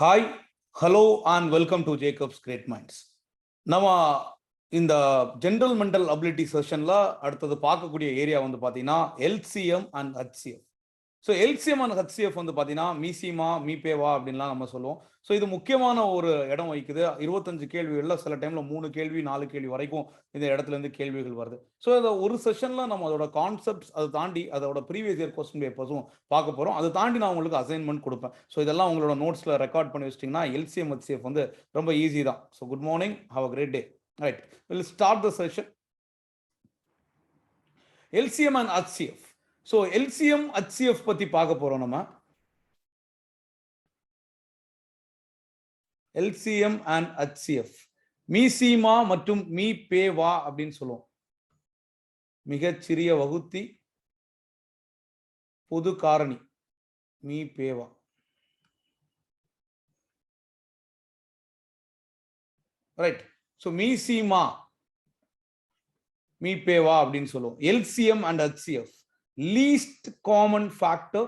Hi, hello and welcome to Jacob's great minds. நம்ம இந்த general mental ability செஷன்ல அடுத்தது பார்க்கக்கூடிய ஏரியா வந்து பார்த்தீங்கன்னா LCM and HCF. So LCM and HCF வந்து பார்த்தீங்கன்னா மீசிமா மீபேவா அப்படின்லாம் நம்ம சொல்லுவோம். ஸோ இது முக்கியமான ஒரு இடம் வகிக்குது. 25 கேள்விகளில் சில டைமில் 3 கேள்வி 4 கேள்வி வரைக்கும் இந்த இடத்துல இருந்து கேள்விகள் வருது. ஸோ இதை ஒரு செஷனில் நம்ம அதோட கான்செப்ட்ஸ் அதை தாண்டி அதோட ப்ரீவியஸ் இயர் கொஸ்டின் பேப்பர்ஸும் பார்க்க போகிறோம். அதை தாண்டி நான் உங்களுக்கு அசைன்மெண்ட் கொடுப்பேன். ஸோ இதெல்லாம் உங்களோட நோட்ஸில் ரெக்கார்ட் பண்ணி வச்சிட்டிங்கன்னா எல்சிஎம் ஹச்சிஎஃப் வந்து ரொம்ப ஈஸி தான். So good morning, have a great day. Right, will start the session. LCM and HCF. So LCM HCF பத்தி பார்க்க போறோம். நம்ம எல்சிஎம் அண்ட் ஹச்சிஎஃப் மீசிமா மற்றும் மீபேவா அப்படின்னு சொல்லுவோம். மிகச்சிறிய வகுத்தி பொது காரணி மீபேவா. ரைட், ஸோ மீசிமா மீபேவா அப்படின்னு சொல்லுவோம். LCM and HCF least common factor,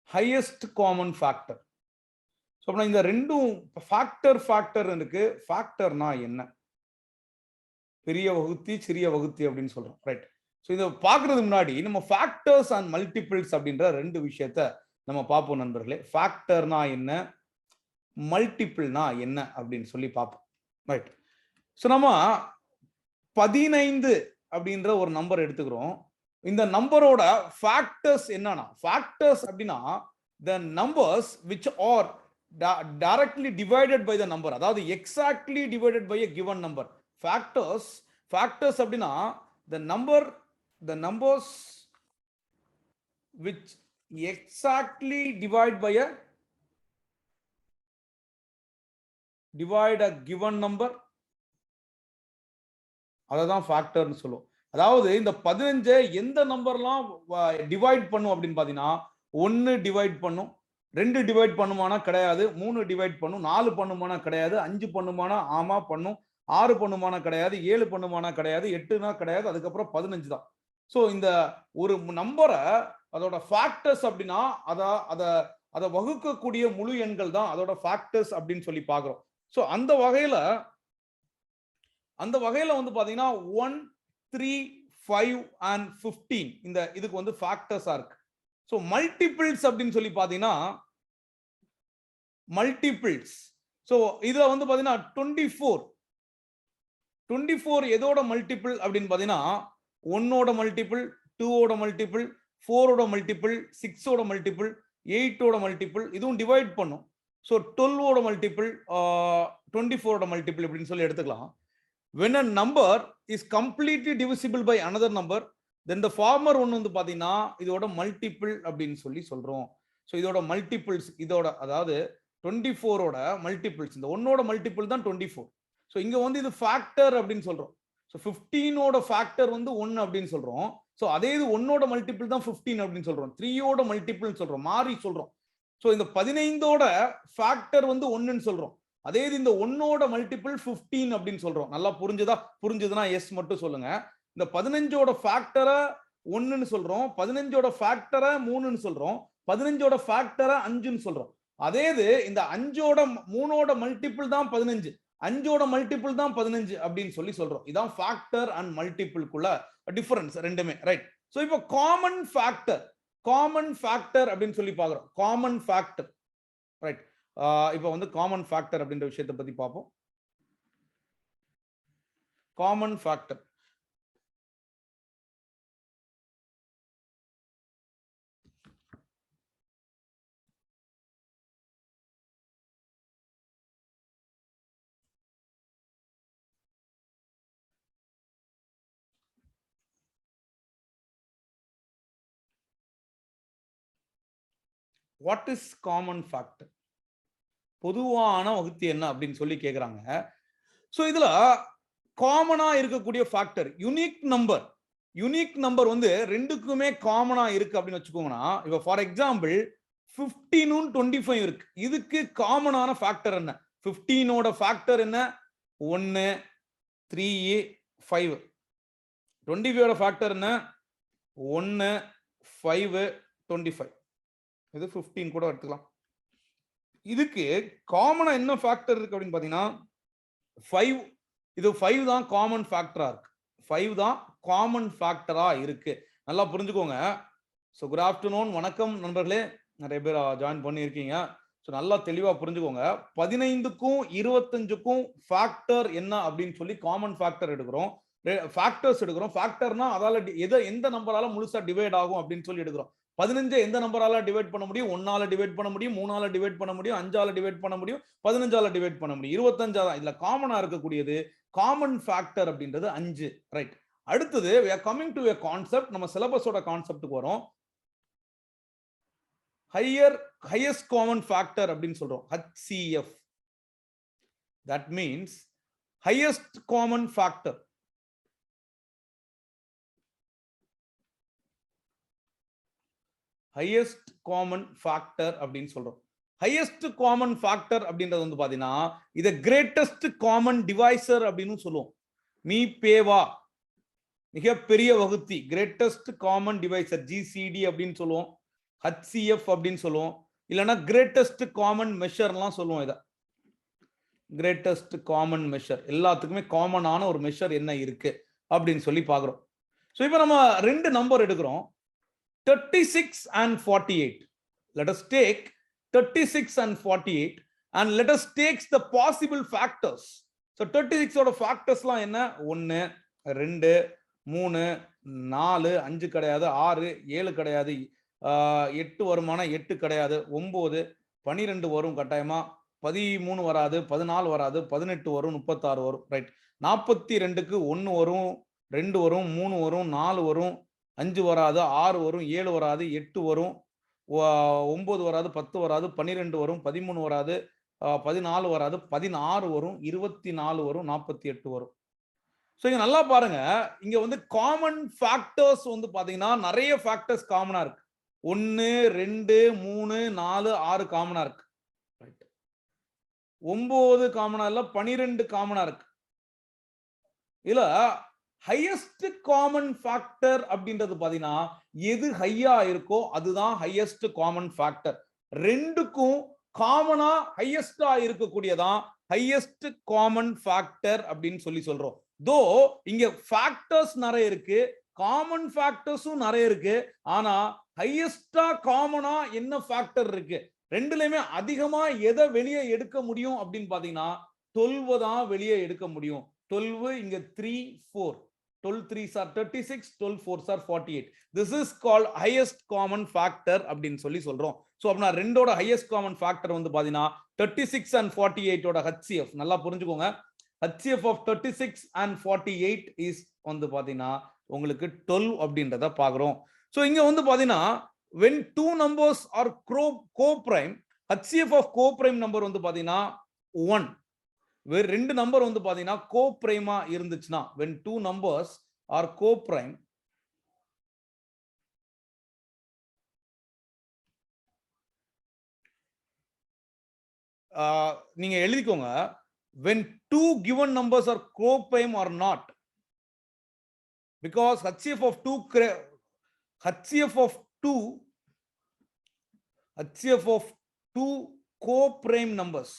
highest common factor. So அப்போ இந்த ரெண்டும் ஃபேக்டர் இருக்கு. ஃபேக்டர்னா என்ன? பெரிய வகுத்தி சிறிய வகுத்தி அப்படின்னு சொல்றோம். ரைட், ஸோ இதை பார்க்கறதுக்கு முன்னாடி நம்ம ஃபேக்டர்ஸ் அண்ட் மல்டிபிள்ஸ் அப்படின்ற ரெண்டு விஷயத்த நம்ம பார்ப்போம் நண்பர்களே. ஃபேக்டர்னா என்ன, மல்டிபிள்னா என்ன அப்படின்னு சொல்லி பார்ப்போம். ரைட், ஸோ நம்ம 15 அப்படின்ற ஒரு நம்பர் எடுத்துக்கிறோம். இந்த நம்பரோட ஃபேக்டர்ஸ் என்னன்னா, ஃபேக்டர்ஸ் அப்படின்னா the numbers which are directly divided by the number, அதாவது exactly divided by a given number. factors அப்படின்னா the numbers which exactly divide a given number, அதான் ஃபேக்டர்னு சொல்லுவோம். அதாவது இந்த 15 எந்த நம்பர்லாம் டிவைட் பண்ணும் அப்படின்னு பாத்தீங்கன்னா, 1 டிவைட் பண்ணும், 2 டிவைட் பண்ணுமானா கிடையாது, 3 டிவைட் பண்ணும், 4 பண்ணுமானா கிடையாது, 5 பண்ணுமானா ஆமா பண்ணும், 6 பண்ணுமானா கிடையாது, 7 பண்ணுமானா கிடையாது, 8னா கிடையாது, அதுக்கப்புறம் 15 தான். ஸோ இந்த ஒரு நம்பரை அதோட ஃபேக்டர்ஸ் அப்படின்னா அதை வகுக்கக்கூடிய முழு எண்கள் தான் அதோட ஃபேக்டர்ஸ் அப்படின்னு சொல்லி பார்க்கிறோம். ஸோ அந்த வகையில வந்து பாத்தீங்கன்னா 1, 3, 5 and 15 இந்த இதுக்கு வந்து ஃபேக்டர்ஸா இருக்கு. ஸோ மல்டிபிள்ஸ் அப்படின்னு சொல்லி பாத்தீங்கன்னா மல்டிபிள்ஸ். ஸோ இதுல வந்து பாத்தீங்கன்னா 24 எதோட மல்டிபிள் அப்படின்னு பாத்தீங்கன்னா 1ஓட மல்டிபிள், 2ஓட மல்டிபிள், 4ஓட மல்டிபிள், 6ஓட மல்டிபிள், 8ஓட மல்டிபிள், இதுவும் டிவைட் பண்ணும். ஸோ 12ஓட மல்டிபிள், 24ஓட மல்டிபிள் அப்படின்னு சொல்லி எடுத்துக்கலாம். When a number is completely divisible by another number, then the former one வந்து பாத்தீங்கன்னா இதோட மல்டிபிள் அப்படின்னு சொல்லி சொல்றோம். ஸோ இதோட மல்டிபிள்ஸ், இதோட அதாவது 24ஓட மல்டிபிள்ஸ், இந்த 1ஓட மல்டிபிள் தான் 24. ஸோ இங்க வந்து இது ஃபேக்டர் அப்படின்னு சொல்றோம். ஸோ 15ஓட ஃபேக்டர் வந்து 1 அப்படின்னு சொல்றோம். ஸோ அதே இது 1ஓட மல்டிபிள் தான் 15 அப்படின்னு சொல்றோம். 3ஓட மல்டிபிள் சொல்றோம், மாறி சொல்றோம். ஸோ இந்த 15ஓட ஃபேக்டர் வந்து 1ன்னு சொல்றோம். அதே இந்த 1ஓட மல்டிபிள் 15 அப்படின்னு சொல்றோம். நல்லா புரிஞ்சுதுன்னா எஸ் மட்டும் சொல்லுங்க. இந்த 15ஓட ஃபேக்டரை 1ன்னு சொல்றோம், 15ஓட ஃபேக்டரை 3ன்னு சொல்றோம், 15ஓட ஃபேக்டரை 5ன்னு சொல்றோம். அதே இந்த 3ஓட மல்டிபிள் தான் 15, 5ஓட மல்டிபிள் தான் 15 அப்படின்னு சொல்லி சொல்றோம். இதான் ஃபேக்டர் அண்ட் மல்டிபிள்குள்ள டிஃபரன்ஸ் ரெண்டுமே. ரைட், ஸோ இப்போ காமன் ஃபேக்டர் அப்படின்னு சொல்லி பார்க்கிறோம். Common factor. ரைட், இப்போ வந்து காமன் ஃபேக்டர் அப்படின்ற விஷயத்தை பத்தி பார்ப்போம். Common factor what is common factor? பொதுவான வகுத்தி என்ன அப்படின்னு சொல்லி கேக்குறாங்க. ஸோ இதுல காமனா இருக்கக்கூடிய ஃபேக்டர் யூனிக் நம்பர் வந்து ரெண்டுக்குமே காமனா இருக்கு அப்படின்னு வச்சுக்கோங்கன்னா, இப்போ ஃபார் எக்ஸாம்பிள் 15 25 இருக்கு. இதுக்கு காமனான ஃபேக்டர் என்ன? 15ஓட ஃபேக்டர் என்ன? 1, 3, 5. 25ஓட ஃபேக்டர் என்ன? 1, 5, 25. இது 15 கூட எடுத்துக்கலாம். இதுக்கு காமனா என்ன ஃபேக்டர் இருக்கு அப்படின்னு பாத்தீங்கன்னா 5. இது 5 தான் காமன் ஃபேக்டரா இருக்கு. 5 தான் காமன் ஃபேக்டரா இருக்கு. நல்லா புரிஞ்சுக்கோங்க. ஸோ குட் ஆஃப்டர்நூன், வணக்கம் நண்பர்களே, நிறைய பேர் ஜாயின் பண்ணியிருக்கீங்க. ஸோ நல்லா தெளிவா புரிஞ்சுக்கோங்க. 15க்கும் 25க்கும் ஃபேக்டர் என்ன அப்படின்னு சொல்லி காமன் ஃபேக்டர் எடுக்கிறோம், ஃபேக்டர்ஸ் எடுக்கிறோம். ஃபேக்டர்னா அதால எந்த நம்பரால முழுசா டிவைட் ஆகும் அப்படின்னு சொல்லி எடுக்கிறோம். 15 எந்த நம்பரால டிவைட் பண்ண முடியும்? 1ஆல டிவைட் பண்ண முடியும், 3ஆல டிவைட் பண்ண முடியும், 5ஆல டிவைட் பண்ண முடியும், 15ஆல டிவைட் பண்ண முடியும். 25 தான் இதுல காமனா இருக்கக்கூடியது. காமன் ஃபேக்டர் அப்படின்றது 5. ரைட். அடுத்தது we are coming to a concept. நம்ம சிலபஸோட கான்செப்ட்டுக்கு வரோம். highest common factor அப்படின்னு சொல்றோம், HCF. that means highest common factor. highest common factor அப்படின்னு சொல்றோம். highest common factor அப்படின்றது வந்து பாத்தீங்கன்னா இத greatest common divisor அப்படின்னு சொல்லுவோம். மீ பேவா மிகப்பெரிய வகுத்தி, greatest common divisor, GCD அப்படின்னு சொல்லுவோம், HCF அப்படின்னு சொல்லுவோம். இல்லைன்னா greatest common measureலாம் சொல்லுவோம். இத greatest common measure, எல்லாத்துக்குமே காமனான ஒரு மெஷர் என்ன இருக்கு அப்படின்னு சொல்லி பாக்குறோம். ஸோ இப்போ நம்ம ரெண்டு நம்பர் எடுக்கிறோம், 36 and 48. Let us take 36 and 48 and let us take the possible factors. So 36 ஓட factorsலாம் என்ன? 1 2 3 4 5 கிடையாது, 6 7 கிடையாது, 8 வருமான 8 கிடையாது, 9 12 வரும் கட்டாயமா, 13 வராது, 14 வராது, 18 வரும், 36 வரும். ரைட். 42க்கு 1 வரும், 2 வரும், 3 வரும், 4 வரும், 5 வராது, 6 வரும், 7 வராது, 8 வரும், 9 வராது, 10 வராது, 12 வரும், 13 வராது, 14 வராது, 16 வரும், 24 வரும், 48 வரும். ஸோ இங்க நல்லா பாருங்க, இங்க வந்து காமன் ஃபேக்டர்ஸ் வந்து பாத்தீங்கன்னா நிறைய ஃபேக்டர்ஸ் காமனா இருக்கு. 1 2 3 4 6 காமனா இருக்கு. 9 காமனா இல்ல, 12 காமனா இருக்கு. இல்ல ஹையஸ்ட் காமன் ஃபேக்டர் அப்படின்றது பாத்தீங்கன்னா எது ஹையா இருக்கோ அதுதான் ஹையஸ்ட் காமன் ஃபேக்டர். ரெண்டுக்கும் காமனா ஹையஸ்டா இருக்கக்கூடியதான் ஹையஸ்ட் காமன் ஃபேக்டர் அப்படின்னு சொல்லி சொல்றோம். தோ இங்க ஃபேக்டர்ஸ் நிறைய இருக்கு, காமன் ஃபேக்டர்ஸும் நிறைய இருக்கு. ஆனா ஹையஸ்டா காமனா என்ன ஃபேக்டர் இருக்கு? ரெண்டுலயுமே அதிகமா எதை வெளியே எடுக்க முடியும் அப்படின்னு பாத்தீங்கன்னா 12 தான் வெளியே எடுக்க முடியும். 12 இங்க 3 4, 12 3s are 36, 12 4s are 48. This is called highest common factor அப்படின்னு சொல்லி சொல்றோம். சோ அப்படினா ரெண்டோட highest common factor வந்து பாத்தீங்கன்னா 36 and 48 ஓட HCF. நல்லா புரிஞ்சுக்கோங்க, HCF of 36 and 48 is வந்து பாத்தீங்கன்னா உங்களுக்கு 12 அப்படின்றத பாக்குறோம். சோ இங்க வந்து பாத்தீங்கன்னா when two numbers are co-prime, HCF of co-prime number வந்து பாத்தீங்கன்னா 1. வேற ரெண்டு நம்பர் வந்து பாத்தீங்கன்னா co-prime இருந்துச்சுன்னா, when two numbers are co-prime, நீங்க எழுதிக்கோங்க, when two given numbers are co-prime or not, because HCF of two co-prime numbers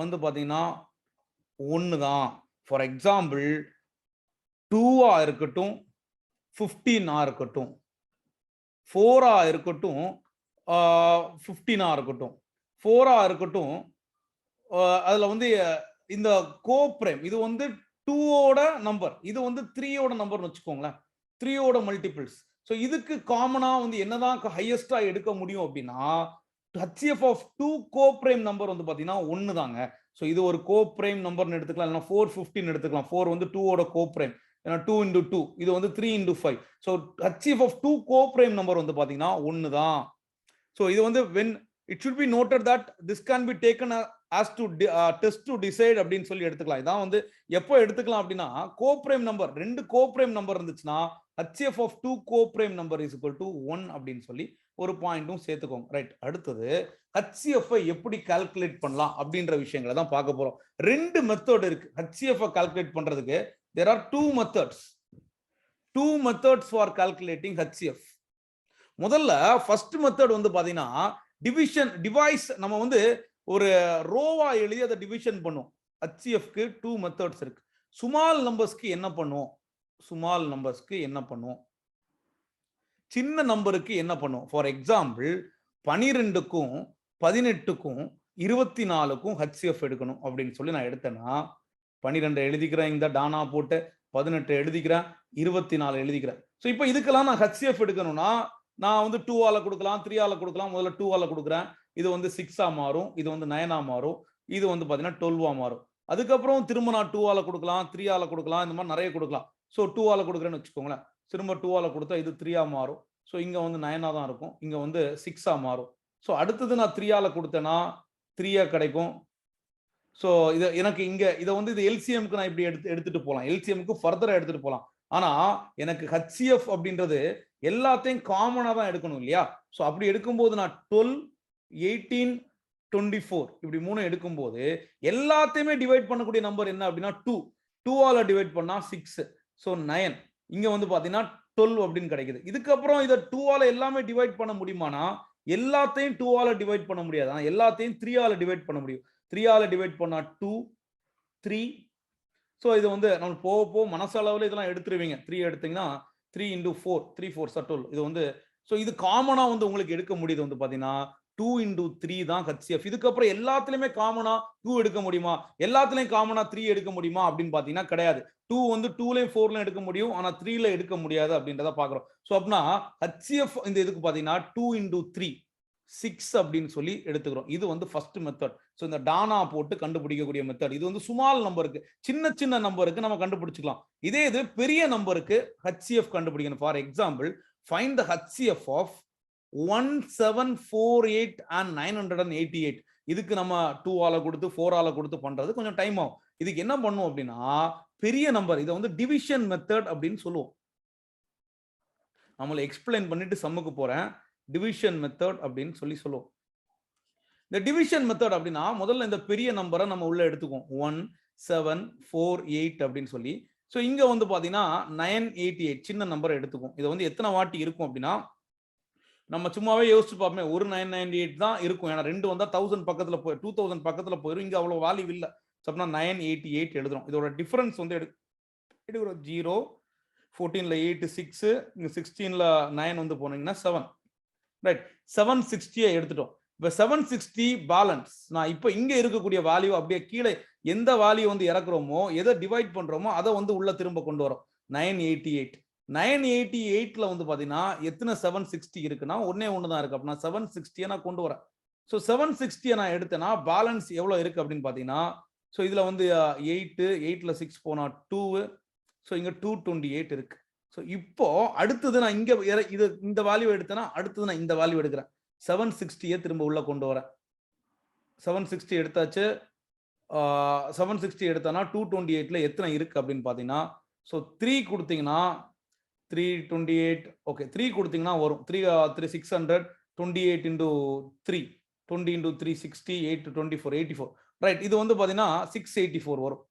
வந்து பாத்தீங்கன்னா 1 தான். ஃபார் எக்ஸாம்பிள் 2 இருக்கட்டும், 15 இருக்கட்டும், 4 இருக்கட்டும், 15 இருக்கட்டும், 4 இருக்கட்டும், அதுல வந்து இந்த கோப்ரைம் இது வந்து 2 ஓட நம்பர், இது வந்து 3 ஓட நம்பர்னு வச்சுக்கோங்களேன், 3 ஓட மல்டிபிள்ஸ். ஸோ இதுக்கு காமனா வந்து என்னதான் ஹையஸ்டா எடுக்க முடியும் அப்படின்னா HCF of 2 co-prime number வந்து பாத்தீங்கன்னா 1 தாங்க. ஸோ இது ஒரு co-prime நம்பர்னு எடுத்துக்கலாம், இல்லைன்னா 4 15 எடுத்துக்கலாம். 4 வந்து 2 ஓட co-prime, ஏன்னா 2 into 2, இது வந்து 3 into 5. So HCF of 2 co-prime number வந்து பாத்தீங்கன்னா 1 தான். ஸோ இது வந்து when it should be noted that this can be taken as to test to decide அப்படின்னு சொல்லி எடுத்துக்கலாம். இதான் வந்து எப்போ எடுத்துக்கலாம் அப்படின்னா co-prime நம்பர், ரெண்டு co-prime நம்பர் இருந்துச்சுன்னா HCF of 2 co-prime number is equal to 1 அப்படின்னு சொல்லி ஒரு பாயிண்ட்டும் சேர்த்துக்கோங்க. ரைட். அடுத்தது HCF எப்படி கால்குலேட் பண்ணலாம் அப்படின்ற விஷயங்களை தான் பார்க்க போறோம். ரெண்டு மெத்தட் இருக்கு HCF கால்குலேட் பண்றதுக்கு. there are two methods. 2 methods for calculating HCF. முதல்ல ஃபர்ஸ்ட் மெத்தட் வந்து பாத்தீங்கன்னா டிவிஷன் டிவைஸ் நம்ம வந்து ஒரு ரோவா எழுதி அதை டிவிஷன் பண்ணுவோம். HCFக்கு 2 மெத்தட்ஸ் இருக்கு. ஸ்மால் நம்பர்ஸ்க்கு என்ன பண்ணுவோம்? ஸ்மால் நம்பர்ஸ்க்கு என்ன பண்ணுவோம்? சின்ன நம்பருக்கு என்ன பண்ணுவோம்? ஃபார் எக்ஸாம்பிள் 12க்கும் 18க்கும் 24க்கும் HCF எடுக்கணும் அப்படின்னு சொல்லி நான் எடுத்தேன்னா 12 எழுதிக்கிறேன், இந்த டானா போட்டு 18 எழுதிக்கிறேன், 24 எழுதிக்கிறேன். ஸோ இப்போ இதுக்கெல்லாம் நான் HCF எடுக்கணும்னா நான் வந்து 2 ஆல கொடுக்கலாம், 3 ஆல கொடுக்கலாம். முதல்ல 2 ஆல கொடுக்குறேன், இது வந்து 6 மாறும், இது வந்து 9 மாறும், இது வந்து பாத்தீங்கன்னா 12 மாறும். அதுக்கப்புறம் திரும்ப நான் 2 ஆல கொடுக்கலாம், 3 ஆல கொடுக்கலாம், இந்த மாதிரி நிறைய கொடுக்கலாம். ஸோ 2 ஆல கொடுக்குறேன்னு வச்சுக்கோங்களேன், திரும்ப 2 ஆல கொடுத்தா இது 3 மாறும். ஸோ இங்க வந்து 9 தான் இருக்கும், இங்க வந்து 6 மாறும். ஸோ அடுத்தது நான் 3 ஆல கொடுத்தேன்னா 3 கிடைக்கும். ஸோ இதை எனக்கு இங்க இதை வந்து இது எல்சிஎம்க்கு நான் இப்படி எடுத்துட்டு போகலாம், எல்சிஎம்க்கு ஃபர்தரா எடுத்துட்டு போகலாம். ஆனா எனக்கு HCF அப்படின்றது எல்லாத்தையும் காமனா தான் எடுக்கணும் இல்லையா? ஸோ அப்படி எடுக்கும்போது நான் 12, 18, 24 இப்படி 3 எடுக்கும்போது எல்லாத்தையுமே டிவைட் பண்ணக்கூடிய நம்பர் என்ன அப்படின்னா 2. 2 ஆல டிவைட் பண்ணா 6, ஸோ 9. இங்க வந்து பாத்தீங்கன்னா 12 அப்படின்னு கிடைக்குது. இதுக்கப்புறம் இதை 2 ஆல எல்லாமே டிவைட் பண்ண முடியுமானா எல்லாத்தையும் 2 ஆல டிவைட் பண்ண முடியாது, எல்லாத்தையும் 3 ஆல டிவைட் பண்ண முடியும். 3 ஆல டிவைட் பண்ணா 2, 3. ஸோ இது வந்து நம்ம போக போக மனசளவில் இதெல்லாம் எடுத்துருவீங்க. 3 எடுத்தீங்கன்னா 3 into 4, 3 4 12. இது வந்து ஸோ இது காமனா வந்து உங்களுக்கு எடுக்க முடியுது வந்து பாத்தீங்கன்னா 2 into 3 தான் HCF. இதுக்கப்புறம் எல்லாத்துலயுமே காமனா 2 எடுக்க முடியுமா, எல்லாத்துலயும் காமனா 3 எடுக்க முடியுமா அப்படின்னு பாத்தீங்கன்னா கிடையாது. 2 வந்து 2லயும் 4லயும் எடுக்க முடியும், ஆனா 3ல எடுக்க முடியாது அப்படின்றத பாக்குறோம். ஸோ அப்படின்னா HCF இந்த இதுக்கு பாத்தீங்கன்னா 2 into 3 6 அப்படின்னு சொல்லி எடுத்துக்கிறோம். இது வந்து ஃபர்ஸ்ட் மெத்தட். ஸோ இந்த டானா போட்டு கண்டுபிடிக்கக்கூடிய மெத்தட். இது வந்து ஸ்மால் நம்பருக்கு, சின்ன சின்ன நம்பருக்கு நம்ம கண்டுபிடிச்சிக்கலாம். இதே இது பெரிய நம்பருக்கு HCF கண்டுபிடிக்கணும். For example find the HCF of 1748 and 988. இதுக்கு நம்ம 2 ஆல கொடுத்து 4 ஆல கொடுத்து பண்றது கொஞ்சம் டைம் ஆகும். இதுக்கு என்ன பண்ணுவோம் அப்படின்னா பெரிய நம்பர், இதை வந்து டிவிஷன் மெத்தட் அப்படின்னு சொல்லுவோம். நம்மள எக்ஸ்பிளைன் பண்ணிட்டு சம்முக்கு போறேன். டிவிஷன் மெத்தட் அப்படின்னு சொல்லுவோம். இந்த டிவிஷன் மெத்தட் அப்படின்னா முதல்ல இந்த பெரிய நம்பரை நம்ம உள்ள எடுத்துக்குவோம் 1748 அப்படின்னு சொல்லி. ஸோ இங்க வந்து பாத்தீங்கன்னா 988 சின்ன நம்பரை எடுத்துக்கும். இதை வந்து எத்தனை வாட்டி இருக்கும் அப்படின்னா நம்ம சும்மாவே யோசிச்சு பார்ப்போமே, ஒரு 998 தான் இருக்கும். ஏன்னா 2 வந்தா 1000 பக்கத்துல போய் 2000 பக்கத்துல போயிடும். இங்க அவ்வளவு வேல்யூ இல்ல. அப்படின்னா 988 எழுதுறோம். இதோட டிஃபரன்ஸ் வந்து எடுக்கிறோம் 0, 14ல 8 6, இங்க 16ல 9 வந்து போனீங்கன்னா 7. ரைட், 760 எடுத்துட்டோம். இப்ப 760 பேலன்ஸ். நான் இப்ப இங்க இருக்கக்கூடிய வேல்யூ அப்படியே கீழே எந்த வேல்யூ வந்து இறக்குறோமோ, எதை டிவைட் பண்றோமோ அதை வந்து உள்ள திரும்ப கொண்டு வரோம். 988. 988ல வந்து பாத்தீங்கன்னா எத்தனை 760 இருக்குன்னா ஒண்ணே ஒண்ணு தான் இருக்கு. அப்படின்னா 760 நான் கொண்டு வரேன். ஸோ 760 நான் எடுத்தேன்னா பேலன்ஸ் எவ்வளவு இருக்கு அப்படின்னு பாத்தீங்கன்னா, ஸோ இதுல வந்து 8ல 6 போனா 2, ஸோ இங்க 228 இருக்கு. ஸோ இப்போ அடுத்தது நான் இங்க இது இந்த வேல்யூ எடுத்தேன்னா அடுத்தது நான் இந்த வேல்யூ எடுக்கிறேன். 760 திரும்ப உள்ள கொண்டு வரேன். 760 எடுத்தாச்சு. 760 எடுத்தானா 228ல எத்தனை இருக்கு அப்படின்னு பாத்தீங்கன்னா, ஸோ 3 கொடுத்தீங்கன்னா 328. ஓகே, 3 கொடுத்தீங்கன்னா வரும் 3 600. 28 into 3, 20 into 3 60, 8 to 24 84. ரைட், இது வந்து பாத்தீங்கன்னா 684 வரும்.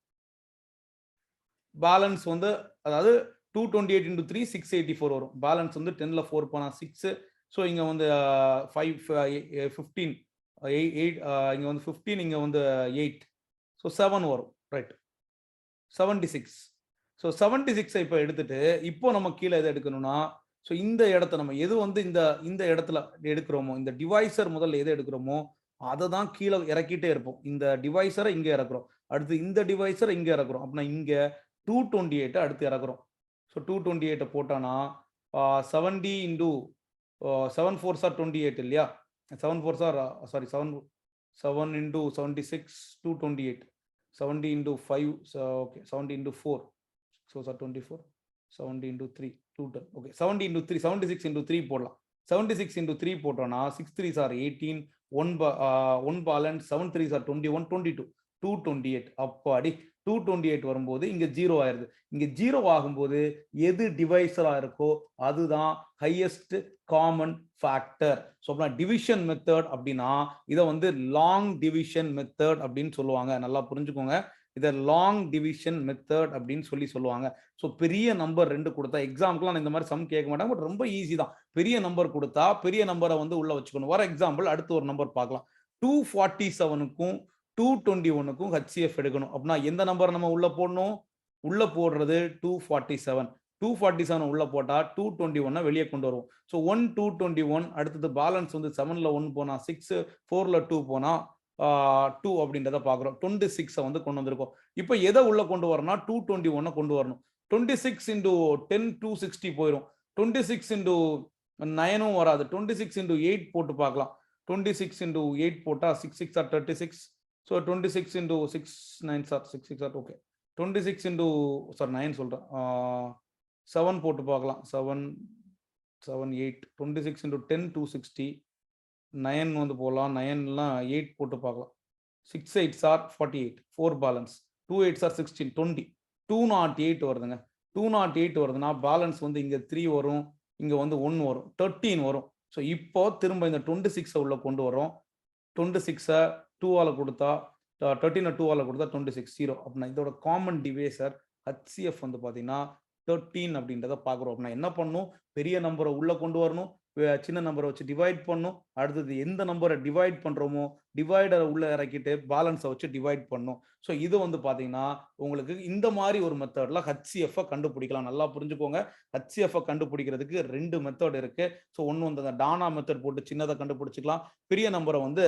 பேலன்ஸ் வந்து அதாவது 228 into 3 684 வரும். பேலன்ஸ் வந்து 10ல 4 போனா 6. ஸோ இங்க வந்து 15 இங்க வந்து 15, இங்க வந்து 8. ஸோ 7 வரும். ரைட், 76. ஸோ 76 இப்போ எடுத்துட்டு இப்போ நம்ம கீழே எதை எடுக்கணும்னா, ஸோ இந்த இடத்த நம்ம எது வந்து இந்த இடத்துல எடுக்கிறோமோ, இந்த டிவைசர் முதல்ல எதை எடுக்கிறோமோ அதை தான் கீழே இறக்கிட்டே இருப்போம். இந்த டிவைசரை இங்க இறக்குறோம், அடுத்து இந்த டிவைசரை இங்க இறக்குறோம். அப்படின்னா இங்க 228 அடுத்து இறக்குறோம். ஸோ 228 போட்டானா 70 into 7 4s are 28 இல்லையா? 7 4s are sorry 7 into 76 228. 70 into 5, so okay, 70 into 4, so 24. 70 into 3 210. Okay, 70 into 3, 76 into 3 போடலாம். 76 into 3 போட்டோம்னா 6 3s are 18, 1 balance, 7 3s are 21, 22, 228. அப்பாடி 228 வரும்போது இங்க 0 ஆயிருது. இங்க 0 ஆகும்போது எது டிவைசரா இருக்கோ அதுதான் ஹையஸ்ட் காமன் ஃபேக்டர். ஸோ அப்படின்னா டிவிஷன் மெத்தட் அப்படின்னா இதை வந்து லாங் டிவிஷன் மெத்தட் அப்படின்னு சொல்லுவாங்க. நல்லா புரிஞ்சுக்கோங்க. இதை லாங் டிவிஷன் மெத்தட் அப்படின்னு சொல்லுவாங்க. ஸோ பெரிய நம்பர் 2 கொடுத்தா, எக்ஸாம்பிள்லாம் இந்த மாதிரி சம் கேட்க மாட்டாங்க, பட் ரொம்ப ஈஸி தான். பெரிய நம்பர் கொடுத்தா பெரிய நம்பரை வந்து உள்ள வச்சுக்கணும். ஃபார் எக்ஸாம்பிள் அடுத்து ஒரு நம்பர் பார்க்கலாம். 247க்கும் 221க்கும் ஹச்சிஎஃப் எடுக்கணும் அப்படின்னா எந்த நம்பர் நம்ம உள்ள போடணும்? உள்ள போடுறது 247. 247 உள்ள போட்டா 221 வெளியே கொண்டு வருவோம். ஸோ 1 221, அடுத்தது பேலன்ஸ் வந்து 7ல 1 போனா 6, 4ல 2 போனா 2 அப்படின்றத பாக்குறோம். 26 வந்து கொண்டு வந்திருக்கோம். இப்போ எதை உள்ள கொண்டு வரணும்னா 221 கொண்டு வரணும். 26 into 10 260 போயிடும். 26 into 9 வராது. 26 into 8 போட்டு பார்க்கலாம். 26 into 8 போட்டா 6 6 are 36. So 26 into 6 9 are 6 6 are okay. 26 into 9 சொல்றேன். 7 போட்டு பார்க்கலாம். 7 7 8 26 into 10 260. 9 வந்து போகலாம். 9லாம் 8 போட்டு பார்க்கலாம். 6 8s are 48. 4 balance. 2 8s are 16 20. 208 வருதுங்க. 208 வருதுன்னா பேலன்ஸ் வந்து இங்க 3 வரும், இங்க வந்து 1 வரும், 13 வரும். ஸோ இப்போ திரும்ப இந்த 26 உள்ள கொண்டு வரோம். 26 2ஆல கொடுத்தா 13 2ஆல கொடுத்தா 26 0. அப்படின்னா இதோட காமன் டிவைசர் HCF வந்து பாத்தீங்கன்னா 13 அப்படின்றத பாக்குறோம். அப்படின்னா என்ன பண்ணும்? பெரிய நம்பரை உள்ள கொண்டு வரணும், சின்ன நம்பரை வச்சு டிவைட் பண்ணும். அடுத்தது எந்த நம்பரை டிவைட் பண்றோமோ டிவைடரை உள்ள இறக்கிட்டு பேலன்ஸை வச்சு டிவைட் பண்ணும். ஸோ இது வந்து பாத்தீங்கன்னா உங்களுக்கு இந்த மாதிரி ஒரு மெத்தட்ல HCF கண்டுபிடிக்கலாம். நல்லா புரிஞ்சுக்கோங்க. HCF கண்டுபிடிக்கிறதுக்கு 2 மெத்தட் இருக்கு. ஸோ ஒன்னு வந்து டானா மெத்தட் போட்டு சின்னதை கண்டுபிடிச்சிக்கலாம். பெரிய நம்பரை வந்து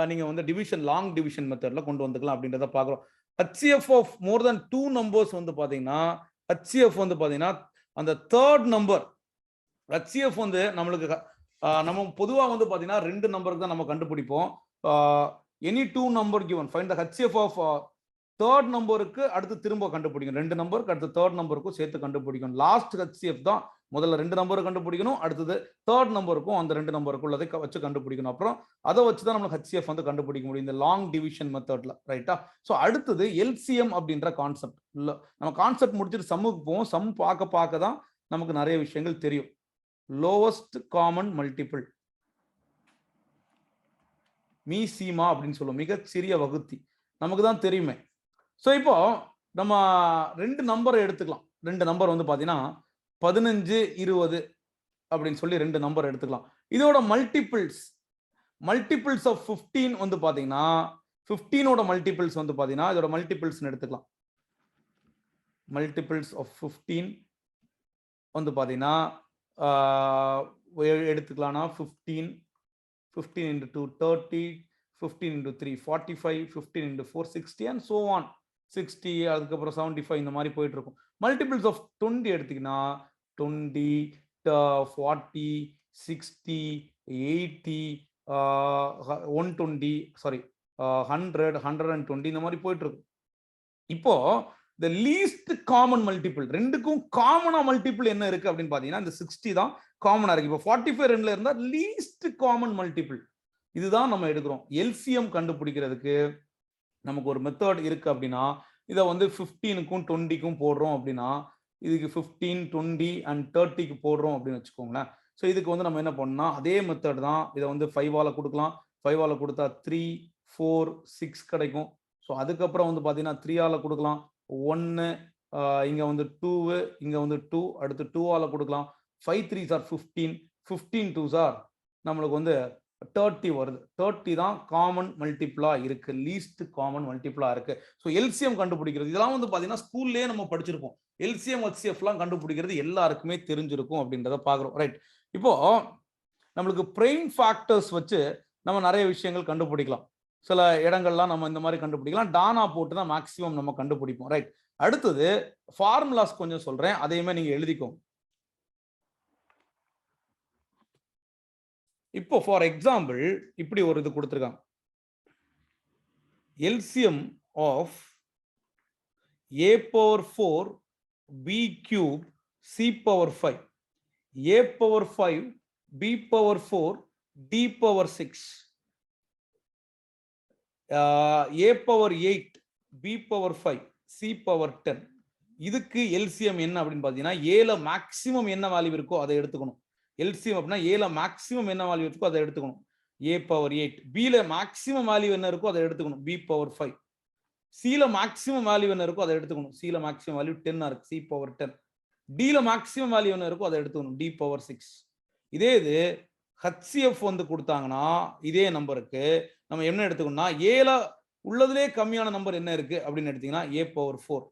நீங்க வந்து டிவிஷன் லாங் டிவிஷன் மெத்தட்ல கொண்டு வந்துக்கலாம் அப்படின்றத பாக்குறோம். HCF of more than 2 numbers வந்து பாத்தீங்கன்னா HCF வந்து பாத்தீங்கன்னா அந்த தேர்ட் நம்பர் HCF வந்து நம்மளுக்கு நம்ம பொதுவா வந்து பாத்தீங்கன்னா 2 நம்பருக்கு தான் நம்ம கண்டுபிடிப்போம். Any 2 number given find the HCF of third நம்பருக்கு அடுத்து திரும்ப கண்டுபிடிக்கணும். 2 நம்பருக்கு அடுத்து தேர்ட் நம்பருக்கும் சேர்த்து கண்டுபிடிக்கணும். லாஸ்ட் HCF தான் முதல்ல 2 நம்பரை கண்டுபிடிக்கணும், அடுத்தது தேர்ட் நம்பருக்கும் அந்த 2 நம்பருக்கு உள்ளதை வச்சு கண்டுபிடிக்கணும். அப்புறம் அதை வச்சு தான் நம்ம HCF வந்து கண்டுபிடிக்க முடியும் இந்த லாங் டிவிஷன் மெத்தட்ல, ரைட்டா? ஸோ அடுத்தது LCM அப்படின்ற கான்செப்ட். இல்ல நம்ம கான்செப்ட் முடிச்சுட்டு சம்முக்கு போவோம். சம் பார்க்க தான் நமக்கு நிறைய விஷயங்கள் தெரியும். லோவஸ்ட் காமன் மல்டிபிள், மீசிமா அப்படின்னு சொல்லுவோம், மிகச்சிறிய வகுத்தி, நமக்கு தான் தெரியுமே. ஸோ இப்போ நம்ம 2 நம்பரை எடுத்துக்கலாம். 2 நம்பர் வந்து பாத்தீங்கன்னா 15 20 அப்படின்னு சொல்லி 2 நம்பர் எடுத்துக்கலாம். இதோட மல்டிபிள்ஸ் ஆஃப் 15 வந்து பாத்தீங்கன்னா 15ஓட மல்டிபிள்ஸ் வந்து பாத்தீங்கன்னா இதோட மல்டிபிள்ஸ் எடுத்துக்கலாம். மல்டிபிள்ஸ் ஆஃப் 15 வந்து பாத்தீங்கன்னா எடுத்துக்கலாம்னா 15 15 into 2 30, 15 into 3 45, 15 into 4 60 and so on. 60 அதுக்கப்புறம் 75 இந்த மாதிரி போயிட்டு இருக்கும். மல்டிபிள்ஸ் ஆஃப் 20 எடுத்தீங்கன்னா 20 40 60 80 120 சாரி 100 120 இந்த மாதிரி போயிட்டு இருக்கும். இப்போ the least common multiple, ரெண்டுக்கும் காமனா மல்டிபிள் என்ன இருக்கு அப்படின்னு பாத்தீங்கன்னா இந்த 60 தான் காமனா இருக்கு. இப்போ 45 ரெண்டுல இருந்தா லீஸ்ட் காமன் மல்டிபிள் இதுதான் நம்ம எடுக்கிறோம். LCM கண்டுபிடிக்கிறதுக்கு நமக்கு ஒரு மெத்தட் இருக்கு. அப்படின்னா இதை வந்து 15க்கும் 20க்கும் போடுறோம் அப்படின்னா இதுக்கு 15 20 and 30க்கு போடுறோம் அப்படின்னு வச்சுக்கோங்களேன். ஸோ இதுக்கு வந்து நம்ம என்ன பண்ணோம்னா அதே மெத்தட் தான். இதை வந்து 5ஆல கொடுக்கலாம். 5ஆல கொடுத்தா 3 4 6 கிடைக்கும். ஸோ அதுக்கப்புறம் வந்து பாத்தீங்கன்னா 3ஆல கொடுக்கலாம் 1, இங்க வந்து 2, இங்க வந்து 2, அடுத்து 2ஆல கொடுக்கலாம். 5 3s are 15, 15 2s are நம்மளுக்கு வந்து 30 வருது. 30 தான் காமன் மல்டிபிளா இருக்கு, லீஸ்ட் காமன் மல்டிபிளா இருக்கு. ஸோ எல்சிஎம் கண்டுபிடிக்கிறது இதெல்லாம் வந்து பாத்தீங்கன்னா ஸ்கூல்லேயே நம்ம படிச்சிருப்போம். எல்சிஎம் HCF எல்லாம் கண்டுபிடிக்கிறது எல்லாருக்குமே தெரிஞ்சிருக்கும் அப்படின்றத பாக்குறோம், ரைட்? இப்போ நம்மளுக்கு பிரைம் ஃபேக்டர்ஸ் வச்சு நம்ம நிறைய விஷயங்கள் கண்டுபிடிக்கலாம். சில இடங்கள்லாம் நம்ம இந்த மாதிரி கண்டுபிடிக்கலாம். டானா போட்டு தான் மேக்ஸிமம் நம்ம கண்டுபிடிப்போம், ரைட்? அடுத்தது ஃபார்முலாஸ் கொஞ்சம் சொல்றேன், அதையுமே நீங்க எழுதிக்கோங்க. இப்போ ஃபார் எக்ஸாம்பிள் இப்படி ஒரு இது கொடுத்துருக்காங்க. LCM of a power 4 b cube c power 5 a power 5 b power 4 d power 6 a power 8 b power 5 c power 10. இதுக்கு LCM என்ன அப்படின்னு பாத்தீங்கன்னா ஏல மேக்ஸிமம் என்ன வேல்யூ இருக்கோ அதை எடுத்துக்கணும். LCM அப்படின்னா ஏல மேக்ஸிமம் என்ன வேல்யூ இருக்கோ அதை எடுத்துக்கணும். a power 8 b ல மேக்ஸிமம் வேல்யூ என்ன இருக்கோ அதை எடுத்துக்கணும். b power 5 சில மேக்ஸிமம் வேல்யூ என்ன இருக்கோ அதை எடுத்துக்கணும். சில மேக்ஸிமம் வேல்யூ 10 இருக்கு, சி பவர் 10. டில மேக்ஸிமம் வேல்யூ என்ன இருக்கோ அதை எடுத்துக்கணும், டி பவர் 6. இதே இது ஹச்சிஎஃப் வந்து கொடுத்தாங்கன்னா இதே நம்பருக்கு நம்ம என்ன எடுத்துக்கணும்னா ஏல உள்ளதுலே கம்மியான நம்பர் என்ன இருக்கு அப்படின்னு எடுத்தீங்கன்னா ஏ பவர் 4.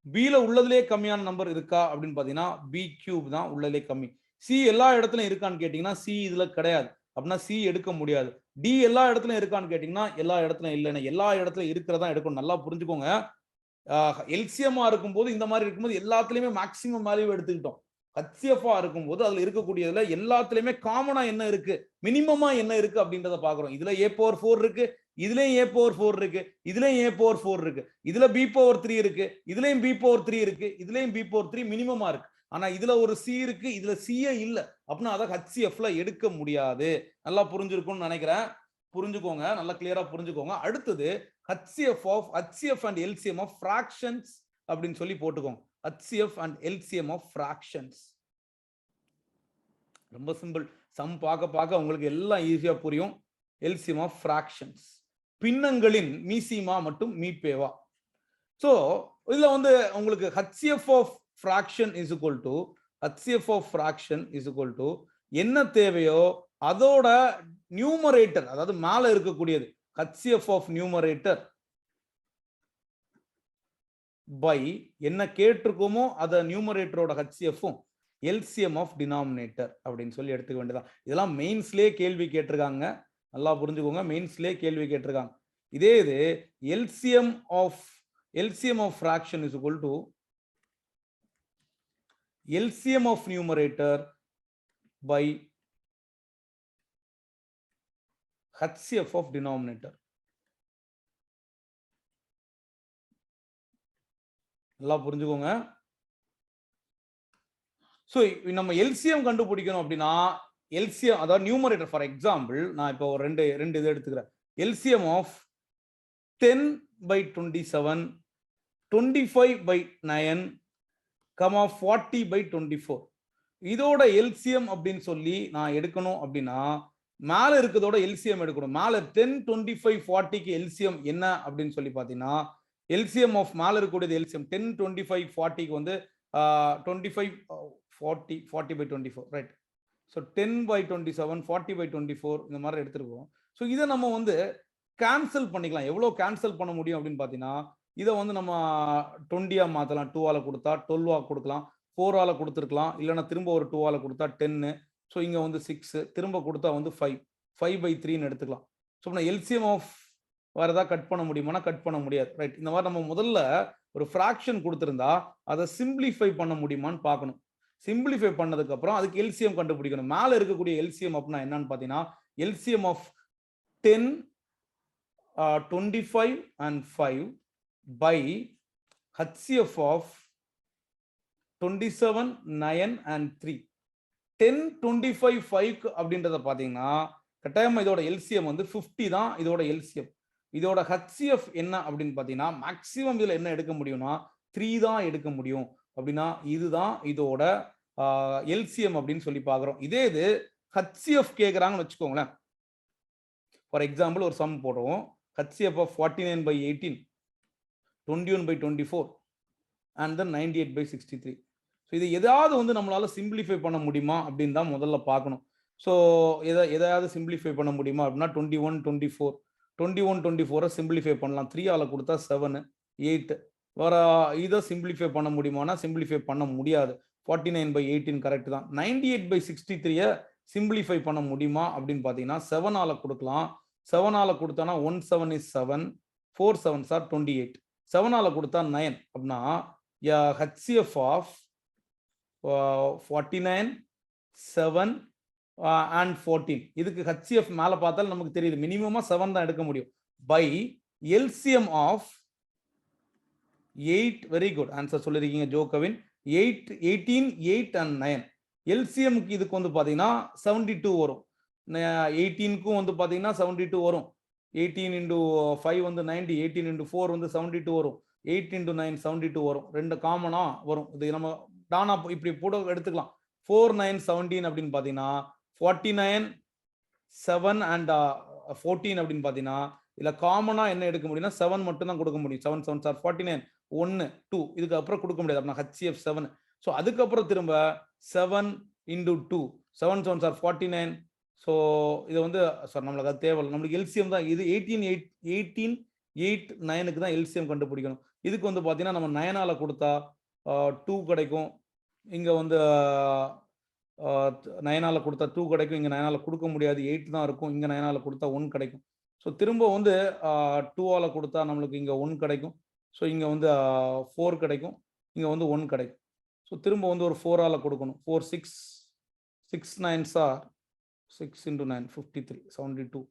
பில உள்ளதுலே கம்மியான நம்பர் இருக்கா அப்படின்னு பாத்தீங்கன்னா பி கியூப் தான் உள்ளதுலே கம்மி. சி எல்லா இடத்துலயும் இருக்கான்னு கேட்டீங்கன்னா சி இதுல கிடையாது, அப்படின்னா சி எடுக்க முடியாது. டி எல்லா இடத்துலயும் இருக்கான்னு கேட்டீங்கன்னா எல்லா இடத்துலயும் இல்லைன்னா எல்லா இடத்துலயும் இருக்கிறதா எடுக்கணும். நல்லா புரிஞ்சுக்கோங்க. எல்சிஎம்மா இருக்கும்போது இந்த மாதிரி இருக்கும்போது எல்லாத்துலயுமே மேக்சிமம் வேல்யூ எடுத்துக்கிட்டோம். ஹச்சிஎஃப்ஆ இருக்கும்போது அதுல இருக்கக்கூடியதுல எல்லாத்துலயுமே காமனா என்ன இருக்கு, மினிமமா என்ன இருக்கு அப்படின்றத பாக்குறோம். இதுல ஏ பவர் 4 இருக்கு, இதுலயும் ஏ பவர் 4 இருக்கு, இதுலயும் ஏ பவர் 4 இருக்கு, இதுல பி பவர் 3 இருக்கு, இதுலயும் பி பவர் 3 இருக்கு, இதுலயும் பி பவர் 3 மினிமமா இருக்கு. ஆனா இதுல ஒரு சி இருக்கு, இதுல சியே இல்ல அப்படின்னா அதை ஹச்சிஎஃப்ல எடுக்க முடியாது. நல்லா புரிஞ்சிருக்கும்னு நினைக்கிறேன். புரிஞ்சுக்கோங்க, நல்லா கிளியரா புரிஞ்சுக்கோங்க. அடுத்தது HCF and LCM of fractions அப்படின்னு சொல்லி போட்டுக்கோங்க. HCF and LCM of fractions. ரொம்ப சிம்பிள். சம் பார்க்க உங்களுக்கு எல்லாம் ஈஸியா புரியும். LCM of fractions. பின்னங்களின் மீசிமா மற்றும் மீப்பேவா. சோ இதுல வந்து உங்களுக்கு HCF of fraction is equal to HCF of fraction is equal to என்ன தேவையோ அதோட நியூமரேட்டர், அதாவது மேல இருக்கக்கூடியது HCF of numerator by என்ன கேட்டிருக்கோமோ அத நியூமரேட்டரோட HCF-உம் LCM of denominator அப்படின்னு சொல்லி எடுத்துக்க வேண்டியதான். இதெல்லாம் மெயின்ஸ்லயே கேள்வி கேட்டிருக்காங்க. நல்லா புரிஞ்சுக்கோங்க, மெயின்ஸ்லயே கேள்வி கேட்டிருக்காங்க. இதே இது LCM of fraction is equal to LCM of numerator by HCF of denominator. நல்லா புரிஞ்சுக்கோங்க. சோ நம்ம எல்சிஎம் கண்டுபிடிக்கணும் அப்படின்னா எல்சிஎம் அதாவது நியூமரேட்டர். ஃபார் எக்ஸாம்பிள் நான் இப்போ ரெண்டு இது எடுத்துக்கிறேன். எல்சிஎம் ஆஃப் 10/27, 25/9, 40/24 இதோட எல்சிஎம் அப்படின்னு சொல்லி நான் எடுக்கணும் அப்படின்னா மேல இருக்கிறதோட எல்சிஎம் எடுக்கணும். மேல 10, 25, 40க்கு எல்சிஎம் என்ன அப்படின்னு சொல்லி பாத்தீங்கன்னா எல்சிஎம் ஆஃப் மேல இருக்கக்கூடியது எல்சிஎம் 10, 25, 40க்கு வந்து 25, 40, 40/24 ரைட். ஸோ 10/27, 40/24 இந்த மாதிரி எடுத்துருக்கோம். ஸோ இதை நம்ம வந்து கேன்சல் பண்ணிக்கலாம். எவ்வளோ கேன்சல் பண்ண முடியும் அப்படின்னு பார்த்தீங்கன்னா இதை வந்து நம்ம 20 மாற்றலாம். 2ஆல கொடுத்தா 12 கொடுக்கலாம், 4ஆல கொடுத்துருக்கலாம், இல்லைன்னா திரும்ப ஒரு 2ஆல கொடுத்தா 10. ஸோ இங்கே வந்து 6, திரும்ப கொடுத்தா வந்து 5/3ன்னு எடுத்துக்கலாம். ஸோ நான் எல்சிஎம் ஆஃப் வேற ஏதாவது கட் பண்ண முடியுமானா கட் பண்ண முடியாது ரைட். இந்த மாதிரி நம்ம முதல்ல ஒரு ஃப்ராக்ஷன் கொடுத்துருந்தா அதை சிம்பிளிஃபை பண்ண முடியுமான்னு பார்க்கணும். சிம்பிளிஃபை பண்ணதுக்கு அப்புறம் அதுக்கு எல்சிஎம் கண்டுபிடிக்கணும். மேல இருக்கக்கூடிய எல்சிஎம் அப்படின்னா என்னன்னு பார்த்தீங்கன்னா LCM of 10, 25 and 5 by HCF of 27, 9 and 3. 10, 25, 5 அப்படின்றத பார்த்தீங்கன்னா கட்டாயமா இதோட எல்சிஎம் வந்து 50 தான் இதோட எல்சிஎம். இதோட HCF என்ன அப்படின்னு பார்த்தீங்கன்னா மேக்சிமம் இதுல என்ன எடுக்க முடியும்னா 3 தான் எடுக்க முடியும். அப்படின்னா இதுதான் இதோட எல்சிஎம் அப்படின்னு சொல்லி பார்க்குறோம். இதே இது HCF கேட்குறாங்கன்னு வச்சுக்கோங்களேன். ஃபார் எக்ஸாம்பிள் ஒரு சம் போடுவோம். HCF of 49/18, 21/24 and then 98/63. So இது எதாவது வந்து நம்மளால சிம்பிளிஃபை பண்ண முடியுமா அப்படின்னு தான் முதல்ல பார்க்கணும். ஸோ எதையாவது சிம்பிளிஃபை பண்ண முடியுமா அப்படின்னா 21, 24, 21, 24 சிம்பிளிஃபை பண்ணலாம். 3ஆல கொடுத்தா 7, 8 வர. இதை சிம்பிளிஃபை பண்ண முடியுமானா சிம்பிளிஃபை பண்ண முடியாது. 49/18 கரெக்ட் தான். 98/63 சிம்பிளிஃபை பண்ண முடியுமா அப்படின்னு பார்த்தீங்கன்னா 7ஆல கொடுக்கலாம். 7ஆல கொடுத்தானா 1 7 is 7, 4 7s are 28. 7ஆல கொடுத்தா 9 அப்படின்னா HCF of 49, 7 and 14. இதுக்கு HCF மேல பார்த்தாலும் நமக்கு தெரியுது மினிமமா 7 தான் எடுக்க முடியும். By LCM of 8. Very good answer சொல்லிருக்கீங்க ஜோ கவின். 8, 18, 8 and 9. எல்சிஎம்க்கு இதுக்கு வந்து பாத்தீங்கன்னா 72 வரும். 18க்கும் வந்து பாத்தீங்கன்னா 72 வரும். 18 into 5 வந்து 90, 18 into 4 வந்து 72 வரும். 8 into 9 72 வரும். ரெண்டு காமனா வரும். இது நம்ம டானா இப்படி போட எடுத்துக்கலாம். 4, 9, 17 அப்படின்னு பாத்தீங்கன்னா 49, 7 and 14 அப்படின்னு பாத்தீங்கன்னா இல்ல காமனா என்ன எடுக்க முடியும்னா 7 மட்டும் தான் கொடுக்க முடியும். 7 7 ஆர் 49 1 2 இதுக்கு அப்புறம் கொடுக்க முடியாது. அப்படின்னா HCF 7. ஸோ அதுக்கப்புறம் திரும்ப 7 into 2 7 7 ஆர் 49. ஸோ இது வந்து சார் நம்மளுக்கு அது தேவை. நம்மளுக்கு எல்சிஎம் தான் இது 18 8 9க்கு தான் எல்சிஎம் கண்டுபிடிக்கணும். இதுக்கு வந்து பார்த்தீங்கன்னா நம்ம 9ஆல கொடுத்தா 2 கிடைக்கும். இங்க வந்து 9ஆல கொடுத்தா 2 கிடைக்கும். இங்க 9ஆல கொடுக்க முடியாது, 8 தான் இருக்கும். இங்க 9ஆல கொடுத்தா 1 கிடைக்கும். ஸோ திரும்ப வந்து 2ஆல கொடுத்தா நம்மளுக்கு இங்க 1 கிடைக்கும். ஸோ இங்க வந்து 4 கிடைக்கும். இங்க வந்து 1 கிடைக்கும். ஸோ திரும்ப வந்து ஒரு 4ஆல கொடுக்கணும். 4 6 6 9s ஆர் 6 into 9 53 72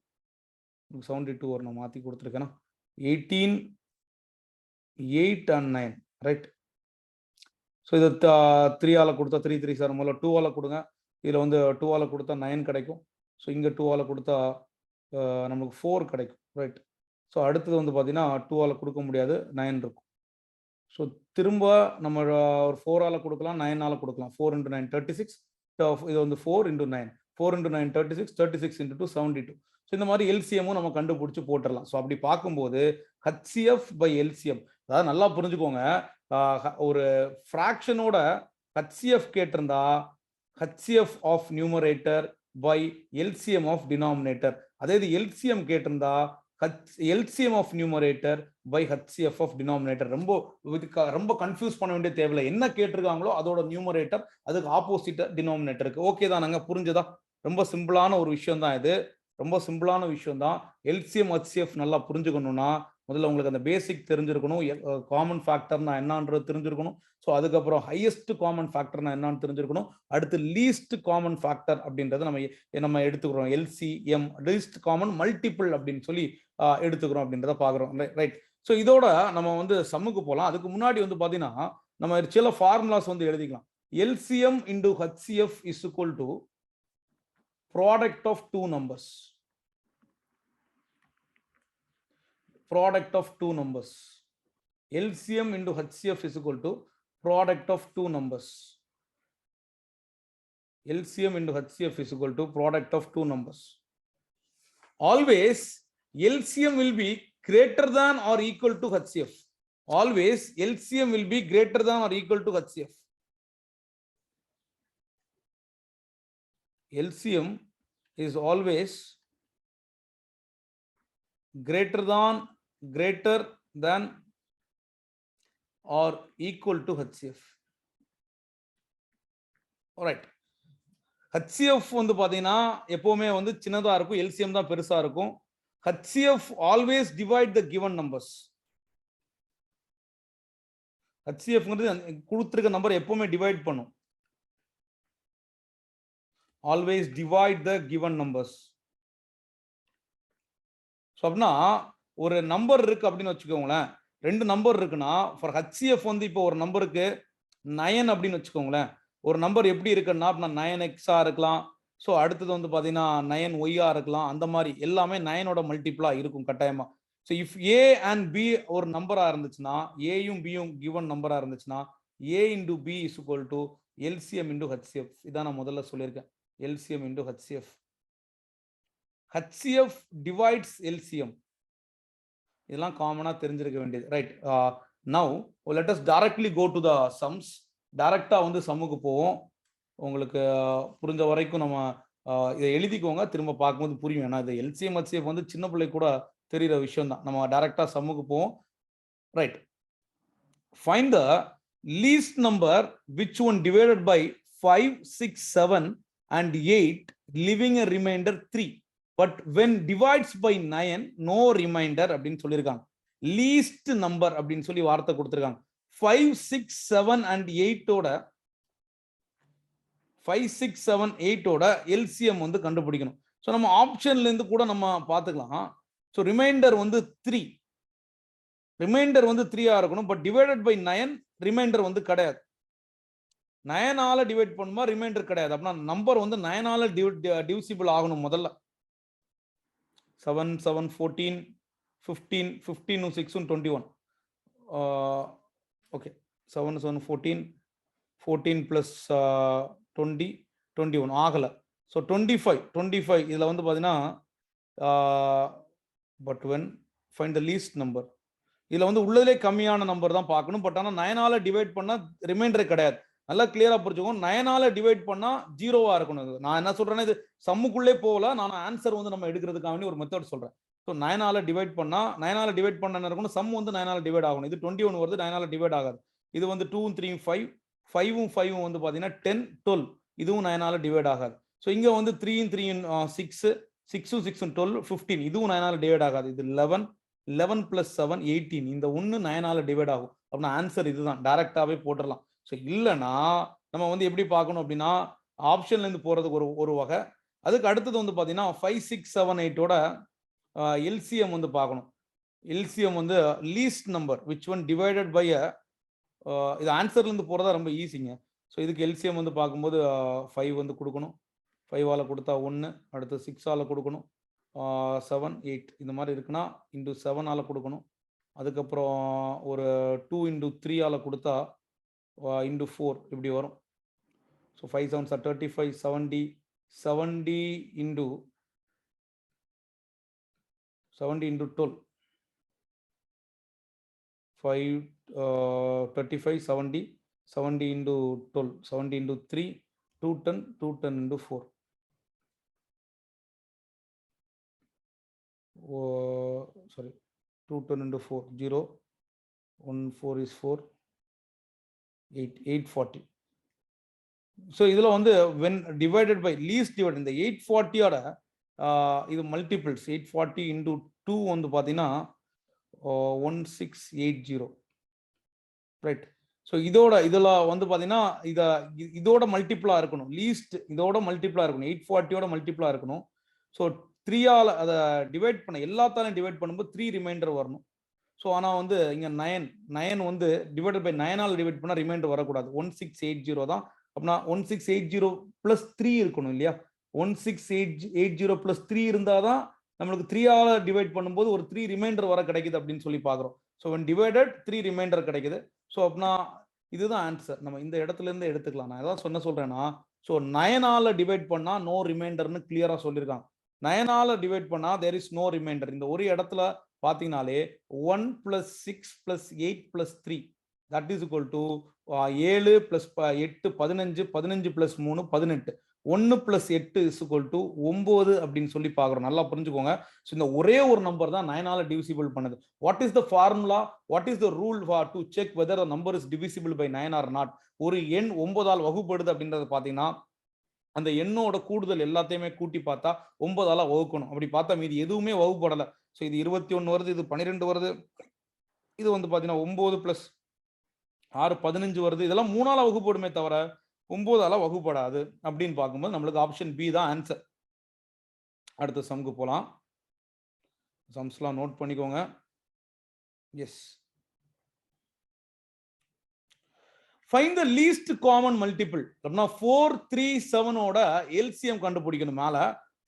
72 ஒரு நான் மாற்றி கொடுத்துருக்கேன்னா 18 8 and 9 ரைட். ஸோ இது 3ஆல கொடுத்தா 3 3 சார் முதல்ல 2ஆல கொடுங்க. இதில் வந்து 2ஆல கொடுத்தா 9 கிடைக்கும். ஸோ இங்கே 2ஆல கொடுத்தா நமக்கு 4 கிடைக்கும் ரைட். ஸோ அடுத்தது வந்து பார்த்தீங்கன்னா 2ஆல கொடுக்க முடியாது, 9 இருக்கும். ஸோ திரும்ப நம்ம ஒரு 4ஆல கொடுக்கலாம், 9ஆல கொடுக்கலாம். 4 into 9 36. இது வந்து 4 into 9 4 into 9 36 36 into 2 72. ஸோ இந்த மாதிரி எல்சிஎம்மும் நம்ம கண்டுபிடிச்சி போட்டுடலாம். ஸோ அப்படி பார்க்கும்போது HCF by LCM, அதாவது நல்லா புரிஞ்சுக்கோங்க, ஒரு ஃப்ராக்ஷனோட HCF கேட்டிருந்தா HCF of numerator by LCM of denominator, அதே இது LCM கேட்டிருந்தா LCM of numerator by HCF of denominator. ரொம்ப கன்ஃபியூஸ் பண்ண வேண்டிய தேவையில்லை. என்ன கேட்டிருக்காங்களோ அதோட நியூமரேட்டர் அதுக்கு ஆப்போசிட் டினாமினேட்டருக்கு. ஓகே தான், நாங்க புரிஞ்சதா? ரொம்ப சிம்பிளான ஒரு விஷயம் தான் இது, ரொம்ப சிம்பிளான விஷயம் தான். LCM HCF நல்லா புரிஞ்சுக்கணும்னா முதல்ல உங்களுக்கு அந்த பேசிக் தெரிஞ்சிருக்கணும். காமன் ஃபேக்டர்னா என்னன்றது தெரிஞ்சிருக்கணும். ஸோ அதுக்கப்புறம் ஹையஸ்ட் காமன் ஃபேக்டர்னா என்னன்னு தெரிஞ்சிருக்கணும். அடுத்து லீஸ்ட் காமன் ஃபேக்டர் அப்படின்றத நம்ம எடுத்துக்கிறோம். LCM லீஸ்ட் காமன் மல்டிபிள் அப்படின்னு சொல்லி எடுத்துக்கிறோம் அப்படின்றத பார்க்குறோம் ரைட். ஸோ இதோட நம்ம வந்து சம்முக்கு போகலாம். அதுக்கு முன்னாடி வந்து பார்த்தீங்கன்னா நம்ம சில ஃபார்முலாஸ் வந்து எழுதிக்கலாம். LCM into HCF is equal to product of two numbers. Product of two numbers. LCM into HCF is equal to product of two numbers. LCM into HCF is equal to product of two numbers. Always LCM will be greater than or equal to HCF. Always LCM will be greater than or equal to HCF. LCM is always greater than or equal to HCF. Alright. HCF வந்து பாத்தீங்கன்னா எப்பவுமே வந்து சின்னதா இருக்கும், LCM தான் பெருசா இருக்கும். HCF always divide the given numbers. HCF கொடுத்திருக்க நம்பர் எப்பவுமே டிவைட் பண்ணும். Always divide the given numbers. So அப்படின்னா ஒரு நம்பர் இருக்கு அப்படின்னு வச்சுக்கோங்களேன், 2 நம்பர் இருக்குன்னா ஃபார் HCF வந்து இப்போ ஒரு நம்பருக்கு 9 அப்படின்னு வச்சுக்கோங்களேன். ஒரு நம்பர் எப்படி இருக்குன்னா 9x இருக்கலாம். ஸோ அடுத்தது வந்து பார்த்தீங்கன்னா 9y இருக்கலாம். அந்த மாதிரி எல்லாமே 9ஓட மல்டிபிளா இருக்கும் கட்டாயமா. So if A and B ஒரு நம்பரா இருந்துச்சுன்னா, ஏயும் பியும் கிவன் நம்பரா இருந்துச்சுன்னா A into B is equal to LCM into HCF. இதான் நான் முதல்ல சொல்லியிருக்கேன், LCM into HCF. HCF divides LCM. இதெல்லாம் காமனா தெரிஞ்சிருக்க வேண்டியது right. Now let us directly go to the sums. டைரக்டா வந்து சம்முக்கு போவோம். உங்களுக்கு புரிஞ்ச வரைக்கும் நம்ம இதை எழுதிக்கோங்க, திரும்ப பார்க்கும்போது புரியும். ஏன்னா இது LCM HCF வந்து சின்ன பிள்ளை கூட தெரிகிற விஷயம் தான். நம்ம டைரக்டா சம்முக்கு போவோம் right. Find the least number which one divided by 5 6 7 and 8 leaving a remainder 3. But when divides by 9 no remainder அப்படின்னு சொல்லியிருக்காங்க. லீஸ்ட் நம்பர் அப்படின்னு சொல்லி வார்த்தை கொடுத்துருக்காங்க. 5 6 7 and 8ஓட 5 6 7 8ஓட LCM வந்து கண்டுபிடிக்கணும். ஸோ நம்ம ஆப்ஷன்ல இருந்து கூட நம்ம பார்த்துக்கலாம். ஸோ ரிமைண்டர் வந்து 3, ரிமைண்டர் வந்து 3ஆ இருக்கணும். பட் டிவைடட் பை 9 ரிமைண்டர் வந்து கிடையாது. 9ஆல டிவைட் பண்ணுமா ரிமைண்டர் கிடையாது. அப்படின்னா நம்பர் வந்து 9ஆல டிவிசிபிள் ஆகணும். முதல்ல 7 7 14 15 15 6 21. ஓகே 7 7 14 14 plus 20 21 ஆகல. ஸோ 25 25 இதில் வந்து பார்த்தீங்கன்னா but when find the least number. இதுல வந்து உள்ளதிலே கம்மியான நம்பர் தான் பார்க்கணும். பட் ஆனா 9ஆல டிவைட் பண்ணா ரிமைண்டர் கிடையாது. நல்லா கிளியரா புரிஞ்சுக்கோங்க. 9ஆல டிவைட் பண்ணா ஜீரோவா இருக்கணும். நான் என்ன சொல்றேன்னா இது சம்முக்குள்ளே போகல. நான் ஆன்சர் வந்து நம்ம எடுக்கிறதுக்காக ஒரு மெத்தட் சொல்றேன். ஸோ 9ஆல டிவைட் பண்ணா 9ஆல டிவைட் பண்ண என்ன இருக்கணும், சம் வந்து 9ஆல டிவைட் ஆகணும். இது 21 வருது, 9ஆல டிவைட் ஆகாது. இது வந்து 2 3 5 5 5 வந்து பாத்தீங்கன்னா 10 12, இதுவும் 9ஆல டிவைட் ஆகாது. ஸோ இங்க வந்து 3 3 6 6 6 12 15, இதுவும் 9ஆல டிவைட் ஆகாது. இது 11 11 plus 7 18, இந்த ஒன்று 9ஆல டிவைட் ஆகும். அப்படின்னா ஆன்சர் இதுதான், டைரக்டாவே போட்டுடலாம். ஸோ இல்லைன்னா நம்ம வந்து எப்படி பார்க்கணும் அப்படின்னா ஆப்ஷன்ல இருந்து போறதுக்கு ஒரு வகை. அதுக்கு அடுத்தது வந்து பாத்தீங்கன்னா 5 6 7 8ஓட எல்சிஎம் வந்து பார்க்கணும். எல்சிஎம் வந்து least number which one divided by இது ஆன்சர்ல இருந்து போறதா ரொம்ப ஈஸிங்க. ஸோ இதுக்கு எல்சிஎம் வந்து பார்க்கும்போது 5 வந்து கொடுக்கணும், 5ஆல கொடுத்தா 1, அடுத்து 6ஆல கொடுக்கணும், 7 8 இந்த மாதிரி இருக்குன்னா இன்டூ 7ஆல கொடுக்கணும். அதுக்கப்புறம் ஒரு 2 இன்டூ 3ஆல கொடுத்தா இன்டூ 4 இப்படி வரும். So 5 7 35 70 70 into 70 into 12 5 35 70 70 into 12 70 into 3 210 210 into 4. Sorry, 210 into 4 0 1 4 is 4 8 840. So இதுல வந்து when divided by least divided, இந்த 840 ஓட இது மல்டிபிள்ஸ் 840 into 2 வந்து பாத்தீங்கன்னா 1680, ரைட். ஸோ இதுல வந்து பாத்தீங்கன்னா இதோட மல்டிபிளா இருக்கணும், லீஸ்ட் இதோட மல்டிபிளா இருக்கணும், 840ஓட மல்டிபிளா இருக்கணும். ஸோ 3ஆல அதை டிவைட் பண்ண எல்லாத்தாலையும் டிவைட் பண்ணும்போது 3 ரிமைண்டர் வரணும். ஸோ ஆனால் வந்து இங்கே 9 வந்து டிவைடட் பை 9ஆல் டிவைட் பண்ணால் ரிமைண்டர் வரக்கூடாது, 1680 தான். அப்படின்னா 1680 + 3 இருக்கணும் இல்லையா? 1680 + 3 இருந்தால் தான் நம்மளுக்கு 3ஆல டிவைட் பண்ணும்போது ஒரு 3 ரிமைண்டர் வர கிடைக்குது அப்படின்னு சொல்லி பார்க்குறோம். ஸோ when divided 3 ரிமைண்டர் கிடைக்குது. ஸோ அப்படின்னா இதுதான் ஆன்சர். நம்ம இந்த இடத்துல இருந்து எடுத்துக்கலாம். நான் எதாவது சொல்றேன்னா, ஸோ 9ஆல டிவைட் பண்ணா நோ ரிமைண்டர்னு கிளியரா சொல்லியிருக்காங்க. 9ஆல டிவைட் பண்ணா there is no remainder. இந்த ஒரு இடத்துல பாத்தீங்கனாலே 1 + 6 + 8 + 3 that is equal to 7 + 8 15 15 + 3 18 1 + 8 is equal to 9 அப்படின்னு சொல்லி பார்க்குறோம். நல்லா புரிஞ்சுக்கோங்க. ஸோ இந்த ஒரே ஒரு நம்பர் தான் 9ஆல டிவிசிபிள் பண்ணுது. What is the formula, what is the rule to check whether the number is divisible by 9 or not? ஒரு எண் 9ஆல் வகுப்படுது அப்படின்றது பாத்தீங்கன்னா அந்த எண்ணோட கூடுதல் எல்லாத்தையுமே கூட்டி பார்த்தா 9ஆல வகுக்கணும். அப்படி பார்த்தா மீதி எதுவுமே வகுப்படலை. ஸோ இது 21 வருது, இது 12 வருது, இது வந்து பாத்தீங்கன்னா 9 + 6 15 வருது. இதெல்லாம் 3ஆல வகுப்படுமே தவிர 9ஆல வகுப்படாது. அப்படின்னு பார்க்கும்போது நம்மளுக்கு ஆப்ஷன் பி தான் ஆன்சர். அடுத்த சம்க்கு போலாம். சம்ஸ்லாம் நோட் பண்ணிக்கோங்க. Yes, find the least common multiple. அப்படின்னா 437 ஓட எல்சிஎம் கண்டுபிடிக்கணும். மேல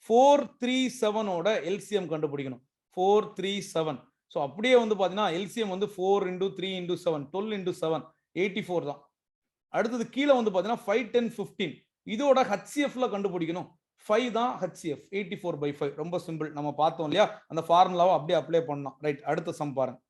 437 ஓட எல்சிஎம் கண்டுபிடிக்கணும். 437. ஸோ அப்படியே வந்து பாத்தீங்கன்னா எல்சிஎம் வந்து 4 × 3 × 7 12 × 7 84 தான். அடுத்தது கீழே வந்து பாத்தீங்கன்னா 5 10 15. இதோட ஹச்சிஎஃப்ல கண்டுபிடிக்கணும். 5 தான் ஹச்சிஎஃப், 84/5. ரொம்ப சிம்பிள், நம்ம பார்த்தோம் இல்லையா? அந்த ஃபார்முலாவை அப்படியே அப்ளை பண்ணலாம். ரைட், அடுத்த சம் பாருங்க.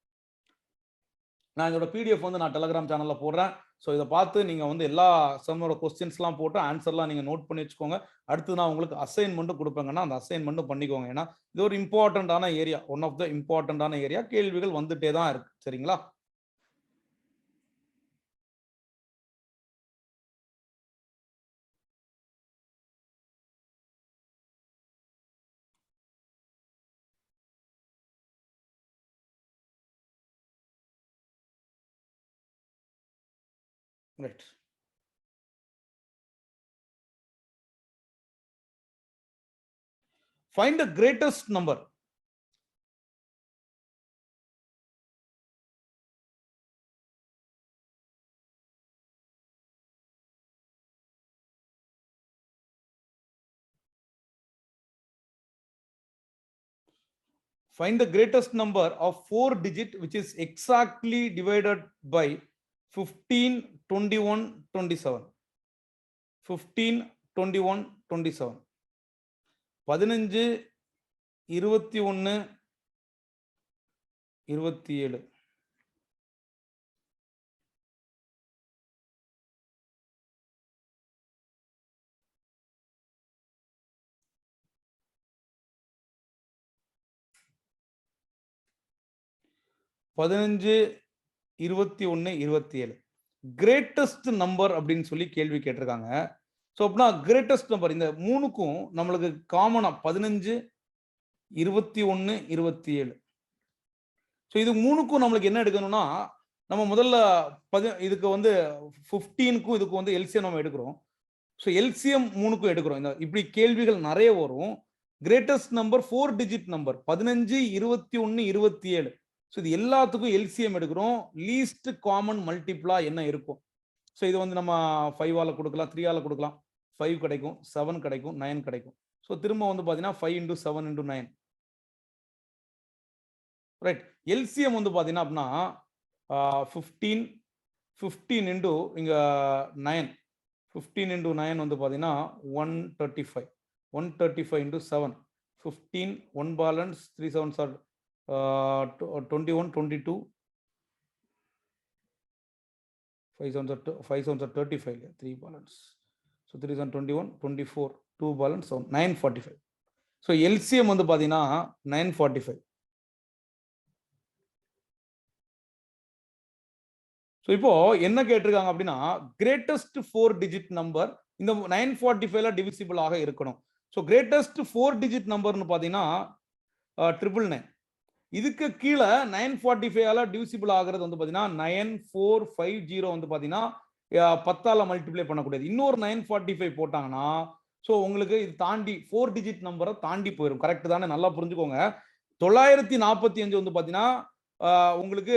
நான் இதோட பிடிஎஃப் வந்து நான் டெலகிராம் சேனல்ல போடுறேன். ஸோ இதை பார்த்து நீங்க வந்து எல்லா சம்மோட கொஸ்டின்ஸ்லாம் போட்டு ஆன்சர்லாம் நீங்க நோட் பண்ணி வச்சுக்கோங்க. அடுத்து நான் உங்களுக்கு அசைன்மெண்ட்டும் கொடுப்பேங்கன்னா அந்த அசைன்மெண்ட்டும் பண்ணிக்கோங்க. ஏன்னா இது ஒரு இம்பார்ட்டண்டான ஏரியா, ஒன் ஆஃப் த இம்பார்ட்டண்டான ஏரியா. கேள்விகள் வந்துட்டே தான் இருக்கு. சரிங்களா? Right. Find the greatest number. Find the greatest number of 4 digit which is exactly divided by 15 21 27. 15 21 27. 15 21 27. பதினஞ்சு 21 27 கிரேட்டஸ்ட் நம்பர் அப்படின்னு சொல்லி கேள்வி கேட்டிருக்காங்க. ஸோ அப்படின்னா கிரேட்டஸ்ட் நம்பர் இந்த மூணுக்கும் நம்மளுக்கு காமனா 15 21 27. ஸோ இது மூணுக்கும் நம்மளுக்கு என்ன எடுக்கணும்னா நம்ம முதல்ல இதுக்கு வந்து 15க்கும் இதுக்கு வந்து எல்சிஎம் நம்ம எடுக்கிறோம். ஸோ எல்சிஎம் மூணுக்கும் எடுக்கிறோம். இந்த இப்படி கேள்விகள் நிறைய வரும். Greatest number 4 digit number 15 21 27. So இது எல்லாத்துக்கும் எல்சிஎம் எடுக்கிறோம். லீஸ்ட் காமன் மல்டிப்ளா என்ன இருக்கும்? ஸோ இது வந்து நம்ம 5ஆல கொடுக்கலாம், 3ஆல கொடுக்கலாம். 5 கிடைக்கும், 7 கிடைக்கும், 9 கிடைக்கும். ஸோ திரும்ப வந்து பார்த்தீங்கன்னா 5 into 7 into 9. ரைட். எல்சிஎம் வந்து பார்த்தீங்கன்னா அப்படின்னா 15 into இங்க 9. 15 into 9 வந்து பார்த்தீங்கன்னா 135. 135 into 7. 15, 1 balance, 3 7s are 21, 22. 5 7s are 35. 3 balance. So 3 7 21, 24, 2 balance, 945. So LCM வந்து பார்த்தீங்கன்னா 945. ஸோ இப்போ என்ன கேட்டிருக்காங்க அப்படின்னா கிரேட்டஸ்ட் 4 டிஜிட் நம்பர் இந்த 945ல டிவிசிபிள் ஆக இருக்கணும். ஸோ கிரேட்டஸ்ட் 4 டிஜிட் நம்பர்னு பார்த்தீங்கன்னா 999. இதுக்கு கீழே 945ஆல டிவிசிபிள் ஆகிறது வந்து பார்த்தீங்கன்னா 9450 வந்து பார்த்தீங்கன்னா 10ஆல மல்டிப்ளை பண்ணக்கூடியது. இன்னொரு 945 போட்டாங்கன்னா ஸோ உங்களுக்கு இது தாண்டி 4 டிஜிட் நம்பரை தாண்டி போயிடும். கரெக்ட் தானே? நல்லா புரிஞ்சுக்கோங்க. 945 வந்து பார்த்தீங்கன்னா உங்களுக்கு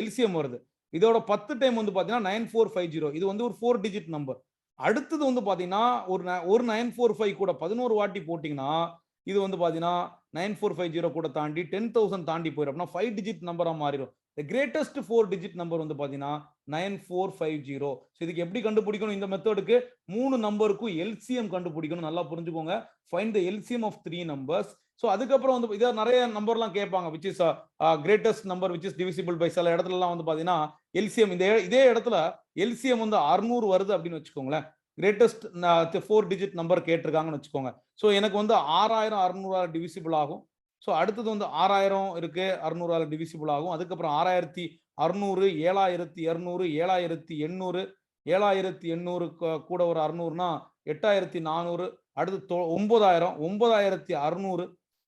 எல்சிஎம் வருது. இதோட 10 டைம் வந்து பார்த்தீங்கன்னா 9450. இது வந்து ஒரு 4 டிஜிட் நம்பர். அடுத்தது வந்து பார்த்தீங்கன்னா ஒரு 945 கூட 11 வாட்டி போட்டிங்கன்னா இது வந்து பார்த்தீங்கன்னா 9450 கூட தாண்டி 10,000 தாண்டி போயிடும். அப்படின்னா 5 டிஜிட் நம்பரா மாறிடும். The greatest 4 digit நம்பர் வந்து பார்த்தீங்கன்னா 9450. ஸோ இதுக்கு எப்படி கண்டுபிடிக்கணும்? இந்த மெத்தடுக்கு 3 நம்பருக்கும் எல்சிஎம் கண்டுபிடிக்கணும். நல்லா புரிஞ்சுக்கோங்க. Find the LCM of 3 numbers. So அதுக்கப்புறம் வந்து இதை நிறைய நம்பர்லாம் கேட்பாங்க. Which is greatest number which is divisible by. சில இடத்துலலாம் வந்து பார்த்தீங்கன்னா எல்சிஎம் இதே இடத்துல எல்சிஎம் வந்து 600 வருது அப்படின்னு வச்சுக்கோங்களேன். கிரேட்டஸ்ட் 4 டிஜிட் நம்பர் கேட்டிருக்காங்கன்னு வச்சுக்கோங்க. ஸோ எனக்கு வந்து 6000 600 டிவிசிபிள் ஆகும். ஸோ அடுத்தது வந்து 6000 இருக்கு, 600ஆல டிவிசிபிள் ஆகும். அதுக்கப்புறம் 6600, 7200, 7800, 7800 கூட ஒரு 600னா 8400. அடுத்து 9000, 9600.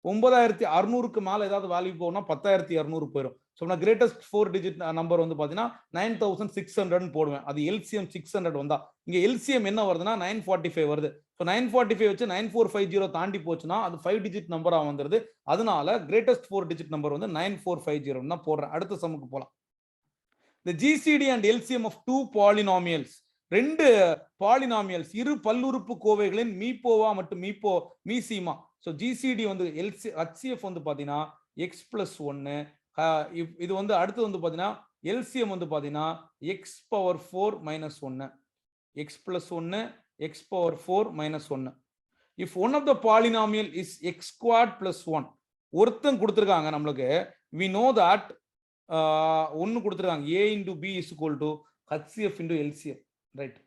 9600க்கு மேல ஏதாவது வேல்யூ போகும்னா 10200 போயிடும். ஸோ நான் கிரேட்டஸ்ட் 4 டிஜிட் நம்பர் வந்து பார்த்தீங்கன்னா 9600 போடுவேன். அது எல்சிஎம் 600 வந்தா. இங்க எல்சிஎம் என்ன வருதுன்னா 945 வருது. ஸோ 945 வச்சு 9450 தாண்டி போச்சுன்னா அது 5 டிஜிட் நம்பரா வந்துருது. அதனால கிரேட்டஸ்ட் 4 டிஜிட் நம்பர் வந்து 9450 தான் போடுறேன். அடுத்த சம்முக்கு போலாம். The GCD and LCM of 2 polynomials. 2 polynomials இரு பல்லுறுப்பு கோவைகளின் மீப்போவா மற்றும் மீசீமா. ஸோ ஜிசிடி வந்து HCF வந்து பார்த்தீங்கன்னா எக்ஸ் பிளஸ் 1. இது வந்து அடுத்து வந்து பார்த்தீங்கன்னா எல்சிஎம் வந்து பார்த்தீங்கன்னா x power 4 minus 1. X plus 1 x power 4 minus 1. If one of the polynomial is x squared plus 1. ஒருத்தன் கொடுத்துருக்காங்க நம்மளுக்கு. வி நோ தட் ஒன்னு கொடுத்துருக்காங்க A into B is equal to HCF into LCM. Right.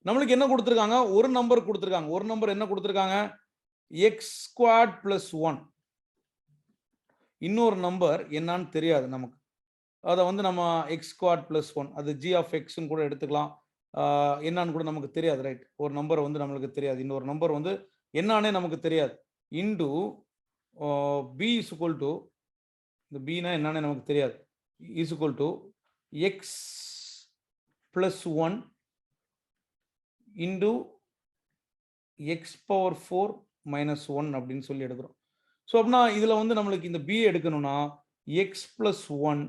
நம்மளுக்கு என்ன கொடுத்துருக்காங்க? ஒரு நம்பர் கொடுத்துருக்காங்க. ஒரு நம்பர் என்ன கொடுத்துருக்காங்க? X squared plus 1. இன்னொரு நம்பர் என்னன்னு தெரியாது நமக்கு. அதை வந்து நம்ம எக்ஸ் ஸ்குவாட் பிளஸ் 1 அது ஜி ஆஃப் எக்ஸ்ன்னு கூட எடுத்துக்கலாம். என்னன்னு கூட நமக்கு தெரியாது. ரைட். ஒரு நம்பர் வந்து நம்மளுக்கு தெரியாது. இன்னொரு நம்பர் வந்து என்னன்னே நமக்கு தெரியாது. Into B is equal to இந்த பீனா என்னன்னு நமக்கு தெரியாது. Is equal to x plus 1 into x power 4 minus 1 அப்படின்னு சொல்லி எடுக்கிறோம். ஸோ அப்படின்னா இதுல வந்து நம்மளுக்கு இந்த பி எடுக்கணும்னா x plus 1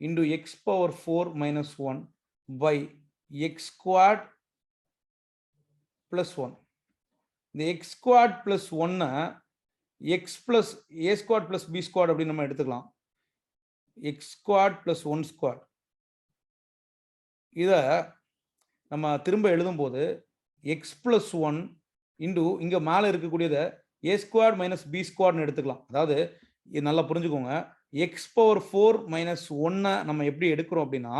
into x power 4 minus 1 by x squared plus 1. இந்த x squared plus 1 x plus A squared plus B squared அப்படின்னு நம்ம எடுத்துக்கலாம். X squared plus 1 squared. இதை நம்ம திரும்ப எழுதும் போது எக்ஸ் பிளஸ் 1 இன்டு இங்க மேல இருக்கக்கூடியதை ஏ ஸ்குவாட் மைனஸ் பி ஸ்குவாட்னு எடுத்துக்கலாம். அதாவது நல்லா புரிஞ்சுக்கோங்க. எக்ஸ் பவர் 4 மைனஸ் 1 நம்ம எப்படி எடுக்கிறோம் அப்படின்னா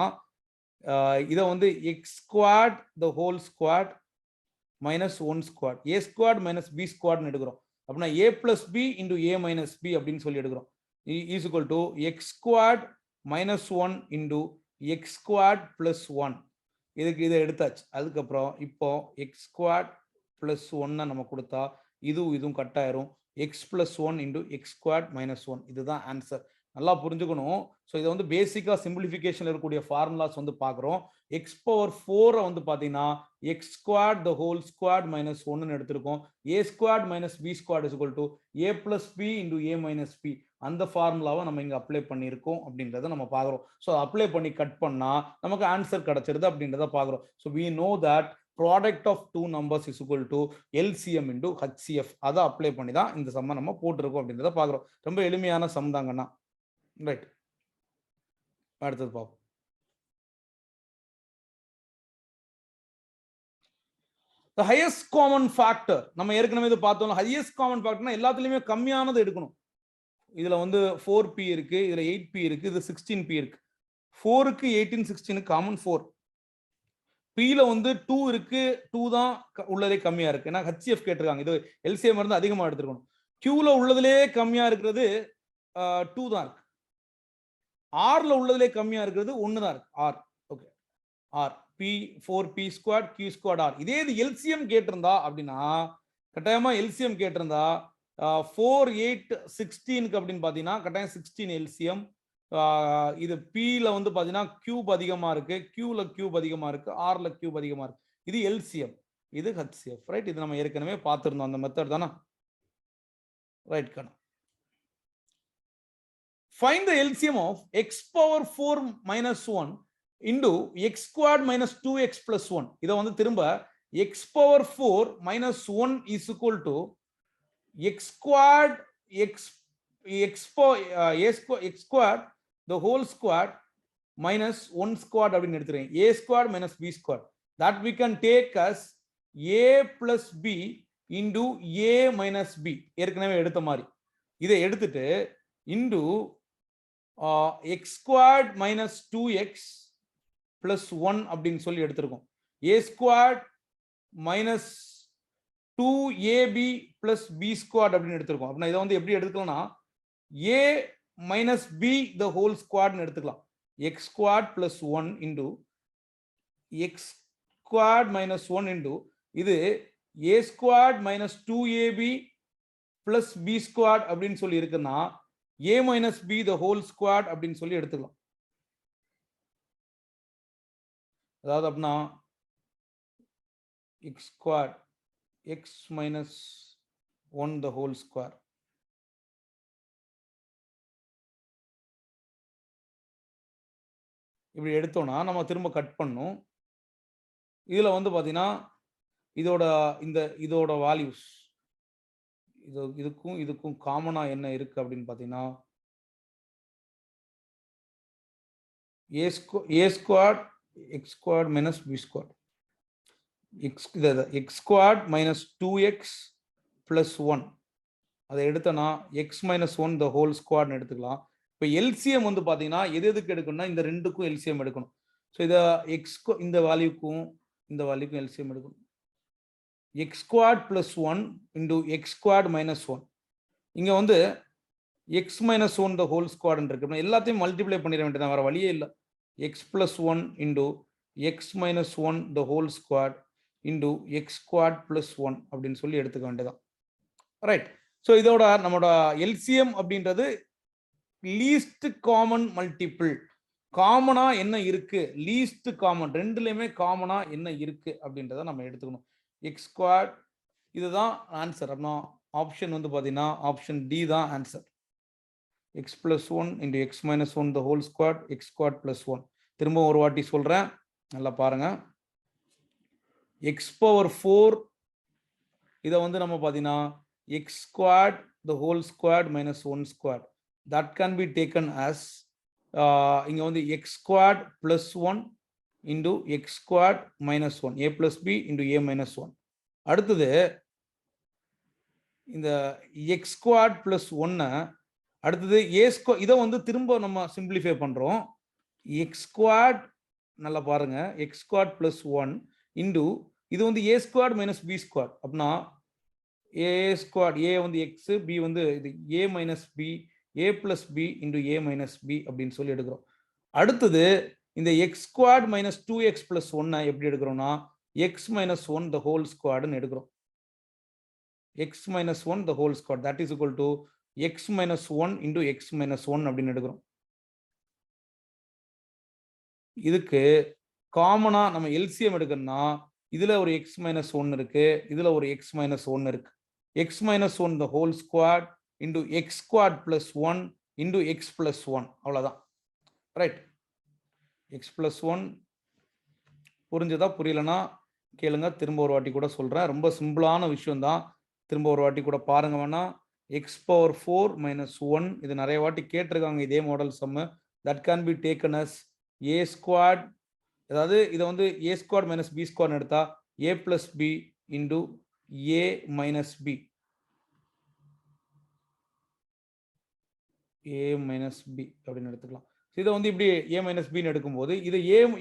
இதை வந்து x squared the whole squared minus 1 squared A squared minus B ஸ்குவாட்னு எடுக்கிறோம். அப்படின்னா A plus B into A minus B அப்படின்னு சொல்லி எடுக்கிறோம். Is equal to x squared minus 1 into x squared plus 1. இதுக்கு இதை எடுத்தாச்சு. அதுக்கப்புறம் இப்போ எக்ஸ் ஸ்குவாட் பிளஸ் 1 நம்ம கொடுத்தா இதுவும் கட் ஆயிரும். X plus 1 into x squared minus 1. இதுதான் ஆன்சர். நல்லா புரிஞ்சுக்கணும். ஸோ இதை வந்து பேசிக்காக சிம்பிளிஃபிகேஷன் இருக்கக்கூடிய ஃபார்முலாஸ் வந்து பார்க்குறோம். எக்ஸ் பவர் 4 வந்து பார்த்தீங்கன்னா x squared the whole squared minus 1 எடுத்திருக்கோம். A squared minus B squared is equal to A plus B into A minus B. அந்த ஃபார்முலாவை நம்ம இங்கே அப்ளை பண்ணியிருக்கோம் அப்படின்றத நம்ம பார்க்குறோம். ஸோ அப்ளை பண்ணி கட் பண்ணால் நமக்கு ஆன்சர் கிடைச்சிருது அப்படின்றத பார்க்குறோம். So we know that product of two numbers is equal to LCM into HCF. அதை அப்ளை பண்ணி தான் இந்த சம்மை நம்ம போட்டிருக்கோம் அப்படின்றத பார்க்குறோம். ரொம்ப எளிமையான சம் தாங்கண்ணா. ரைட், அடுத்தது பார்ப்போம். The highest common factor நம்ம ஏற்கனவே இது பார்த்தோம். highest common factorனா எல்லாத்துலயுமே கம்மியானது எடுக்கணும். இதுல வந்து 4p இருக்கு, இதுல 8p இருக்கு, இது 16p இருக்கு. 4க்கு 18 16 காமன் 4. pல வந்து 2 இருக்கு, 2 தான் உள்ளதே கம்மியா இருக்கு. ஏன்னா HCF கேட்டிருக்காங்க. இது LCM இருந்து அதிகமா எடுத்துக்கணும். Qல உள்ளதுலே கம்மியா இருக்கிறது 2 தான் இருக்கு. Rல உள்ளதுலே கம்மியா இருக்கிறது 1 தான் இருக்கு. R. Okay, R P 4p squad Q squad R. இதே இது LCM கேட்டிருந்தா அப்படின்னா கட்டாயமா LCM கேட்டிருந்தா 4 8 16க்கு அப்படின்னு பாத்தீங்கன்னா கட்டாயம் 16 LCM. இது Pல வந்து பாத்தீங்கன்னா கியூப் அதிகமா இருக்கு, Qல கியூப் அதிகமா இருக்கு, Rல கியூப் அதிகமா இருக்கு. இது LCM, இது HCF. ரைட், இது நம்ம ஏற்கனவே பார்த்திருந்தோம் அந்த மெத்தட் தானே. ரைட் கண்ணா. Find the LCM of x power 4 minus 1 into x squared minus 2x plus 1. இதை வந்து திரும்ப x power 4 minus 1 is equal to x squared x squared the whole squared minus 1 squared அப்படின்னு எடுத்துறேன். a squared minus b squared. That we can take as a plus b into a minus b. ஏற்கனவே எடுத்த மாதிரி இதை எடுத்துட்டு into x squared minus 2x plus 1 அப்படின்னு சொல்லி எடுத்திருக்கோம். a squared minus 2ab plus b squared அப்படின்னு எடுத்திருக்கோம். அப்படின்னா இதை வந்து எப்படி எடுத்துக்கலாம்னா a minus b the whole squared எடுத்துக்கலாம். x squared plus 1 into x squared minus 1 into இது a squared minus 2ab plus b squared அப்படின்னு சொல்லி இருக்குன்னா a minus b the whole squared அப்படின்னு சொல்லி எடுத்துக்கலாம். அதாவது அப்படின்னா x squared x minus 1 the whole square. இப்படி எடுத்தோம்னா நம்ம திரும்ப கட் பண்ணும். இதுல வந்து பாத்தீங்கன்னா இதோட வேல்யூஸ் இதுக்கும் காமனா என்ன இருக்கு அப்படின்னு பாத்தீங்கன்னா a squared x squared minus b squared x squared minus 2x plus 1 அதை எடுத்தனா x minus 1 the whole squared எடுத்துக்கலாம். இப்போ LCM வந்து பாத்தீங்கன்னா எதுக்கு எடுக்கணும்னா இந்த ரெண்டுக்கும் LCM எடுக்கணும். ஸோ இதை இந்த வேல்யூக்கும் LCM எடுக்கணும். x squared plus 1 into x squared minus 1. இங்க வந்து x minus 1 the whole squared இருக்கு. எல்லாத்தையும் மல்டிப்ளை பண்ணிட வேண்டியதான், வேற வழியே இல்லை. x plus 1 into x minus 1 the whole squared into x squared plus 1 அப்படின்னு சொல்லி எடுத்துக்க வேண்டியதான். ரைட், ஸோ இதோட நம்மளோட LCM அப்படின்றது லீஸ்ட் காமன் மல்டிபிள். காமனா என்ன இருக்கு, லீஸ்ட் காமன், ரெண்டுலையுமே காமனா என்ன இருக்கு அப்படின்றத நம்ம எடுத்துக்கணும். எக்ஸ் ஸ்குவாட் இதுதான் ஆன்சர். அப்படின்னா ஆப்ஷன் வந்து பார்த்தீங்கன்னா ஆப்ஷன் டி தான் answer. X plus 1 into x minus 1 the whole squad X squared plus 1. திரும்ப ஒரு வாட்டி சொல்றேன், நல்லா பாருங்க. எக்ஸ் பவர் 4 இதை வந்து நம்ம பார்த்தீங்கன்னா x squared the whole squared minus 1 squad. That can be taken as இங்கே வந்து x squared plus 1 into X squared minus 1 ஏ பிளஸ் பி இன்டு ஏ மைனஸ் 1. அடுத்தது இந்த எக்ஸ் ஸ்குவாட் பிளஸ் 1 அடுத்தது ஏ ஸ்கொயர், இதை வந்து திரும்ப நம்ம சிம்பிளிஃபை பண்றோம். எக்ஸ் ஸ்கொயர்ட், நல்லா பாருங்க, எக்ஸ் ஸ்கொயர்ட் பிளஸ் 1 இன்டு இது வந்து a squared minus B squared. அப்படின்னா ஏ ஸ்கொயர்ட், ஏ வந்து எக்ஸ், பி வந்து இது ஏ மைனஸ் பி, ஏ பிளஸ் பி இன்டு ஏ மைனஸ் பி அப்படின்னு சொல்லி எடுக்கிறோம். அடுத்தது இந்த X squared minus 2x plus 1 எப்படி எடுக்கிறோம்னா எக்ஸ் மைனஸ் 1 த ஹோல் ஸ்கொயர்டுன்னு எடுக்கிறோம். X minus 1 the whole square that is equal to x minus 1 into x minus 1 அப்படின்னு எடுக்கிறோம். இதுக்கு காமனா நம்ம எல்சிஎம் எடுக்கணும்னா இதுல ஒரு எக்ஸ் மைனஸ் 1 இருக்கு, இதுல ஒரு எக்ஸ் மைனஸ் 1 இருக்கு. X minus 1 the whole square into X square plus 1 into X plus 1, அவ்வளவுதான். ரைட், எக்ஸ் பிளஸ் 1 புரிஞ்சதா? புரியலன்னா கேளுங்க, திரும்ப ஒரு வாட்டி கூட சொல்றேன். ரொம்ப சிம்பிளான விஷயம் தான், திரும்ப ஒரு வாட்டி கூட பாருங்க வேணா. எக்ஸ் பவர் 4 மைனஸ் 1, இது நிறைய வாட்டி கேட்டிருக்காங்க இதே model sum. That can be taken as a squared, அதாவது இதை வந்து ஏ ஸ்கொயர்ட் மைனஸ் பி ஸ்கொயர்னு எடுத்தா a plus B into A minus b, a minus B அப்படின்னு எடுத்துக்கலாம். இதை வந்து இப்படி ஏ மைனஸ் பின்னு எடுக்கும்போது இது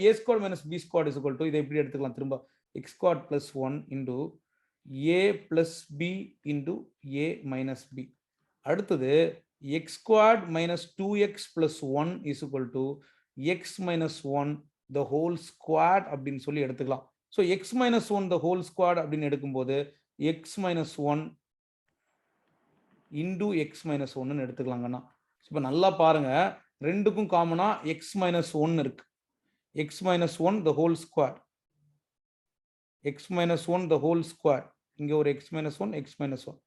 A square minus B square is equal to இதை இப்படி எடுத்துக்கலாம் திரும்ப x square plus 1 into A plus B into A minus B. அடுத்தது x square minus 2x plus 1 is equal to x minus 1 the whole square அப்படின்னு சொல்லி எடுத்துக்கலாம். So x minus 1 the whole square அப்படின்னு எடுக்கும்போது x minus 1 into x minus 1ன்னு எடுத்துக்கலாங்கண்ணா. இப்போ நல்லா பாருங்க, ரெண்டுக்கும் காமனா எக்ஸ் மைனஸ் 1 இருக்கு. X minus 1 the whole square, X minus 1 the whole square, இங்க ஒரு X minus 1 X minus 1.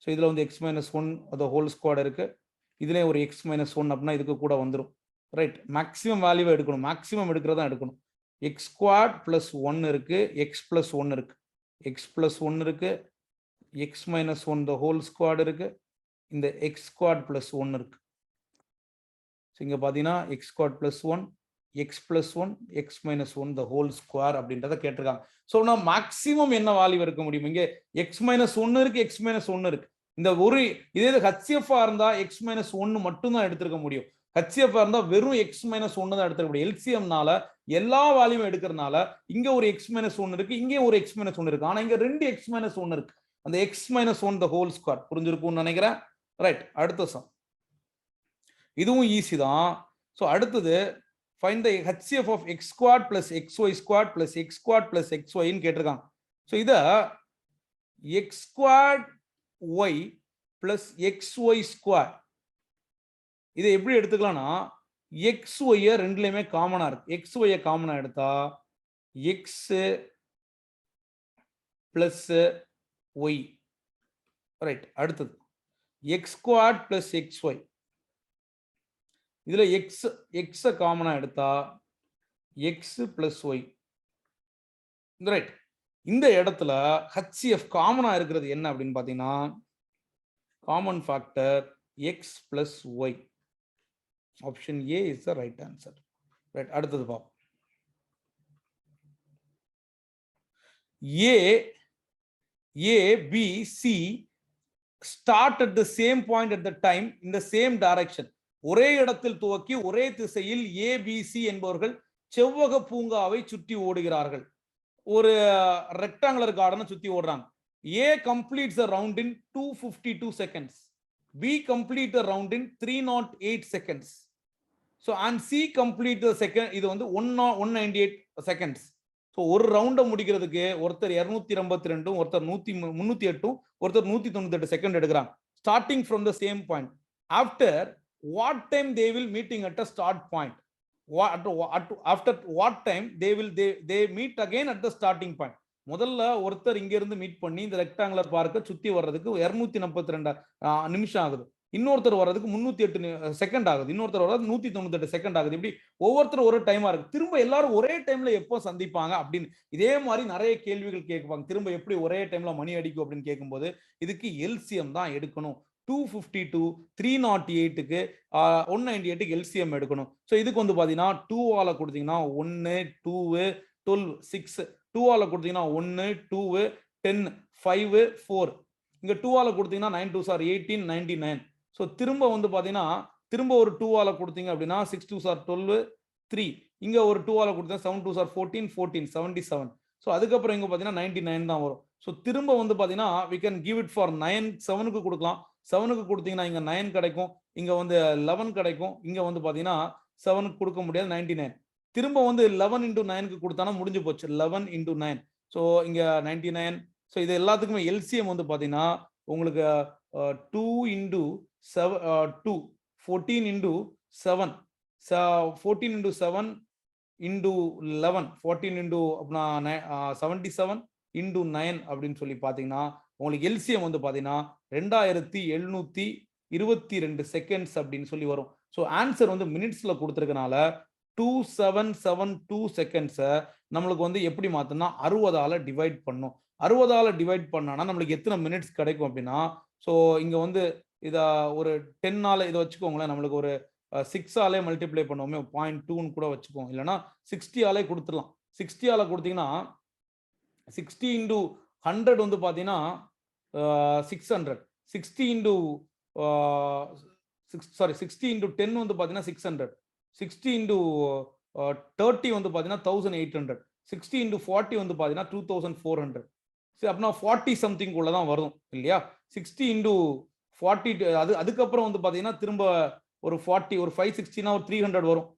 So இதுல வந்து X minus 1 the whole square இருக்கு, இதுல ஒரு எக்ஸ் மைனஸ் 1 அப்படின்னா இதுக்கு கூட வந்துடும். ரைட், மேக்ஸிமம் வேல்யூவை எடுக்கணும், மேக்ஸிமம் எடுக்கிறதா எடுக்கணும். எக்ஸ் ஸ்கொயர் பிளஸ் 1 இருக்கு, எக்ஸ் பிளஸ் 1 இருக்கு, எக்ஸ் பிளஸ் 1 இருக்கு, X minus 1 the whole square இருக்கு, இந்த எக்ஸ் ஸ்கொயர் பிளஸ் 1 இருக்கு. இங்க பாத்தீங்கன்னா X square plus 1 x plus 1 X minus 1 the whole square அப்படின்றத கேட்டிருக்காங்க. ஸோ நான் மேக்ஸிமம் என்ன வேல்யூ இருக்க முடியும்? இங்க எக்ஸ் மைனஸ் 1 இருக்கு, எக்ஸ் மைனஸ் 1 இருக்கு. இந்த ஒரு இதே ஹெச்எஃப் இருந்தா எக்ஸ் மைனஸ் 1 மட்டும் தான் எடுத்துக்க முடியும். ஹெச்எஃப் இருந்தா வெறும் எக்ஸ் மைனஸ் 1 தான் எடுத்துக்க முடியும். எல்சிஎம்னால எல்லா வேல்யூவும் எடுக்கிறதுனால இங்க ஒரு எக்ஸ் மைனஸ் 1 இருக்கு, இங்கே ஒரு எக்ஸ் மைனஸ் 1 இருக்கு. ஆனா இங்க ரெண்டு எக்ஸ் மைனஸ் 1 இருக்கு. அந்த X minus 1 the whole square புரிஞ்சிருக்கும்னு நினைக்கிறேன். ரைட், அடுத்த சம் இதுவும் ஈஸி தான். ஸோ அடுத்தது find the HCF of x squared plus xy squared plus x squared plus xy ன்னு கேட்டிருக்காங்க. ஸோ இதை x squared y plus xy squared இதை எப்படி எடுத்துக்கலாம்னா xy ரெண்டுலையுமே காமனா இருக்கு. xy காமனா எடுத்தா x பிளஸ் y. ரைட், அடுத்தது x squared plus xy, இதுல x காமனா எடுத்தா x பிளஸ் y. ரைட், இந்த இடத்துல HCF காமனா இருக்கிறது என்ன அப்படின்னு பாத்தீங்கன்னா common factor x plus y. Option A is the right answer. Right, அடுத்தது பாப்போம். A B C start at the same point at the time in the same direction. ஒரே இடத்தில் துவக்கி ஒரே திசையில் ஏபிசி என்பவர்கள் செவ்வக பூங்காவை சுற்றி ஓடுகிறார்கள். ஒரு ரெக்டாங்குலர் கார்டனை சுத்தி ஓடுறாங்க. A completes a round in 252 seconds. B complete a round in 308 seconds. So and C complete the second, இது வந்து 198 seconds. ஸோ ஒரு ரவுண்டை முடிக்கிறதுக்கு ஒருத்தர் 252, ஒருத்தர் 308, ஒருத்தர் 198 செகண்ட் எடுக்கிறாங்க. Starting from the same point. After what time they will meeting at a start point? After what time they meet again at the starting point? முதல்ல ஒருத்தர் இங்க இருந்து மீட் பண்ணி இந்த ரெக்டாங்குலர் பார்க்க சுத்தி வர்றதுக்கு 242 நிமிஷம் ஆகுது. இன்னொருத்தர் வர்றதுக்கு 308 செகண்ட் ஆகுது. இன்னொருத்தர் வர்றது 198 செகண்ட் ஆகுது. இப்படி ஒவ்வொருத்தரும் ஒரு டைமா இருக்கு. திரும்ப எல்லாரும் ஒரே டைம்ல எப்போ சந்திப்பாங்க அப்படின்னு இதே மாதிரி நிறைய கேள்விகள் கேட்பாங்க. திரும்ப எப்படி ஒரே டைம்ல மணி அடிக்கும் அப்படின்னு கேட்கும்போது இதுக்கு எல்சிஎம் தான் எடுக்கணும். 252 308க்கு 198க்கு எல்சிஎம் எடுக்கணும். ஸோ இதுக்கு வந்து பாத்தீங்கன்னா 2ஆல கொடுத்தீங்கன்னா 1 2 12 6, 2ஆல கொடுத்தீங்கன்னா 1 2 10 5 4, இங்க 2ஆல கொடுத்தீங்கன்னா 9 2 18 99. ஸோ திரும்ப வந்து பார்த்தீங்கன்னா திரும்ப ஒரு 2ஆல கொடுத்தீங்க அப்படின்னா 6 2s are 12 3 இங்க ஒரு 2ஆல கொடுத்தா 7 2s are 14 14 77. ஸோ அதுக்கப்புறம் இங்க பார்த்தீங்கன்னா 99 தான் வரும். ஸோ திரும்ப வந்து பார்த்தீங்கன்னா we can give it for 9 7க்கு கொடுக்கலாம். 7க்கு கொடுத்தீங்கன்னா இங்க 9 கிடைக்கும், இங்க வந்து 11 கிடைக்கும், இங்க வந்து பார்த்தீங்கன்னா 7க்கு கொடுக்க முடியாது 99. திரும்ப வந்து 11 into 9க்கு கொடுத்தானா முடிஞ்சு போச்சு. 11 into 9. ஸோ இங்க 99. ஸோ இது எல்லாத்துக்குமே எல்சிஎம் வந்து பார்த்தீங்கன்னா உங்களுக்கு 2 into 7 2 14 into 7 14 into 7 into 11 14 into 77 into 9 அப்படின்னு சொல்லி பார்த்தீங்கன்னா உங்களுக்கு எல்சிஎம் வந்து பார்த்தீங்கன்னா 2722 செகண்ட்ஸ் அப்படின்னு சொல்லி வரும். ஸோ ஆன்சர் வந்து மினிட்ஸ்ல கொடுத்துருக்கனால 2772 செகண்ட்ஸை நம்மளுக்கு வந்து எப்படி மாத்தோம்னா 60ஆல டிவைட் பண்ணும். 60ஆல டிவைட் பண்ணானா நம்மளுக்கு எத்தனை மினிட்ஸ் கிடைக்கும் அப்படின்னா, ஸோ இங்க வந்து இத ஒரு 10ஆல இதை வச்சுக்கோங்களேன், நம்மளுக்கு ஒரு 6ஆலே மல்டிப்ளை பண்ணுவோமே 0.2ன்னு கூட வச்சுக்கோங்க, இல்லைன்னா 60ஆலே கொடுத்துடலாம். 60ஆல கொடுத்தீங்கன்னா 60 into 100 வந்து பார்த்தீங்கன்னா 600. 60 into 60 into 10 வந்து பார்த்தீங்கன்னா 600. 60 into 30 வந்து பார்த்தீங்கன்னா 1800. 60 into 40 வந்து பார்த்தீங்கன்னா 2400. சரி, அப்படின்னா 40 சம்திங் உள்ள தான் வரும் இல்லையா? 60 into 40 அதுக்கப்புறம் வந்து பார்த்தீங்கன்னா திரும்ப ஒரு 40 ஒரு 560னா ஒரு 300 வரும்,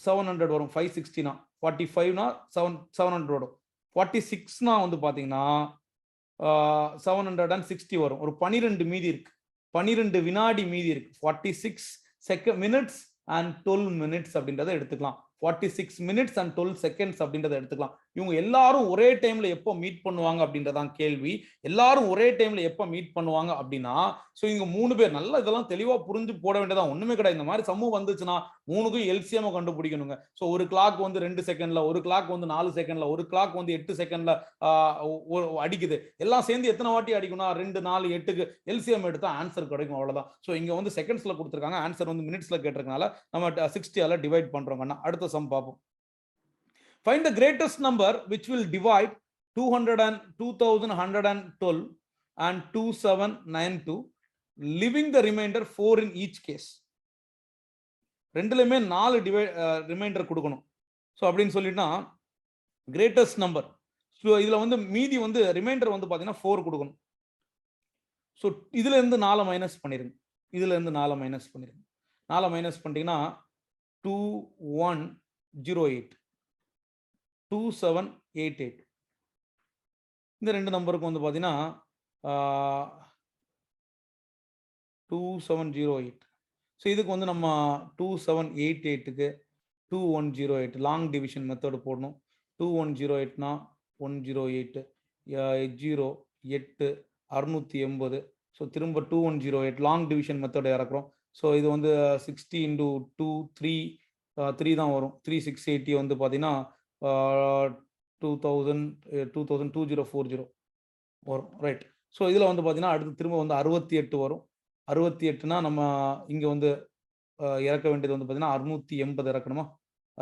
700 வரும். 560னா 45னா 700 வரும். 46னா வந்து பார்த்தீங்கன்னா 760 வரும். ஒரு 12 மீதி இருக்கு, 12 வினாடி மீதி இருக்கு. 46 minutes and 12 minutes அப்படின்றத எடுத்துக்கலாம். 46 minutes and 12 seconds அப்படின்றத எடுத்துக்கலாம். இவங்க எல்லாரும் ஒரே டைம்ல எப்போ மீட் பண்ணுவாங்க அப்படின்றதான் கேள்வி. எல்லாரும் ஒரே டைம்ல எப்போ மீட் பண்ணுவாங்க அப்படின்னா, ஸோ இவங்க 3 பேர் நல்லா இதெல்லாம் தெளிவா புரிஞ்சு போட வேண்டியதான், ஒண்ணுமே கிடையாது. இந்த மாதிரி சமூகம் வந்துச்சுன்னா 3க்கும் எல்சிஎம் கண்டுபிடிக்கணுங்க. ஸோ ஒரு கிளாக் வந்து 2 செகண்ட்ல, ஒரு கிளாக் வந்து 4 செகண்ட்ல, ஒரு கிளாக் வந்து 8 செகண்ட்ல அடிக்குது. எல்லாம் சேர்ந்து எத்தனை வாட்டி அடிக்கணும்? 2 4 8க்கு எல்சிஎம் எடுத்தா ஆன்சர் கிடைக்கும், அவ்வளவுதான். ஸோ இங்க வந்து செகண்ட்ஸ்ல கொடுத்துருக்காங்க, ஆன்சர் வந்து மினிட்ஸ்ல கேட்டிருக்கனால நம்ம 60ஆல டிவைட் பண்றோம். அடுத்த சம் பார்ப்போம். Find the greatest number which will divide 2112 and 2792, leaving the remainder 4 in each case. ரெண்டுலயுமே 4 reminder கொடுக்கணும். ஸோ அப்படின்னு சொல்லிட்டுனா கிரேட்டஸ்ட் நம்பர். ஸோ இதுல வந்து மீதி வந்து ரிமைண்டர் வந்து பாத்தீங்கன்னா 4 கொடுக்கணும். ஸோ இதுல இருந்து 4 மைனஸ் பண்ணிருங்க, இதுல இருந்து 4 மைனஸ் பண்ணிருங்க. 4 மைனஸ் பண்ணிட்டீங்கன்னா 2108 2788. இந்த ரெண்டு நம்பருக்கு வந்து பாத்தீங்கன்னா 2708. ஸோ இதுக்கு வந்து நம்ம 2788க்கு 2108 லாங் டிவிஷன் மெத்தட் போடணும். 2108னா 108 0 8 680. ஸோ திரும்ப 2108 லாங் டிவிஷன் மெத்தட் இறக்குறோம். ஸோ இது வந்து 60 into 2 3 தான் வரும். 3680 வந்து பார்த்தீங்கன்னா 2040 வரும், ரைட். ஸோ இதில் வந்து பார்த்தீங்கன்னா அடுத்து திரும்ப வந்து 68 வரும். 68னா நம்ம இங்கே வந்து இறக்க வேண்டியது வந்து பார்த்தீங்கன்னா 680 இறக்கணுமா?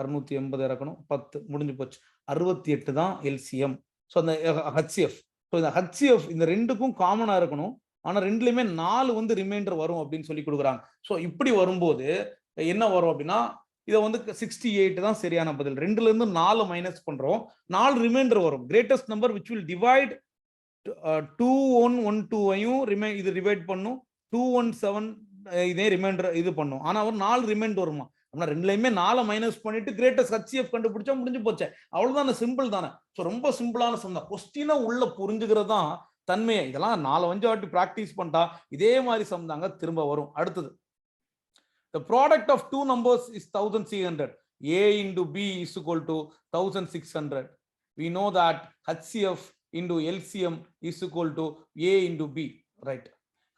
680 இறக்கணும், 10 முடிஞ்சு போச்சு. 68 தான் எல்சிஎம். ஸோ அந்த ஹச்சிஎஃப். ஸோ இந்த ஹச்சிஎஃப் இந்த ரெண்டுக்கும் காமனாக இருக்கணும், ஆனால் ரெண்டுலையுமே 4 வந்து ரிமைண்டர் வரும் அப்படின்னு சொல்லி கொடுக்குறாங்க. ஸோ இப்படி வரும்போது என்ன வரும் அப்படின்னா, இதை வந்து 68 தான் சரியான பதில். 2ல இருந்து 4 மைனஸ் பண்றோம், 4 ரிமைண்டர் வரும். Greatest number which will divide 2112ஐயும் இது டிவைட் பண்ணும், 217 இதே ரிமைண்டர் இது பண்ணும். ஆனா ஒரு 4 ரிமைண்டர் வருமா? அப்படின்னா ரெண்டுலையுமே 4 மைனஸ் பண்ணிட்டு கிரேட்டஸ்ட் ஹச்சிஎஃப் கண்டுபிடிச்சா முடிஞ்சு போச்சு, அவ்வளவுதான். சிம்பிள் தானே. ஸோ ரொம்ப சிம்பிளான சம் தான். கொஸ்டினை உள்ள புரிஞ்சுக்கிறது தான் தன்மையை. இதெல்லாம் 4-5 வாட்டி பிராக்டிஸ் பண்ணிட்டா இதே மாதிரி சம் தாங்க திரும்ப வரும். அடுத்தது, the product of two numbers is 1600. A into B is equal to 1600. We know that HCF into LCM is equal to A into B, right?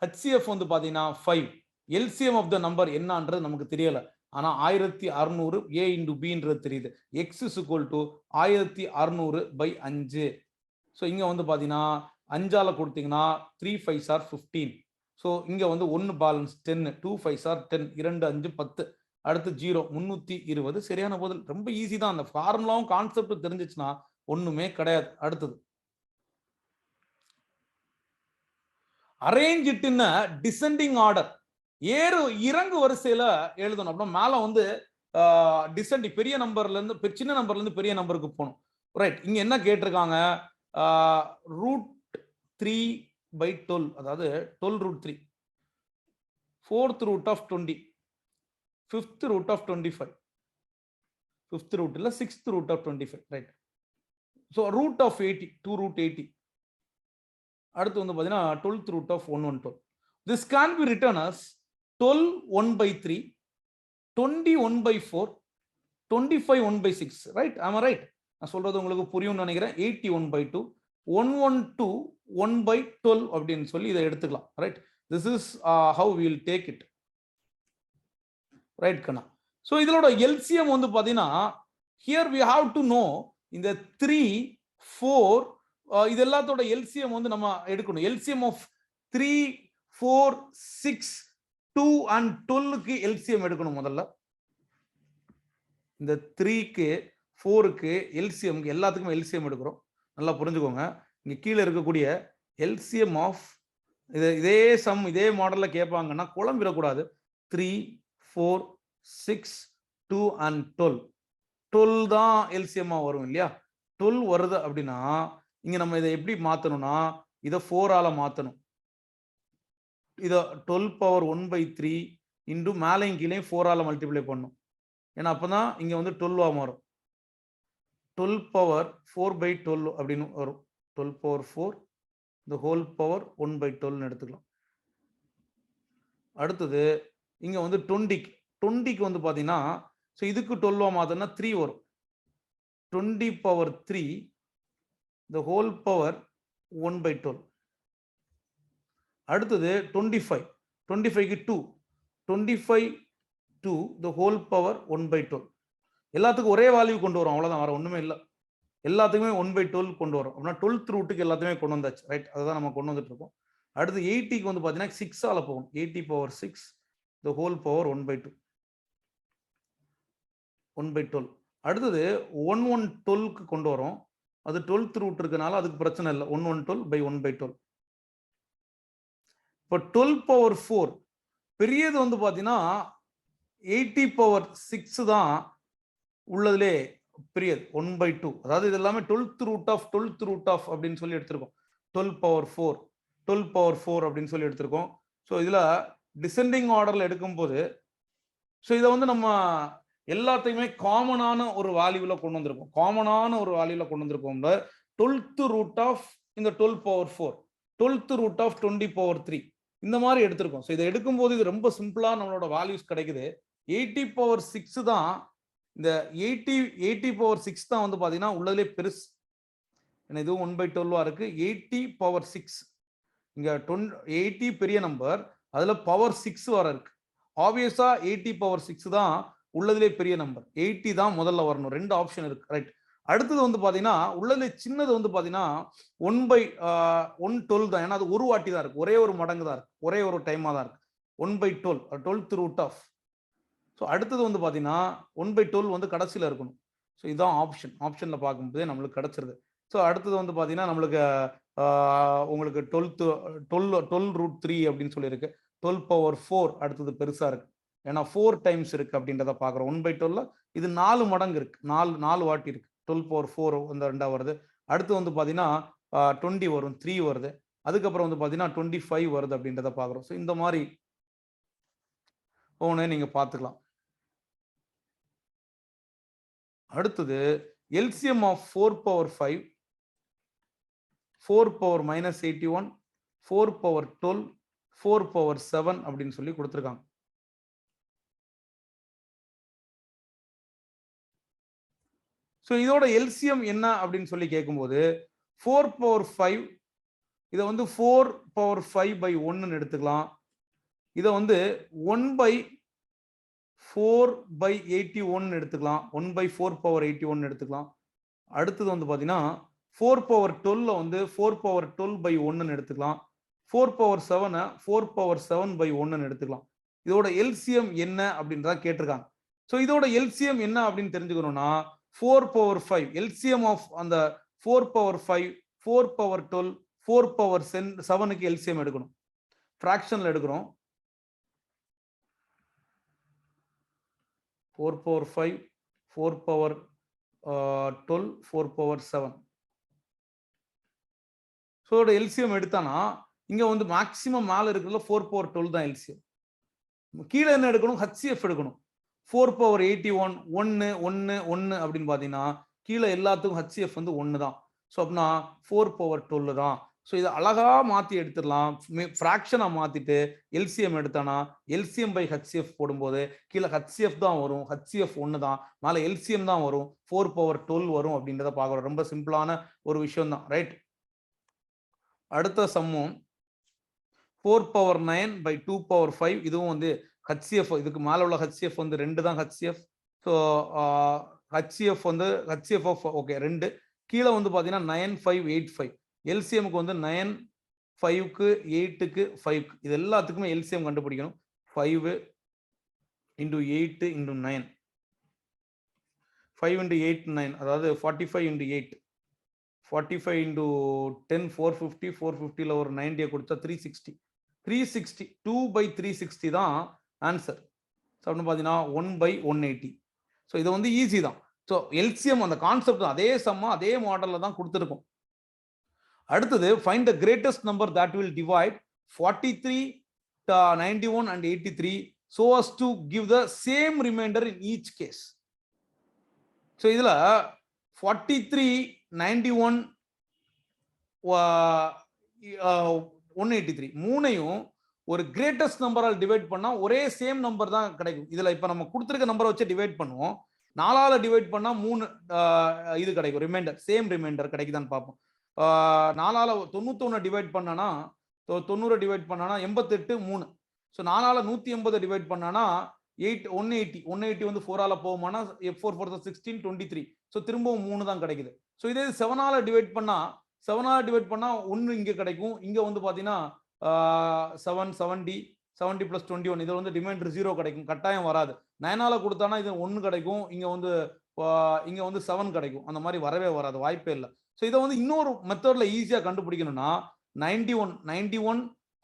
HCF வந்து பாத்தீங்கன்னா 5. LCM of the number என்னன்றது நமக்கு தெரியல, ஆனா 1600 A into B ன்றது தெரியுது. X is equal to 1600 by 5. So இங்க வந்து பாத்தீங்கன்னா 5ஆல கொடுத்தீங்கன்னா 3 5s are 15. ஸோ இங்க வந்து 1 பேலன்ஸ் 10, 2 5s are 10, 2 5 10, அடுத்து 0 320. சரியான பதில். ரொம்ப ஈஸி தான். அந்த ஃபார்முலாவும் கான்செப்ட் தெரிஞ்சிச்சுன்னா ஒண்ணுமே கிடையாது. அடுத்தது, arrange it in a descending order இறங்கு வரிசையில எழுதணும். அப்படின்னா மேல வந்து டிசெண்ட் பெரிய நம்பர்ல இருந்து சின்ன நம்பர்ல இருந்து பெரிய நம்பருக்கு போகணும். ரைட். இங்க என்ன கேட்டிருக்காங்க? √3/12, அதாவது 12√3, 4th root of 20, 5th root of 25, 5th root இல்ல 6th root of 25, right. So root of 80, 2√80. அடுத்து வந்து பார்த்தீங்கன்னா 12th root of 112. This can be written as 12 1/3, 20 1/4, 25 1/6, right? ஆமா, ரைட். நான் சொல்றது உங்களுக்கு புரியும்னு நினைக்கிறேன். 80 1/2, 112 1/12 அப்படின்னு சொல்லி இதை எடுத்துக்கலாம். Right. This is how we will take it. Right கண்ணா. ஸோ இதோட எல்சிஎம் வந்து பார்த்தீங்கன்னா here we have to know இந்த 3, 4 இது எல்லாத்தோட எல்சிஎம் வந்து நம்ம எடுக்கணும். எல்சிஎம் ஆஃப் 3, 4, 6, 2 and 12க்கு எல்சிஎம் எடுக்கணும். முதல்ல இந்த 3க்கு 4க்கு எல்சிஎம் எல்லாத்துக்குமே எல்சிஎம் எடுக்கிறோம். நல்லா புரிஞ்சுக்கோங்க. இங்க கீழே இருக்கக்கூடிய எல்சிஎம் ஆஃப் இதே சம் இதே மாடல்ல கேட்பாங்கன்னா குழம்பிடக்கூடாது. 3, 4, 6, 2 and 12. 12 தான் எல்சிஎம்மா வரும் இல்லையா? 12 வருது அப்படின்னா இங்க நம்ம இதை எப்படி மாத்தணும்னா இதை 4ஆல மாத்தணும். இதை 12^1/3 இன்டு மேலையும் கீழே 4ஆல மல்டிப்ளை பண்ணும். ஏன்னா அப்பதான் இங்க வந்து 12ஆ மாறும். 12^4/12 அப்படின்னு வரும். 12^4 the whole power 1/12 எடுத்துக்கலாம். அடுத்தது இங்க வந்து 20க்கு வந்து பாத்தீங்கன்னா இதுக்கு 12ஆ மாத்தனா 3 வரும். 20^3 the whole power 1/12. அடுத்தது 25க்கு 2, 25 the whole power 1/12. எல்லாத்துக்கும் ஒரே வேல்யூ கொண்டு வரும். அவ்வளவுதான், வர ஒண்ணுமே இல்லை. எல்லாத்துக்குமே 1/12 கொண்டு வரும். அப்படின்னா 12th ரூட்டுக்கு எல்லாத்தையுமே கொண்டு வந்தாச்சு. ரைட். அதுதான் நம்ம கொண்டு வந்துட்டு இருக்கோம். அடுத்து 80க்கு வந்து பாத்தீங்கன்னா 6ஆல போகும். 80^6 the whole power 1/2, 1/12. அடுத்தது 112க்கு கொண்டு வரும். அது 12th ரூட் இருக்கனால அதுக்கு பிரச்சனை இல்லை. 112/1/12. இப்போ 12^4 பெரியது வந்து பாத்தீங்கன்னா 80^6 தான் உள்ளதுலே பெரியது. 1/2. அதாவது இது எல்லாமே 12th root of அப்படின்னு சொல்லி எடுத்திருக்கோம். 12^4, 12^4 அப்படின்னு சொல்லி எடுத்திருக்கோம். ஸோ இதுல டிசெண்டிங் ஆர்டர்ல எடுக்கும் போது இதை வந்து நம்ம எல்லாத்தையுமே காமனான ஒரு வேல்யூல கொண்டு வந்திருக்கோம். 12th root of இந்த 12^4, 12th root of 20^3 இந்த மாதிரி எடுத்திருக்கோம். ஸோ இதை எடுக்கும்போது இது ரொம்ப சிம்பிளா நம்மளோட வேல்யூஸ் கிடைக்குது. 80^6 தான் இந்த 80^6 தான் வந்து பாத்தீங்கன்னா உள்ளதுலே பெருசு. இதுவும் 1/12 இருக்கு. 80^6 இங்க 80 பெரிய நம்பர், அதுல பவர் 6 வர இருக்கு. ஆப்வியஸா 80^6 தான் உள்ளதுலே பெரிய நம்பர். 80 தான் முதல்ல வரணும். 2 ஆப்ஷன் இருக்கு. ரைட். அடுத்தது வந்து பாத்தீங்கன்னா உள்ளதுலே சின்னது வந்து பாத்தீங்கன்னா 1/12 தான். ஏன்னா அது ஒரு வாட்டி தான் இருக்கு. ஒரே ஒரு மடங்கு தான் இருக்கு. ஒரே ஒரு டைமா தான் இருக்கு. 1/12, 12th root of. ஸோ அடுத்தது வந்து பாத்தீங்கன்னா 1/12 வந்து கடைசியில இருக்கணும். ஸோ இதுதான் ஆப்ஷன்ல பார்க்கும்போதே நம்மளுக்கு கிடைச்சிருது. ஸோ அடுத்தது வந்து பாத்தீங்கன்னா நம்மளுக்கு உங்களுக்கு 12√3 அப்படின்னு சொல்லியிருக்கு. 12^4 அடுத்தது பெருசா இருக்கு. ஏன்னா 4 டைம்ஸ் இருக்கு அப்படின்றத பாக்குறோம். 1/12 இது 4 மடங்கு இருக்கு. 4 வாட்டி இருக்கு. 12^4 வந்து 2ஆ வருது. அடுத்து வந்து பாத்தீங்கன்னா 20 வரும், 3 வருது. அதுக்கப்புறம் வந்து பாத்தீங்கன்னா 25 வருது அப்படின்றத பாக்குறோம். ஸோ இந்த மாதிரி ஒவ்வொன்னு நீங்க பாத்துக்கலாம். அடுத்தது எல்சிஎம் ஆஃப் 4^5, 4^-81, 4^12, 4^7 அப்படின்னு சொல்லி கொடுத்திருக்காங்க. ஸோ இதோட எல்சிஎம் என்ன அப்படின்னு சொல்லி கேட்கும்போது 4^5 இதை வந்து 4^5/1 எடுத்துக்கலாம். இதை வந்து 1/4/81 எடுத்துக்கலாம். 1/4^81 எடுத்துக்கலாம். அடுத்தது வந்து பாத்தீங்கன்னா 4^12 வந்து 4^12/1 எடுத்துக்கலாம். 4^7 4^7/1 எடுத்துக்கலாம். இதோட எல்சிஎம் என்ன அப்படின்றத கேட்டிருக்காங்க. ஸோ இதோட எல்சிஎம் என்ன அப்படின்னு தெரிஞ்சுக்கணும்னா 4^5 எல்சிஎம் ஆஃப் அந்த 4^5, 4^12, 4^7க்கு எல்சிஎம் எடுக்கணும். ஃபிராக்ஷன்ல எடுக்கிறோம். 4 power 5, 4 power 12, 4 power 7. ஸோ இதோட எல்சிஎம் எடுத்தானா இங்க வந்து மேக்ஸிமம் மேல இருக்கிறதுல 4 power 12 தான் எல்சிஎம். கீழே என்ன எடுக்கணும்? ஹச்சிஎஃப் எடுக்கணும். 4 power 81, 1 1 1 அப்படின்னு பாத்தீங்கன்னா கீழே எல்லாத்துக்கும் ஹச்சிஎஃப் வந்து 1 தான். ஸோ அப்படின்னா 4 power 12 தான். ஸோ இதை அழகா மாத்தி எடுத்துடலாம். ஃப்ராக்ஷனா மாத்திட்டு எல்சிஎம் எடுத்தானா எல்சிஎம் பை ஹச்சிஎஃப் போடும்போது கீழே ஹச்சிஎஃப் தான் வரும், ஹச்சிஎஃப் 1 தான், மேலே எல்சிஎம் தான் வரும், 4 power 12 வரும் அப்படின்றத பார்க்குறோம். ரொம்ப சிம்பிளான ஒரு விஷயம் தான், ரைட்? அடுத்த சம்மும் 4 power 9 by 2 power 5. இதுவும் வந்து ஹச்சிஎஃப், இதுக்கு மேலே உள்ள ஹச்சிஎஃப் வந்து 2 தான் ஹச்சிஎஃப். ஸோ ஹச்சிஎஃப் வந்து ஹச்சிஎஃப் ஆஃப் ஓகே 2. கீழே வந்து பார்த்தீங்கன்னா 9585. எல்சிஎம்க்கு வந்து 9 5க்கு 8க்கு 5க்கு இது எல்லாத்துக்குமே எல்சிஎம் கண்டுபிடிக்கணும். 5 into 8 into 9, 5 into 8 9, அதாவது 45 into 8, 45 into 10 450, 450ல ஒரு 90 கொடுத்தா 360, 360 2 by 360 தான் ஆன்சர். ஸோ அப்படின்னு பார்த்தீங்கன்னா 1 by 180. ஸோ இது வந்து ஈஸி தான். ஸோ எல்சிஎம் அந்த கான்செப்ட் அதே சம்மா அதே மாடலில் தான் கொடுத்துருக்கோம். அடுத்தது find the greatest number that will divide 43, 91 and 83 so as to give the same remainder in each case. So இதுல 43, 91, 183 மூணையும் ஒரு கிரேட்டஸ்ட் நம்பரால் டிவைட் பண்ணா ஒரே சேம் நம்பர் தான் கிடைக்கும். இதுல இப்ப நம்ம கொடுத்துருக்க நம்பரை வச்சு டிவைட் பண்ணுவோம். 4ஆல டிவைட் பண்ணா 3 இது கிடைக்கும், ரிமைண்டர் சேம் ரிமைண்டர் கிடைக்குதான்னு பார்ப்போம். 4ஆல 91 டிவைட் பண்ணனா 90 டிவைட் பண்ணனா 88 3. ஸோ 4ஆல 180 டிவைட் பண்ணனா 180 வந்து 4ஆல போகுமானா 4 4 16 23. ஸோ திரும்பவும் 3 தான் கிடைக்குது. ஸோ இதே 7ஆல டிவைட் பண்ணா 1 இங்க கிடைக்கும். இங்க வந்து பாத்தீங்கன்னா 70 plus 21 இது வந்து ரிமைண்டர் 0 கிடைக்கும், கட்டாயம் வராது. 9ஆல கொடுத்தானா இது 1 கிடைக்கும், இங்க வந்து 7 கிடைக்கும். அந்த மாதிரி வரவே வராது, வாய்ப்பே இல்லை. ஸோ இதை வந்து இன்னொரு மெத்தட்ல ஈஸியா கண்டுபிடிக்கணும்னா 91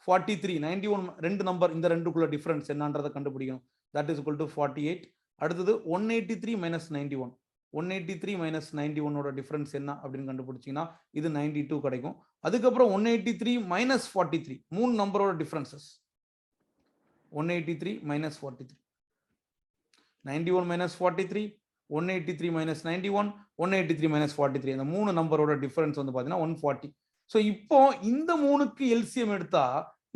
43 91 ரெண்டு நம்பர், இந்த ரெண்டுக்குள்ள டிஃபரன்ஸ் என்னன்றதை கண்டுபிடிக்கணும். That is equal to 48. அடுத்தது 183 minus 91, 183 minus 91ஓட டிஃபரன்ஸ் என்ன அப்படின்னு கண்டுபிடிச்சிங்கன்னா இது 92 கிடைக்கும். அதுக்கப்புறம் 183 minus 43 மூணு நம்பரோட differences. 183 minus 43, 91 minus 43, 183 minus 91, 183 minus 43 அந்த மூணு நம்பரோட டிஃபரன்ஸ் வந்து பாத்தீங்கன்னா 140. ஸோ இப்போ இந்த மூணுக்கு எல்சிஎம் எடுத்தா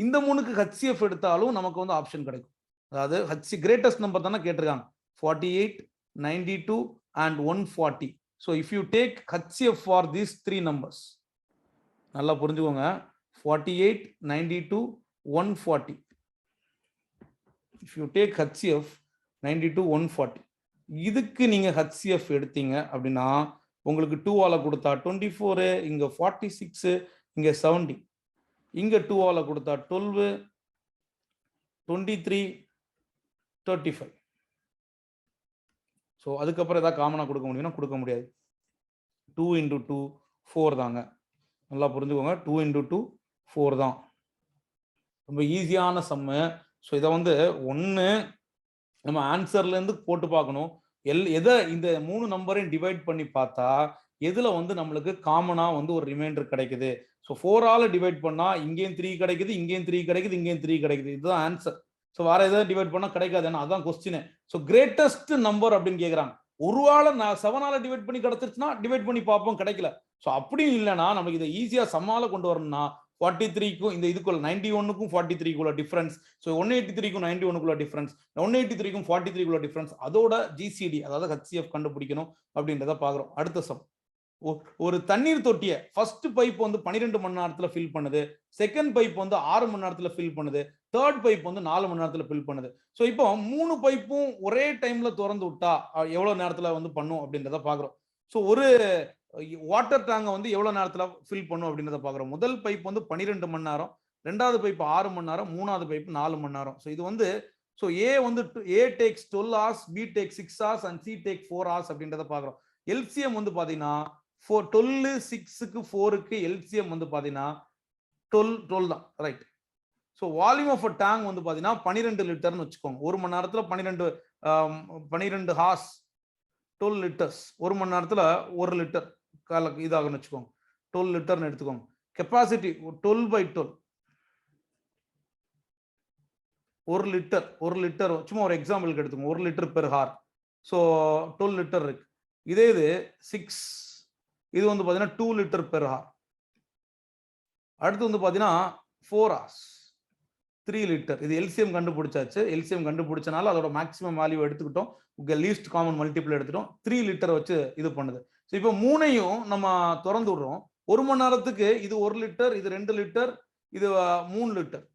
இந்த மூணுக்கு ஹச்சிஎஃப் எடுத்தாலும் நமக்கு வந்து ஆப்ஷன் கிடைக்கும். அதாவது கிரேட்டஸ்ட் நம்பர் தானே கேட்டிருக்காங்க, 48, 92 and 140. So if you take HCF for these three numbers, நல்லா புரிஞ்சுக்கோங்க, 48, 92, 140. If you take HCF 92, 140, இதுக்கு நீங்க HCF எடுத்தீங்க அப்படின்னா உங்களுக்கு 2ஆல கொடுத்தா 24, இங்க 46, இங்க 70, இங்க 2ஆல கொடுத்தா 12, 23, 35. ஸோ அதுக்கப்புறம் ஏதாவது காமனாக கொடுக்க முடியும்னா கொடுக்க முடியாது. 2 into 2 4 தாங்க, நல்லா புரிஞ்சுக்கோங்க. 2 into 2 4 தான், ரொம்ப ஈஸியான சம்மு. ஸோ இதை வந்து ஒன்று நம்ம ஆன்சர்லேருந்து போட்டு பார்க்கணும். எதை இந்த மூணு நம்பரையும் டிவைட் பண்ணி பார்த்தா எதில் வந்து நம்மளுக்கு காமனாக வந்து ஒரு ரிமைண்டர் கிடைக்குது. ஸோ 4ஆல டிவைட் பண்ணால் இங்கேயும் 3 கிடைக்குது, இங்கேயும் 3 கிடைக்குது, இங்கேயும் 3 கிடைக்குது. இதுதான் ஆன்சர். ஸோ வேற எதாவது டிவைட் பண்ணால் கிடைக்காது, ஏன்னா அதான் கொஸ்டின். ஸோ கிரேட்டஸ்ட் நம்பர் அப்படின்னு கேட்குறாங்க. ஒருவேளை நான் 7ஆல டிவைட் பண்ணி கிடைச்சிருச்சுன்னா டிவைட் பண்ணி பார்ப்போம், கிடைக்கல. ஸோ அப்படியும் இல்லைன்னா நமக்கு இதை ஈஸியாக சம்மால கொண்டு வரணும்னா 43க்கும் இந்த இதுக்குள்ள 91க்கும் 43க்குள்ள டிஃபரன்ஸ். ஸோ 183க்கும் 91க்குள்ள டிஃபரன்ஸ், 183க்கும் 43க்குள்ள டிஃபரன்ஸ், அதோட ஜிசிடி அதாவது ஹச்சிஎஃப் கண்டுபிடிக்கணும் அப்படின்றத பார்க்குறோம். அடுத்த சம், ஒரு தண்ணீர் தொட்டிய ஃபர்ஸ்ட் பைப் வந்து 12 மணி நேரத்துல ஃபில் பண்ணுது, செகண்ட் பைப் வந்து 6 மணி நேரத்துல ஃபில் பண்ணுது, தேர்ட் பைப் வந்து 4 மணி நேரத்துல ஃபில் பண்ணுது. ஸோ இப்போ 3 பைப்பும் ஒரே டைம்ல திறந்து விட்டா எவ்வளவு நேரத்துல வந்து பண்ணும் அப்படின்றத பாக்குறோம். ஸோ ஒரு வாட்டர் டேங்கை வந்து எவ்வளவு நேரத்துல ஃபில் பண்ணும் அப்படின்றத பாக்குறோம். முதல் பைப் வந்து 12 மணி நேரம், ரெண்டாவது பைப் 6 மணி நேரம், மூணாவது பைப் 4 மணி நேரம். ஸோ இது வந்து ஏ வந்து A takes 12 hours, B takes 6 hours and C takes 4 hours அப்படின்றத பாக்குறோம். எல்சிஎம் வந்து பாத்தீங்கன்னா 12, 6க்கு 4க்கு எல்சிஎம் வந்து பாத்தீங்கன்னா 12 தான், right. So volume of tank வந்து பாத்தீங்கன்னா 12 லிட்டர்னு வச்சுக்கோங்க. ஒரு மணி நேரத்துல 12 ஹார்ஸ் 12 லிட்டர்ஸ், 1 மணி நேரத்துல 1 லிட்டர் இதாகும்னு வச்சுக்கோங்க. 12 லிட்டர்னு எடுத்துக்கோங்க. கெப்பாசிட்டி 12/12 1 லிட்டர் சும்மா ஒரு எக்ஸாம்பிளுக்கு எடுத்துக்கோங்க. 1 litre per hour. So 12 litre இருக்கு. இதே இது 6, இது வந்து பார்த்தீங்கன்னா 2 லிட்டர் பெர் ஹார். அடுத்து வந்து பார்த்தீங்கன்னா 4 ஹார்ஸ் 3 லிட்டர். இது எல்சிஎம் கண்டுபிடிச்சாச்சு. எல்சிஎம் கண்டுபிடிச்சனால அதோட மேக்ஸிமம் வேல்யூ எடுத்துக்கிட்டோம். லீஸ்ட் காமன் மல்டிபிள் எடுத்துட்டோம். 3 லிட்டர் வச்சு இது பண்ணுது. ஸோ இப்போ மூணையும் நம்ம திறந்து விடுறோம். 1 மணி நேரத்துக்கு இது 1 லிட்டர், இது 2 லிட்டர், இது 3 லிட்டர்.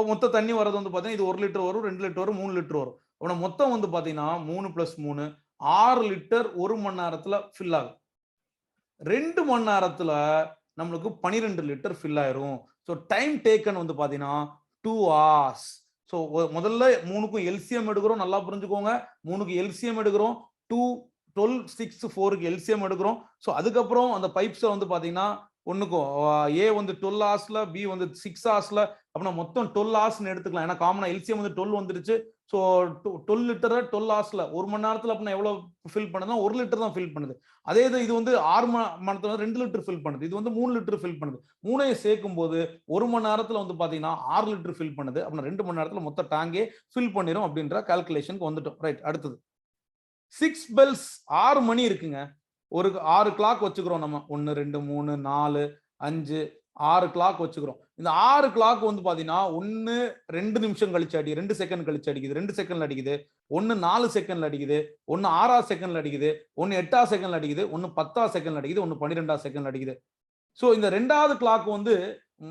மொத்த தண்ணி வரது வந்து பார்த்தீங்கன்னா இது 1 லிட்டர் வரும், 2 லிட்டர் வரும், 3 லிட்டர் வரும். அப்போ மொத்தம் வந்து பார்த்தீங்கன்னா 3 + 3 6 லிட்டர் 1 மணி நேரத்துல ஃபில் ஆகும். 2 மணி நேரத்துல நம்மளுக்கு 12 லிட்டர் ஃபில் ஆயிரும். ஸோ டைம் டேக்கன் வந்து பார்த்தீங்கன்னா 2 hours. ஸோ முதல்ல 3க்கும் எல்சிஎம் எடுக்கிறோம். நல்லா புரிஞ்சுக்கோங்க. 3க்கு எல்சிஎம் எடுக்கிறோம். 2, 12, 6, 4க்கு எல்சிஎம் எடுக்கிறோம். ஸோ அதுக்கப்புறம் அந்த பைப்ஸை வந்து பார்த்தீங்கன்னா ஒன்றுக்கும் ஏ வந்து 12 ஹார்ஸ்ல, பி வந்து 6 ஹார்ஸ்ல, அப்படின்னா மொத்தம் 12 ஹார்ஸ்னு எடுத்துக்கலாம். ஏன்னா காமனா எல்சிஎம் வந்து 12 வந்துருச்சு. ஸோ 12 லிட்டர் 12 ஹார்ஸ்ல 1 மணி நேரத்துல அப்படின்னா எவ்வளவு ஃபில் பண்ணுதுன்னா 1 லிட்டர் தான் ஃபில் பண்ணுது. அதே இது வந்து 6 மணி நேரத்துல 2 லிட்டர் ஃபில் பண்ணுது. இது வந்து 3 லிட்டர் ஃபில் பண்ணுது. மூணையும் சேர்க்கும் போது 1 மணி நேரத்துல வந்து பாத்தீங்கன்னா 6 லிட்டர் ஃபில் பண்ணுது. அப்படின்னா 2 மணி நேரத்துல மொத்த டேங்கே ஃபில் பண்ணிரும் அப்படின்ற கால்குலேஷனுக்கு வந்துட்டோம். ரைட். அடுத்தது 6 பெல்ஸ், 6 மணி இருக்குங்க. ஒரு 6 கிளாக் வச்சுக்கிறோம் நம்ம. 1, 2, 3, 4, 5, 6 கிளாக் வச்சுக்கிறோம். இந்த 6 கிளாக் வந்து பாத்தீங்கன்னா 1 2 நிமிஷம் கழிச்சு அடி, 2 செகண்ட் கழிச்சு அடிக்குது, 2 செகண்ட்ல அடிக்குது, 1 4 செகண்ட்ல அடிக்குது, 1 6 செகண்ட்ல அடிக்குது, 1 8 செகண்ட்ல அடிக்குது, 1 10 செகண்ட்ல அடிக்குது, 1 12 செகண்ட்ல அடிக்குது. சோ இந்த ரெண்டாவது கிளாக் வந்து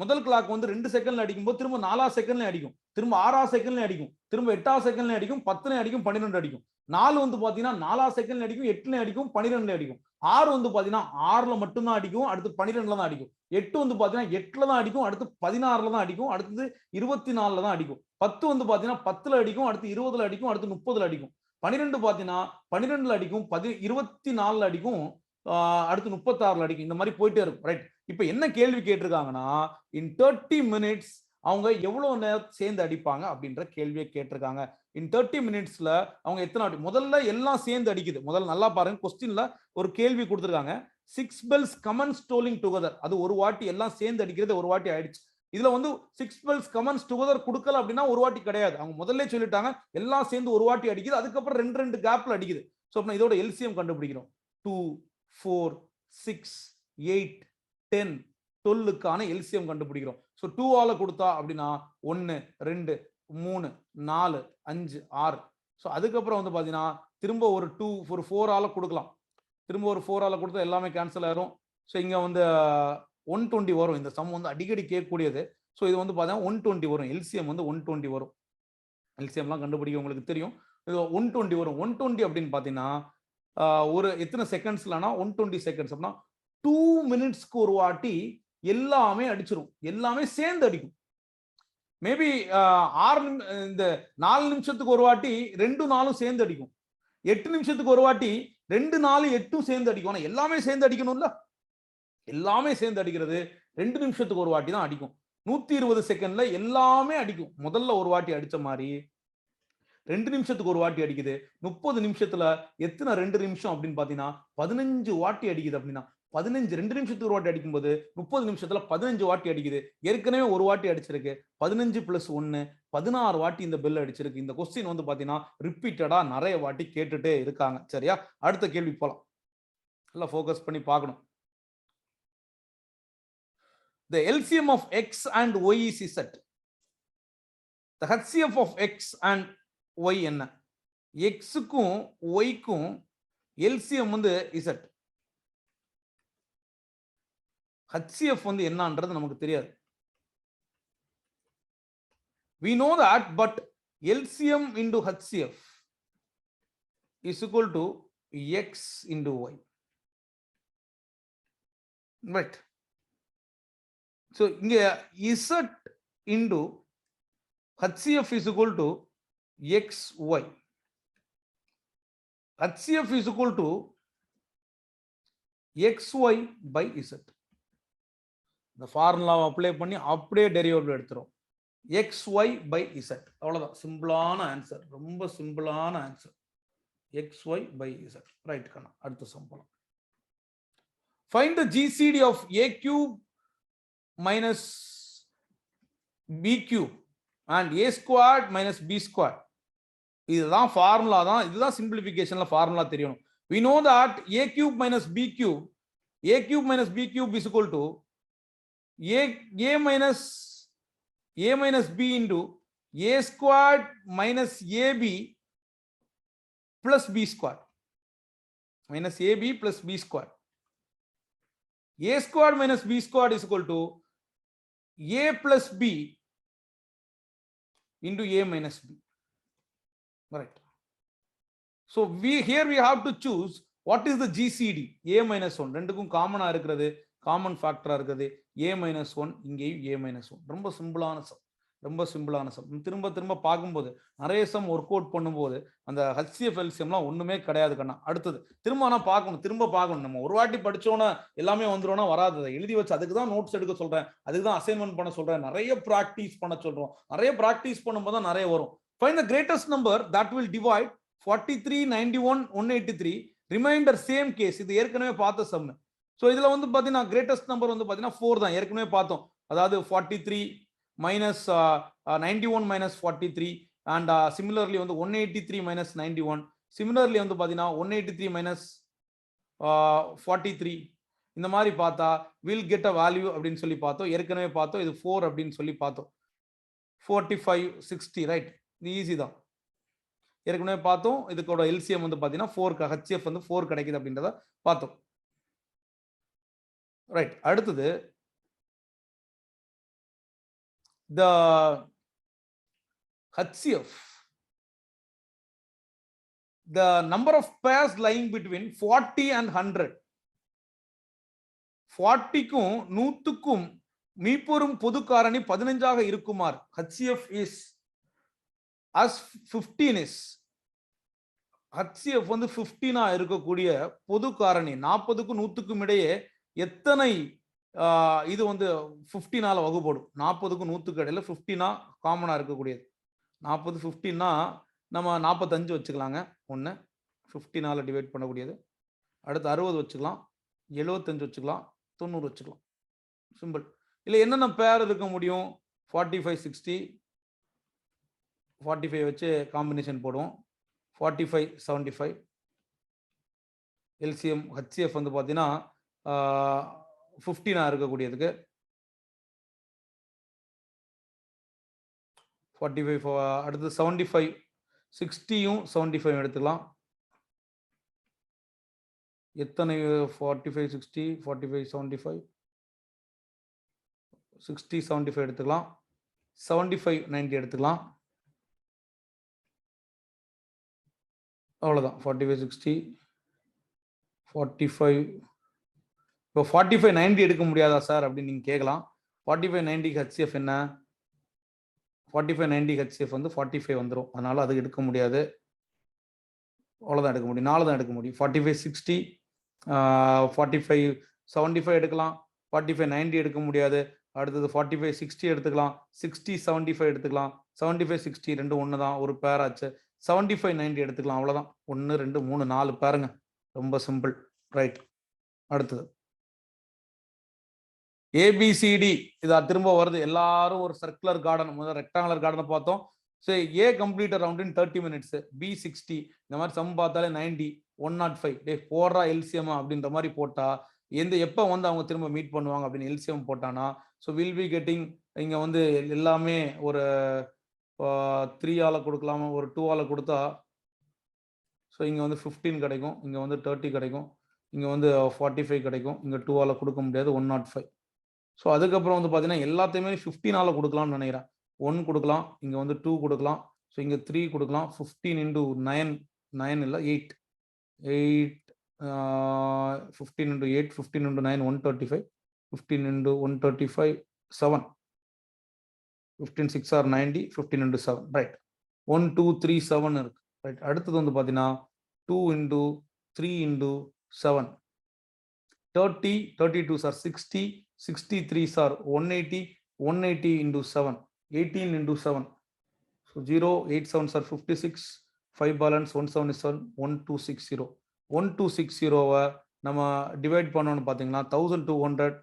முதல் கிளாக் வந்து 2 செகண்ட்ல அடிக்கும்போது திரும்ப 4 செகண்ட்ல அடிக்கும், திரும்ப 6 செகண்ட்ல அடிக்கும், திரும்ப 8 செகண்ட்ல அடிக்கும், 10 அடிக்கும், 12 அடிக்கும். 4 வந்து பாத்தீங்கன்னா 4 செகண்ட்ல அடிக்கும், 8 அடிக்கும், 12 அடிக்கும். 6 வந்து பாத்தீங்கன்னா 6ல மட்டும் தான் அடிக்கும், அடுத்து 12ல தான் அடிக்கும். 8 வந்து பாத்தீங்கன்னா 8ல தான் அடிக்கும், அடுத்து 16ல தான் அடிக்கும், அடுத்து 24ல தான் அடிக்கும். 10 வந்து பாத்தீங்கன்னா 10ல அடிக்கும், அடுத்து 20ல அடிக்கும், அடுத்து 30ல அடிக்கும். 12 பாத்தீங்கன்னா 12ல அடிக்கும், 24ல அடிக்கும், அடுத்து 36ல அடிக்கும். இந்த மாதிரி போயிட்டே இருக்கும். ரைட். இப்ப என்ன கேள்வி கேட்டிருக்காங்கன்னா இன் 30 மினிட்ஸ் அவங்க எவ்வளவு நேரம் சேர்ந்து அடிப்பாங்க அப்படின்ற கேள்வியை கேட்டிருக்காங்க. இன் 30 மினிட்ஸ்ல அவங்க எத்தனை அடி, முதல்ல எல்லாம் சேர்ந்து அடிக்குது. முதல்ல நல்லா பாருங்க, கொஸ்டின்ல ஒரு கேள்வி கொடுத்திருக்காங்க. 6 bells commence tolling together. அது ஒரு வாட்டி எல்லாம் சேர்ந்து அடிக்கிறது ஒரு வாட்டி ஆயிடுச்சு. இதுல வந்து 6 bells commence together கொடுக்கல அப்படின்னா ஒரு வாட்டி கிடையாது. அவங்க முதல்ல சொல்லிட்டாங்க எல்லாம் சேர்ந்து ஒரு வாட்டி அடிக்குது, அதுக்கப்புறம் 2 கேப்ல அடிக்குது. சோ அப்ப இதோட எல்சிஎம் கண்டுபிடிக்கிறோம். 2, 4, 6, 8, 10, 12க்கான எல்சிஎம் கண்டுபிடிக்கிறோம். ஸோ 2 ஆல கொடுத்தா அப்படின்னா 1, 2, 3, 4, 5, 6. ஸோ அதுக்கப்புறம் வந்து பார்த்தீங்கன்னா திரும்ப ஒரு 4 ஆல கொடுக்கலாம். திரும்ப ஒரு 4 ஆல கொடுத்தா எல்லாமே கேன்சல் ஆயிரும். ஸோ இங்க வந்து 120 வரும். இந்த சம் வந்து அடிக்கடி கேட்கக்கூடியது. ஸோ இது வந்து பார்த்தீங்கன்னா 120 வரும். எல்சிஎம் வந்து 120 வரும். எல்சிஎம்லாம் கண்டுபிடிக்க உங்களுக்கு தெரியும். இது 120 வரும். 120 அப்படின்னு பார்த்தீங்கன்னா ஒரு எத்தனை செகண்ட்ஸ்லனா 120 செகண்ட்ஸ் அப்படின்னா 2 மினிட்ஸ்க்கு ஒரு வாட்டி எல்லாமே அடிச்சிரும், எல்லாமே சேர்ந்து அடிக்கும். மேபி 6 இந்த 4 நிமிஷத்துக்கு ஒரு வாட்டி 2 4 சேர்ந்து அடிக்கும். 8 நிமிஷத்துக்கு ஒரு வாட்டி 2 4 8 சேர்ந்து அடிக்கும். ஆனா எல்லாமே சேர்ந்து அடிக்கணும்ல, எல்லாமே சேர்ந்து அடிக்கிறது 2 நிமிஷத்துக்கு ஒரு வாட்டி தான் அடிக்கும். 120 செகண்ட்ல எல்லாமே அடிக்கும். முதல்ல ஒரு வாட்டி அடிச்ச மாதிரி 2 நிமிஷத்துக்கு ஒரு வாட்டி அடிக்குது. 30 நிமிஷத்துல எத்தனை 2 நிமிஷம் அப்படின்னு பாத்தீங்கன்னா 15 வாட்டி அடிக்குது. அப்படின்னா 15 2 நிமிஷத்துக்கு ஒரு வாட்டி அடிக்கும்போது 30 நிமிஷத்துல 15 வாட்டி அடிக்குது. ஏற்கனவே ஒரு வாட்டி அடிச்சிருக்கு. 15 + 1 16 வாட்டி இந்த பெல் அடிச்சிருக்கு. இந்த கொஸ்டின் வந்து பாத்தீங்கன்னா ரிப்பீட்டடா நிறைய வாட்டி கேட்டுட்டே இருக்காங்க. சரியா? அடுத்த கேள்வி போலாம். நல்லா ஃபோக்கஸ் பண்ணி பார்க்கணும். The LCM of x and y is z. The HCF of x and y என்ன? x-க்கும் y-க்கும் LCM வந்து z. HCF வந்து என்னன்றது நமக்கு தெரியாது. We know that, but LCM into HCF is equal to x into y. Right. So இங்க z into HCF is equal to xy. HCF is equal to xy by z. இந்த ஃபார்முலாவை apply பண்ணி அப்படியே derivative எடுத்துரும். xy by z. அவ்வளவுதான், சிம்பிளான answer, ரொம்ப சிம்பிளான answer. xy by z. Right கண்ணா, அடுத்த சம் போலாம். Find the GCD of a cube minus b cube and a squared minus b squared. இதுதான் ஃபார்முலா தான், இதுதான் சிம்பிளிஃபிகேஷன்ல ஃபார்முலா தெரியணும். We know that a cube minus b cube, a cube minus b cube is equal to a minus b into a squared minus ab plus b squared, minus ab plus b squared. A squared minus b squared is equal to a plus b into a minus b. Right. So here we have to choose what is the GCD. A minus 1 ரெண்டுக்கும் காமனா இருக்கிறது, common ஃபேக்டரா இருக்குது a minus 1, இங்கேயும் a minus 1. ரொம்ப சிம்பிளான some, ரொம்ப சிம்பிளான some. திரும்ப திரும்ப பார்க்கும்போது நிறைய சம் ஒர்க் அவுட் பண்ணும்போது அந்த HCF LCMலாம் ஒண்ணுமே கிடையாது கண்ணா. அடுத்தது திரும்ப ஆனால் பார்க்கணும், திரும்ப பார்க்கணும். நம்ம ஒரு வாட்டி படிச்சோன்னா எல்லாமே வந்துடும்னா வராது, எழுதி வச்சு. அதுக்கு தான் நோட்ஸ் எடுக்க சொல்றேன், அதுக்கு தான் அசைன்மெண்ட் பண்ண சொல்றேன், நிறைய ப்ராக்டிஸ் பண்ண சொல்றோம். நிறைய ப்ராக்டிஸ் பண்ணும்போது தான் நிறைய வரும். Find the greatest number that will divide 43, 91, 183. Reminder same case, இது ஏற்கனவே பார்த்த சம். ஸோ இதுல வந்து பாத்தீங்கன்னா கிரேட்டஸ்ட் நம்பர் வந்து பாத்தீங்கன்னா 4 தான், ஏற்கனவே பார்த்தோம். அதாவது 43 மைனஸ் 91 மைனஸ் 43 அண்ட் சிமிலர்லி வந்து 183 மைனஸ் 91. சிமிலர்லி வந்து பாத்தீங்கன்னா 183 மைனஸ் 43. இந்த மாதிரி பார்த்தா வில் கெட் அ வேல்யூ அப்படின்னு சொல்லி பார்த்தோம், ஏற்கனவே பார்த்தோம். இது 4 அப்படின்னு சொல்லி பார்த்தோம். 45, 60. ரைட், இது ஈஸி தான், ஏற்கனவே பார்த்தோம். இதுக்கோட எல்சிஎம் வந்து பாத்தீங்கன்னா 4, HCF வந்து 4 கிடைக்குது அப்படின்றத பார்த்தோம். ரைட், அடுத்தது the HCF, the number of pairs lying between 40 and 100. 40க்கும் 100க்கும் மீப்பெரும் பொது காரணி 15ஆக இருக்குமாறு HCF is as 15 is, HCF வந்து 15ஆ இருக்கக்கூடிய பொது காரணி 40க்கும் 100க்கும் இடையே எத்தனை இது வந்து 15ஆல வகுப்படும். 40க்கும் 100க்கு இடையில 15ஆ காமனா இருக்கக்கூடியது. 40 15னா நம்ம 45 வச்சுக்கலாங்க. ஒன்று 15ஆல டிவைட் பண்ணக்கூடியது. அடுத்து 60 வச்சுக்கலாம், 75 வச்சுக்கலாம், 90 வச்சுக்கலாம். சிம்பிள். இல்லை என்னென்ன பேர் இருக்க முடியும்? 45, 60, 45 வச்சு காம்பினேஷன் போடுவோம். 45, 75. எல்சிஎம் HCF வந்து பார்த்தீங்கன்னா 15ஆ இருக்கக்கூடியதுக்கு 45. அடுத்து 75, 60யும் 75 எடுத்துக்கலாம். எத்தனை 45, 60, 45, 75, 60, 75 எடுத்துக்கலாம். 75, 90 எடுத்துக்கலாம். அவ்வளோதான். 45, 60, 45. இப்போ 45, 90 எடுக்க முடியாதா சார் அப்படின்னு நீங்கள் கேட்கலாம். 45, 90 HCF என்ன? 45, 90 HCF வந்து 45 வந்துடும், அதனால அது எடுக்க முடியாது. அவ்வளோதான் எடுக்க முடியும், 4 தான் எடுக்க முடியும். 45, 60, 45, 75 எடுக்கலாம். 45, 90 எடுக்க முடியாது. அடுத்தது 45, 60 எடுத்துக்கலாம். 60, 75 எடுத்துக்கலாம். 75, 60 ரெண்டும் ஒன்று தான், ஒரு பேர் ஆச்சு. 75, 90 எடுத்துக்கலாம். அவ்வளோதான். 1, 2, 3, 4 பேருங்க. ரொம்ப சிம்பிள். ரைட், அடுத்தது ABCD. இதா திரும்ப வருது. எல்லாரும் ஒரு சர்க்குலர் கார்டன், முதல்ல ரெக்டாங்குலர் கார்டனை பார்த்தோம். So A complete around in 30 minutes, B 60. இந்த மாதிரி சம் பார்த்தாலே 90, 105. டே போடுறா எல்சிஎம் அப்படின்ற மாதிரி போட்டா எப்போ வந்து அவங்க திரும்ப மீட் பண்ணுவாங்க அப்படின்னு எல்சிஎம் போட்டானா, ஸோ வில் பி கெட்டிங். இங்கே வந்து எல்லாமே ஒரு 3ஆல கொடுக்கலாமா, ஒரு 2ஆல கொடுத்தா ஸோ இங்கே வந்து 15 கிடைக்கும், இங்கே வந்து 30 கிடைக்கும், இங்கே வந்து 45 கிடைக்கும். இங்கே 2ஆல கொடுக்க முடியாது, 105. ஸோ அதுக்கப்புறம் வந்து பார்த்தீங்கன்னா எல்லாத்தையுமே 15ஆல கொடுக்கலாம்னு நினைக்கிறேன். 1 கொடுக்கலாம், இங்கே வந்து 2 கொடுக்கலாம், ஸோ இங்கே 3 கொடுக்கலாம். 15 into 9, 9 இல்லை 8, 15 into 8, 15 into 9, 135. 15 into 135, 7. 15, 6 are 90, 15 into 7. Right, 1, 2, 3, 7 இருக்கு. ரைட், அடுத்தது வந்து பார்த்தீங்கன்னா 2 into 3 into 7, 30, 32 are 60, 63 are 180, 180 into 7. 18 into 7. So 0, 8 7s are 56, 5 balance, 1 7 is 7, 1260. 1260 நம்ம டிவைட் பண்ணோம்னு பார்த்தீங்கன்னா 1200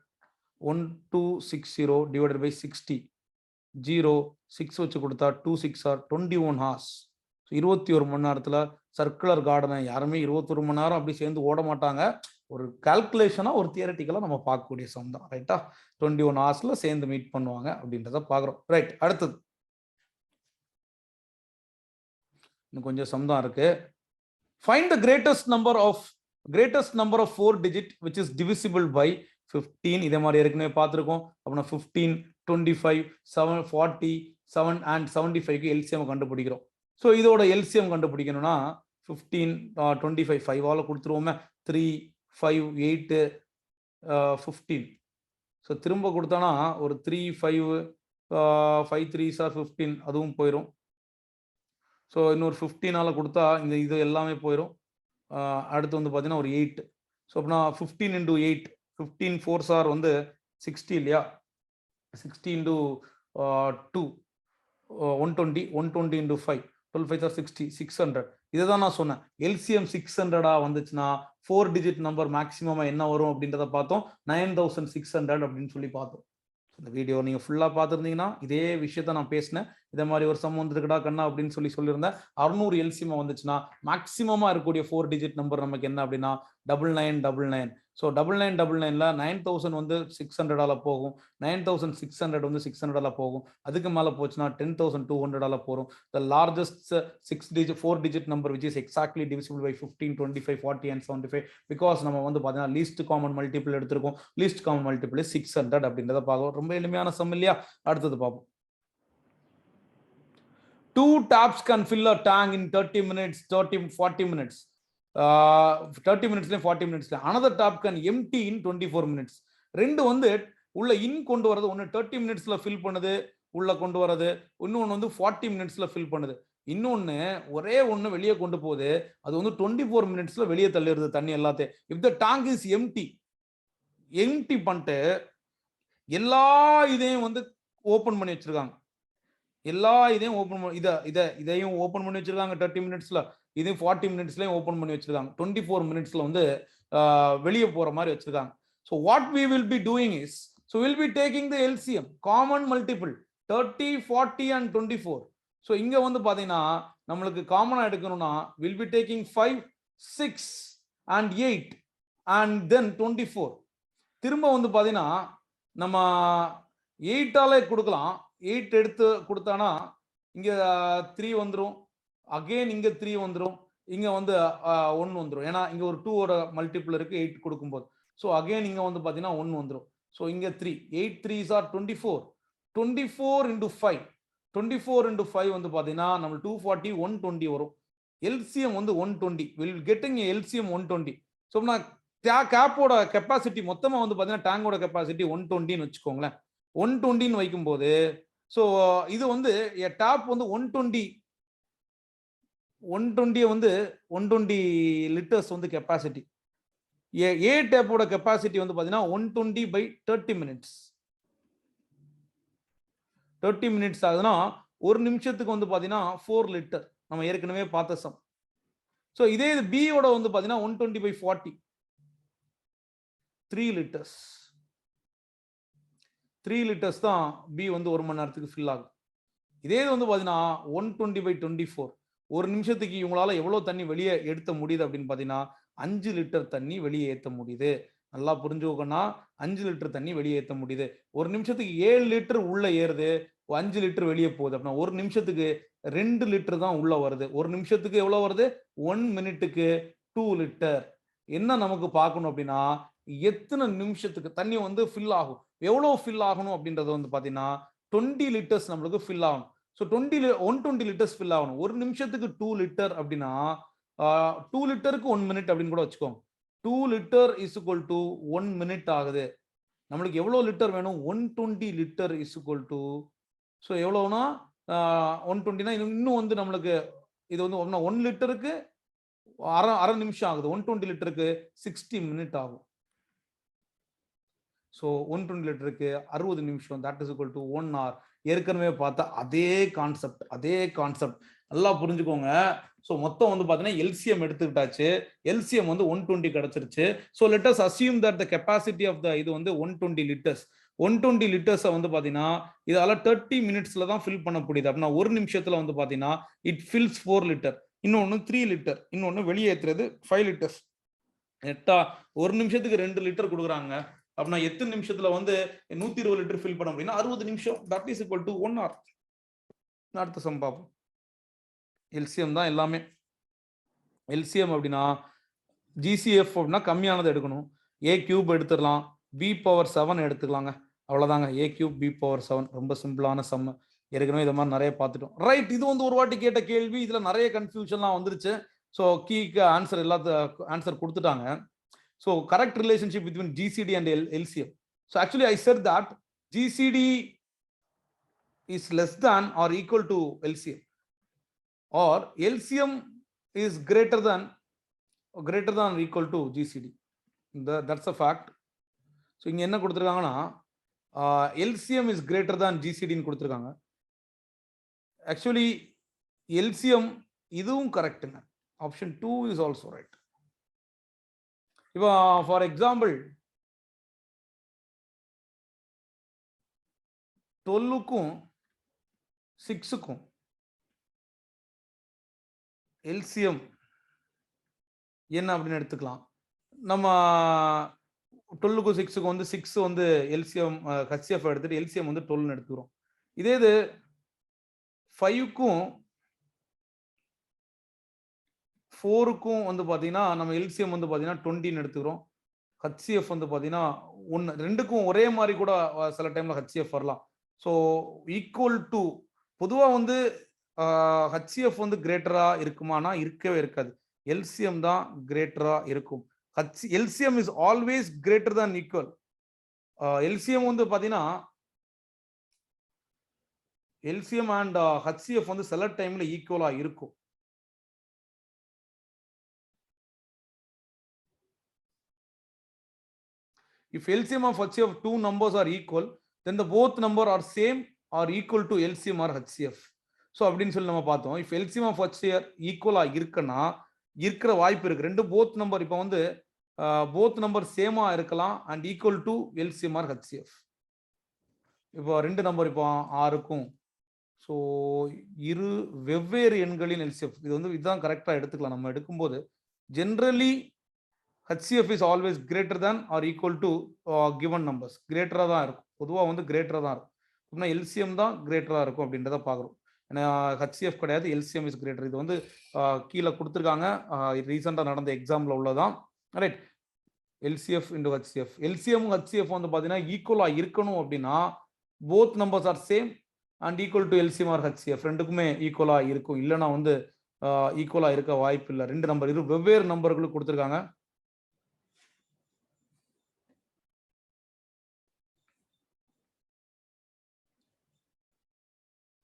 1260 divided by 60. 0 6 வச்சு கொடுத்தா 2 6 are 21 hours. 21 மணி நேரத்தில் சர்க்குலர் கார்டனை யாருமே 21 மணி நேரம் அப்படி சேர்ந்து ஓட மாட்டாங்க. ஒரு கால்குலேஷனா ஒரு தியரட்டிக்கலா நம்ம பார்க்கக்கூடிய சம் தான். ரைட்டா? 21 ஹவர்ஸ்ல சேர்ந்து மீட் பண்ணுவாங்க அப்படின்றத பார்க்குறோம். ரைட், அடுத்தது இன்னும் கொஞ்சம் சம் தான் இருக்கு. Find the greatest number of 4 digit which is divisible by 15. இதே மாதிரி ஏற்கனவே பார்த்துருக்கோம். அப்படின்னா 15, 25, 7, 40, 7 and 75க்கு எல்சிஎம் கண்டுபிடிக்கிறோம். ஸோ இதோட எல்சிஎம் கண்டுபிடிக்கணும்னா 15, 25, 5ஆல கொடுத்துருவோமே. 3, 5, 8, 15. ஸோ திரும்ப கொடுத்தோன்னா ஒரு 3, 5, 5 3s are 15, அதுவும் போயிடும். ஸோ இன்னொரு 15ஆல கொடுத்தா இது எல்லாமே போயிடும். அடுத்து வந்து பார்த்தீங்கன்னா ஒரு 8. ஸோ அப்படின்னா 15 into 8, 15 4s are வந்து 60 இல்லையா? 60 into 2, 120, 120 into 5, 12 5 are 60, 600. இதை தான் நான் சொன்னேன். எல்சிஎம் 600 வந்துச்சுன்னா 4 digit நம்பர் மேக்ஸிமமா என்ன வரும் அப்படின்றத பார்த்தோம். 9600 அப்படின்னு சொல்லி பார்த்தோம். இந்த வீடியோ நீங்க ஃபுல்லா பார்த்துருந்தீங்கன்னா இதே விஷயத்த நான் பேசினேன். இதே மாதிரி ஒரு சம் வந்துருக்குடா கண்ணா அப்படின்னு சொல்லியிருந்தேன். 600 எல்சிஎம் வந்துச்சுன்னா மேக்ஸிமமா இருக்கக்கூடிய 4 digit நம்பர் நமக்கு என்ன அப்படின்னா 9999. ஸோ 9999ல 9000 வந்து 600ஆல போகும். 9600 வந்து 600ஆல போகும். அதுக்கு மேலே போச்சுன்னா 10200ஆல போகும். The largest 4 digit number which is exactly divisible by 15, 25, 40 and 75 because நம்ம வந்து பார்த்தீங்கன்னா லீஸ்ட் காமன் மல்டிபிள் எடுத்திருக்கோம். லீஸ்ட் காமன் மல்டிபிள் 600 அப்படின்றத பார்க்கும். ரொம்ப எளிமையான சம் இல்லையா? அடுத்தது பார்ப்போம். 2 taps can fill a tank in 30 minutes, 40 minutes. 30 minutes 40 minutes. Another tap can empty in 24 minutes. ரெண்டு வந்து உள்ள இன் கொண்டு வரது. ஒன்று 30 minutesல ஃபில் பண்ணுது உள்ள கொண்டு வரது. இன்னொன்று வந்து 40 minutesல ஃபில் பண்ணுது. இன்னொன்று ஒரே ஒன்று வெளியே கொண்டு போகுது. அது வந்து 24 minutesல வெளியே தள்ளிடுது தண்ணி எல்லாத்தையும். If the tank is empty பண்ணிட்டு எல்லா இதையும் வந்து ஓப்பன் பண்ணி வச்சிருக்காங்க. எல்லா இதையும் ஓப்பன் இதையும் ஓப்பன் பண்ணி வச்சிருக்காங்க 30 minutesல. இதையும் 40 minutesலயும் ஓப்பன் பண்ணி வச்சிருக்காங்க. 24 minutesல வந்து வெளியே போற மாதிரி வச்சிருக்காங்க. So what we will be doing is, so will be taking the LCM common multiple 30, 40 and 24. So இங்க வந்து பாத்தீங்கன்னா நம்மளுக்கு காமனா எடுக்கணும்னா will be taking 5, 6 and 8 and then 24. திரும்ப வந்து பாத்தீங்கன்னா நம்ம 8ஆலே கொடுக்கலாம். 8 எடுத்து கொடுத்தானா இங்க 3 வந்துடும். அகெயின் இங்க 3 வந்துடும். இங்க வந்து 1 வந்துடும். ஏன்னா இங்க ஒரு 2ஓட மல்டிபிள் இருக்கு 8 கொடுக்கும்போது. ஸோ அகெயின் இங்க வந்து பாத்தீங்கன்னா 1 வந்துடும். ஸோ இங்க 3, 8 3s are 24. 24 into 5, 24 into 5 வந்து பாத்தீங்கன்னா நம்ம 240, 120 வரும். எல்சிஎம் வந்து 120. Will getting LCM 120. ஸோ நான் கேப்போட கெப்பாசிட்டி மொத்தமா வந்து பாத்தீங்கன்னா டேங்கோட கெப்பாசிட்டி 120ன்னு வச்சுக்கோங்களேன். 120ன்னு வைக்கும்போது ஸோ இது வந்து டாப் வந்து 120 வந்து 120 லிட்டர்ஸ் வந்து கெப்பாசிட்டி. ஏ டேப்போட கெப்பாசிட்டி வந்து பாத்தீங்கன்னா 120 by 30 minutes. 30 minutes ஆகுதுன்னா ஒரு நிமிஷத்துக்கு வந்து பாத்தீங்கன்னா 4 லிட்டர். நம்ம ஏற்கனவே பார்த்த சம். ஸோ இதே இது பியோட வந்து பாத்தீங்கன்னா 120 by 40, 3 லிட்டர்ஸ். 3 லிட்டர்ஸ் தான் பி வந்து ஒரு மணி நேரத்துக்கு ஃபில் ஆகும். இதே இது வந்து பாத்தீங்கன்னா 120 by 24, ஒரு நிமிஷத்துக்கு இவங்களால எவ்வளவு தண்ணி வெளியே எடுத்த முடியுது அப்படின்னு பாத்தீங்கன்னா 5 லிட்டர் தண்ணி வெளியே ஏற்ற முடியுது. நல்லா புரிஞ்சுக்கோங்கன்னா 5 லிட்டர் தண்ணி வெளியே ஏற்ற முடியுது. ஒரு நிமிஷத்துக்கு 7 லிட்டர் உள்ள ஏறுது, 5 லிட்டர் வெளியே போகுது. அப்படின்னா ஒரு நிமிஷத்துக்கு 2 லிட்டர் தான் உள்ள வருது. ஒரு நிமிஷத்துக்கு எவ்வளவு வருது? 1 மினிட்டுக்கு 2 லிட்டர். என்ன நமக்கு பார்க்கணும் அப்படின்னா எத்தனை நிமிஷத்துக்கு தண்ணி வந்து ஃபில் ஆகும், எவ்வளவு ஃபில் ஆகணும் அப்படின்றது வந்து பாத்தீங்கன்னா 20 லிட்டர்ஸ் நம்மளுக்கு ஃபில் ஆகணும். ஸோ 120 லிட்டர்ஸ் ஃபில் ஆகணும். ஒரு நிமிஷத்துக்கு 2 லிட்டர் அப்படின்னா 2 லிட்டருக்கு 1 மினிட் அப்படின்னு கூட வச்சுக்கோங்க. 2 litre is equal to 1 minute ஆகுது. நம்மளுக்கு எவ்வளவு லிட்டர் வேணும்? 120 litre is equal to, so எவ்வளவுனா 120னா இன்னும் வந்து நம்மளுக்கு இது வந்து 1 லிட்டருக்கு அரை நிமிஷம் ஆகுது. 120 லிட்டருக்கு 60 மினிட் ஆகும். ஸோ 120 லிட்டருக்கு 60 நிமிஷம், that is equal to 1 hour. ஏற்கனவே பார்த்தா அதே கான்செப்ட் நல்லா புரிஞ்சுக்கோங்க. ஸோ மொத்தம் வந்து பார்த்தீங்கன்னா எல்சிஎம் எடுத்துக்கிட்டாச்சு. எல்சிஎம் வந்து 120 கிடைச்சிருச்சு. So let us assume that the capacity of the இது வந்து 120 லிட்டர்ஸ். 120 லிட்டர்ஸை வந்து பார்த்தீங்கன்னா இதால 30 மினிட்ஸ்ல தான் ஃபில் பண்ண முடியுது. அப்படின்னா ஒரு நிமிஷத்துல வந்து பார்த்தீங்கன்னா இட் ஃபில்ஸ் 4 லிட்டர், இன்னொன்று 3 லிட்டர், இன்னொன்று வெளியேற்றுறது 5 லிட்டர்ஸ். நெட்டா ஒரு நிமிஷத்துக்கு 2 லிட்டர் கொடுக்குறாங்க. அப்படின்னா எத்தனை நிமிஷத்துல வந்து 120 லிட்டர் ஃபில் பண்ண முடியும்னா 60 நிமிஷம். That is equal to 1 hour. அடுத்த சம் பார்ப்போம். எல்சிஎம் தான் எல்லாமே. எல்சிஎம் அப்படின்னா ஜிசிஎஃப் அப்படின்னா கம்மியானது எடுக்கணும். ஏ கியூப் எடுத்துடலாம், பி பவர் 7 எடுத்துக்கலாங்க. அவ்வளோதாங்க. ஏ கியூப் பி பவர் 7 ரொம்ப சிம்பிளான சம். ஏற்கனவே இது மாதிரி நிறைய பார்த்துட்டோம். ரைட், இது வந்து ஒரு வாட்டி கேட்ட கேள்வி. இதுல நிறைய கன்ஃபியூஷன்லாம் வந்துருச்சு. ஸோ கீக்கு ஆன்சர் ஆன்சர் கொடுத்துட்டாங்க. So correct relationship between GCD and LCM. So actually I said that GCD is less than or equal to LCM, or LCM is greater than or equal to GCD. That's a fact. So இங்க என்ன கொடுத்திருக்காங்கன்னா LCM is greater than GCD ன்னு கொடுத்திருக்காங்க. Actually LCM இதுவும் கரெக்ட்டுங்க. Option 2 is also right. இப்போ for example 12க்கும் 6க்கும் LCM என்ன அப்படின்னு எடுத்துக்கலாம். நம்ம 12க்கும் 6க்கும் வந்து 6 வந்து எல்சிஎம் ஹெச்சிஎஃப் எடுத்துட்டு எல்சிஎம் வந்து 12 எடுத்துக்கிறோம். இதே இது 5க்கும் 4க்கும் வந்து பார்த்தீங்கன்னா நம்ம எல்சிஎம் வந்து பார்த்தீங்கன்னா 20 எடுத்துக்கிறோம். ஹெச்சிஎஃப் வந்து பார்த்தீங்கன்னா 1, ரெண்டுக்கும் ஒரே மாதிரி கூட சில டைம்ல ஹெச்சிஎஃப் வரலாம். ஸோ ஈக்குவல் டு பொதுவாக வந்து ஹெச்சிஎஃப் வந்து கிரேட்டரா இருக்குமானா இருக்கவே இருக்காது. எல்சிஎம் தான் கிரேட்டரா இருக்கும். LCM is always greater than equal. LCM வந்து பாத்தீங்கன்னா எல்சிஎம் அண்ட் ஹெச்சிஎஃப் வந்து சில டைம்ல ஈக்குவலா இருக்கும். If LCM of HCF two numbers are equal, then the both number are same or equal to LCM or HCF. So அப்படின்னு சொல்லி நம்ம பார்த்தோம். இஃப் எல்சிஎம் ஆஃப் ஹெச்சிஎஃப் ஈக்குவலா இருக்குன்னா இருக்கிற வாய்ப்பு இருக்கு. ரெண்டு போத் நம்பர் இப்போ வந்து போத் நம்பர் சேமா இருக்கலாம் and equal to LCM or HCF. இப்போ ரெண்டு நம்பர் இப்போ 6க்கும் ஸோ இரு வெவ்வேறு எண்களின் எல்சிஎஃப் இது வந்து இதுதான் கரெக்டாக எடுத்துக்கலாம். நம்ம எடுக்கும்போது generally HCF is always greater than or equal to given numbers. கிரேட்டராக தான் இருக்கும். பொதுவாக வந்து கிரேட்டராக தான் இருக்கும். அப்படின்னா எல்சிஎம் தான் கிரேட்டராக இருக்கும் அப்படின்றத பார்க்குறோம். ஹெச்சிஎஃப் கிடையாது, எல்சிஎம் இஸ் கிரேட்டர். இது வந்து கீழே கொடுத்துருக்காங்க, ரீசெண்டாக நடந்த எக்ஸாம்பிள் உள்ளதான். Right, LCF into HCF. LCM HCF வந்து பார்த்தீங்கன்னா ஈக்குவலாக இருக்கணும் அப்படின்னா both numbers are same and equal to LCM or HCF. ரெண்டுக்குமே ஈக்குவலாக இருக்கும். இல்லைன்னா வந்து ஈக்குவலாக இருக்க வாய்ப்பு இல்லை. ரெண்டு நம்பர் வெவ்வேறு நம்பர்களுக்கு கொடுத்துருக்காங்க.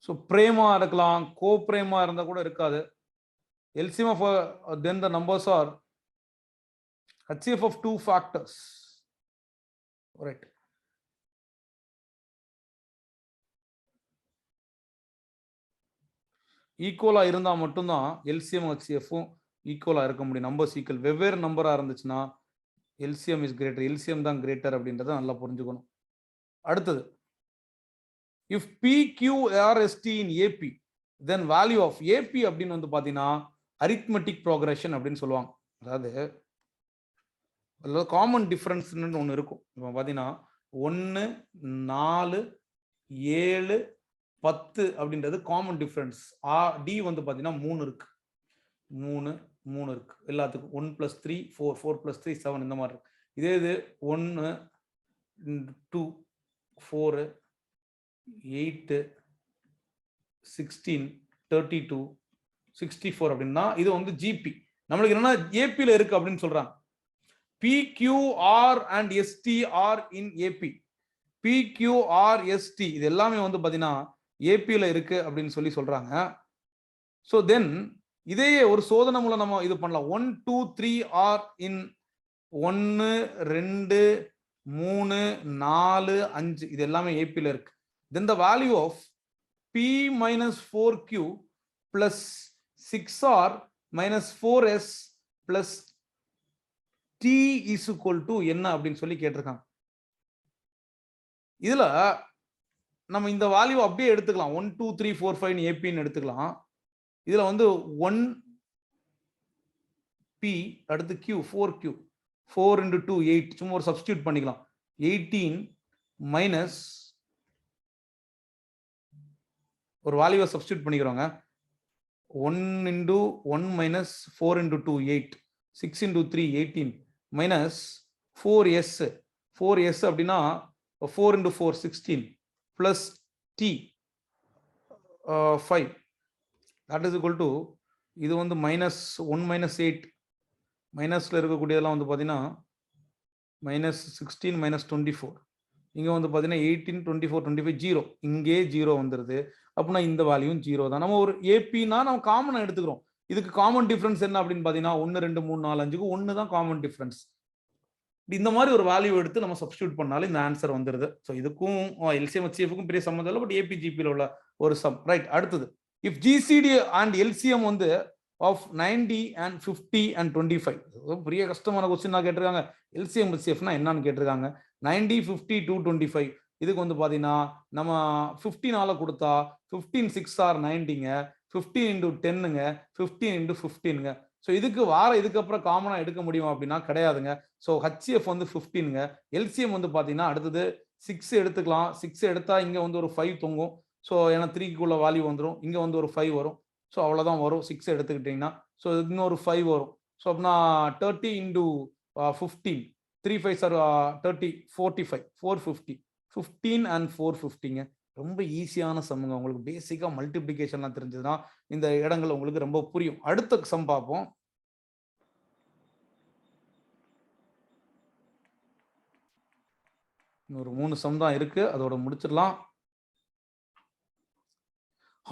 ஸோ பிரேமா இருக்கலாம், கோ பிரேமா இருந்தால் கூட இருக்காது. LCM of then the numbers are HCF of two factors. Right. ஈக்குவலா இருந்தால் மட்டும்தான் எல்சிஎம் ஹெச்சிஎஃப்பும் ஈக்குவலா இருக்க முடியும். Numbers equal. வெவ்வேறு நம்பரா இருந்துச்சுன்னா எல்சிஎம் இஸ் கிரேட்டர், எல்சிஎம் தான் கிரேட்டர் அப்படின்றத நல்லா புரிஞ்சுக்கணும். அடுத்தது, if PQRST in AP, then value of AP அப்படின்னு வந்து பார்த்தீங்கன்னா அரித்மெட்டிக் ப்ரோக்ரஷன் அப்படின்னு சொல்லுவாங்க. அதாவது காமன் டிஃபரன்ஸ்னு ஒன்று இருக்கும். இப்போ பார்த்தீங்கன்னா 1, 4, 7, 10 அப்படின்றது காமன் டிஃபரன்ஸ். டி வந்து பார்த்தீங்கன்னா 3 இருக்கு. 3 இருக்கு எல்லாத்துக்கும். 1 + 3 4, 4 + 3 7 இந்த மாதிரி இருக்கு. இதே இது 1, 2, 4, 8, 16, 32, 64 அப்படின்னா இது வந்து ஜிபி. நம்மளுக்கு என்னன்னா ஏபில இருக்கு அப்படின்னு சொல்றாங்க. PQR and ST are in AP. PQR ST இது எல்லாமே வந்து பாத்தீங்கன்னா ஏபில இருக்கு அப்படின்னு சொல்றாங்க. ஸோ தென் இதையே ஒரு சோதனை மூலம் நம்ம இது பண்ணலாம். 1, 2, 3 are in 1, 2, 3, 4, 5 இது எல்லாமே ஏபில இருக்கு. Then the value of P minus 4Q plus 6R minus 4S plus T is equal to என்ன அப்படின்னு சொல்லி கேட்டிருக்காங்க. இதுல நம்ம இந்த வேல்யூ அப்படியே எடுத்துக்கலாம். 1 2 3 4 5 ஏபின்னு எடுத்துக்கலாம். இதுல வந்து 1P அடுத்து Q 4Q 4 into 2 8 சும்மா ஒரு சப்ஸ்டியூட் பண்ணிக்கலாம். 18 மைனஸ் ஒரு வேல்யூவை substitute பண்ணிக்கிறோங்க. 1 into 1 minus 4 into 2 8 6 into 3 18 minus 4S 4S அப்படின்னா 4 into 4 16 plus T 5 that is equal to இது வந்து minus 1 minus 8 மைனஸ்ல இருக்கக்கூடியதெல்லாம் வந்து பார்த்தீங்கன்னா minus 16 minus 24 இங்க வந்து பார்த்தீங்கன்னா 18 24 25 ஜீரோ இங்கே ஜீரோ வந்துருது. அப்படின்னா இந்த வேல்யூவும் ஜீரோ தான். நம்ம ஒரு ஏபினா நம்ம காமனா எடுத்துக்கிறோம். இதுக்கு காமன் டிஃபரன்ஸ் என்ன அப்படின்னு பார்த்தீங்கன்னா 1 2 3 4 5க்கு 1 தான் காமன் டிஃபரன்ஸ். இந்த மாதிரி ஒரு வேல்யூ எடுத்து நம்ம சப்ஸ்டியூட் பண்ணாலும் இந்த ஆன்சர் வந்துருது. ஸோ இதுக்கும் எல்சிஎம் ஹெச்சிஎஃப்க்கும் பெரிய சம்மந்தம் இல்லை, பட் ஏபிஜிபியில் உள்ள ஒரு சம். ரைட், அடுத்தது இஃப் ஜிசிடி அண்ட் எல்சிஎம் வந்து ஆஃப் 90 and 50 and 25. பெரிய கஷ்டமான கொஸ்டின் நான் கேட்டிருக்காங்க. எல்சிஎம் ஹெச்சிஎஃப்னா என்னன்னு கேட்டிருக்காங்க. 90 50 225 இதுக்கு வந்து பார்த்தீங்கன்னா நம்ம 15 கொடுத்தா 15 6 ஆர் 90ங்க, 15 into 10ங்க, 15 into 15ங்க. ஸோ இதுக்கு இதுக்கப்புறம் காமனா எடுக்க முடியும் அப்படின்னா கிடையாதுங்க. ஸோ ஹெச்சிஎஃப் வந்து 15ங்க. எல்சிஎம் வந்து பார்த்தீங்கன்னா அடுத்தது 6 எடுத்துக்கலாம். 6 எடுத்தா இங்க வந்து ஒரு 5 தொங்கும். ஸோ ஏன்னா 3க்குள்ள வேல்யூ வந்துடும், இங்க வந்து ஒரு 5 வரும். ஸோ அவ்வளோதான் வரும் 6 எடுத்துக்கிட்டிங்கன்னா. ஸோ இன்னொரு 5 வரும். ஸோ அப்படின்னா 30 into 15 3 5 are 30 45 450 15 and 450ங்க. ரொம்ப ஈஸியான சம்முங்க. உங்களுக்கு பேசிக்கா மல்டிப்ளிகேஷன்லாம் தெரிஞ்சதுன்னா இந்த இடங்கள் உங்களுக்கு ரொம்ப புரியும். அடுத்த சம் பார்ப்போம். ஒரு 3 சம் தான் இருக்கு, அதோட முடிச்சிடலாம்.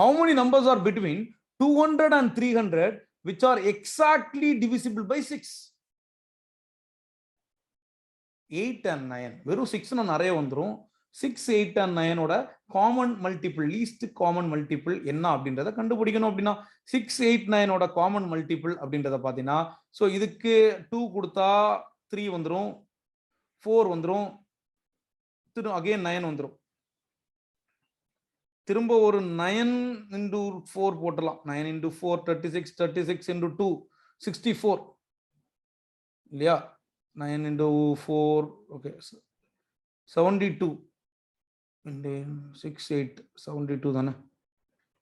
How many numbers are between 200 and 300 which are exactly divisible by 6? 8 and 9 வெறும் 6 நிறைய வந்துரும். 6 8 and 9 ஓட common multiple, least common multiple என்ன அப்படின்றத கண்டுபிடிக்கணும். அப்படின்னா 6 8 9 ஓட காமன் மல்டிபிள் அப்படின்றத பார்த்தீங்கன்னா, ஸோ இதுக்கு 2 கொடுத்தா 3 வந்துடும், 4 வந்துடும், திரும்ப அகைன் 9 வந்துடும். திரும்ப ஒரு 9 into 4 போட்டலாம். 9 into 4 36 36 into 2 64 இல்லையா? 9 into 4 ஓகே 72 into 6 8 72 தானே.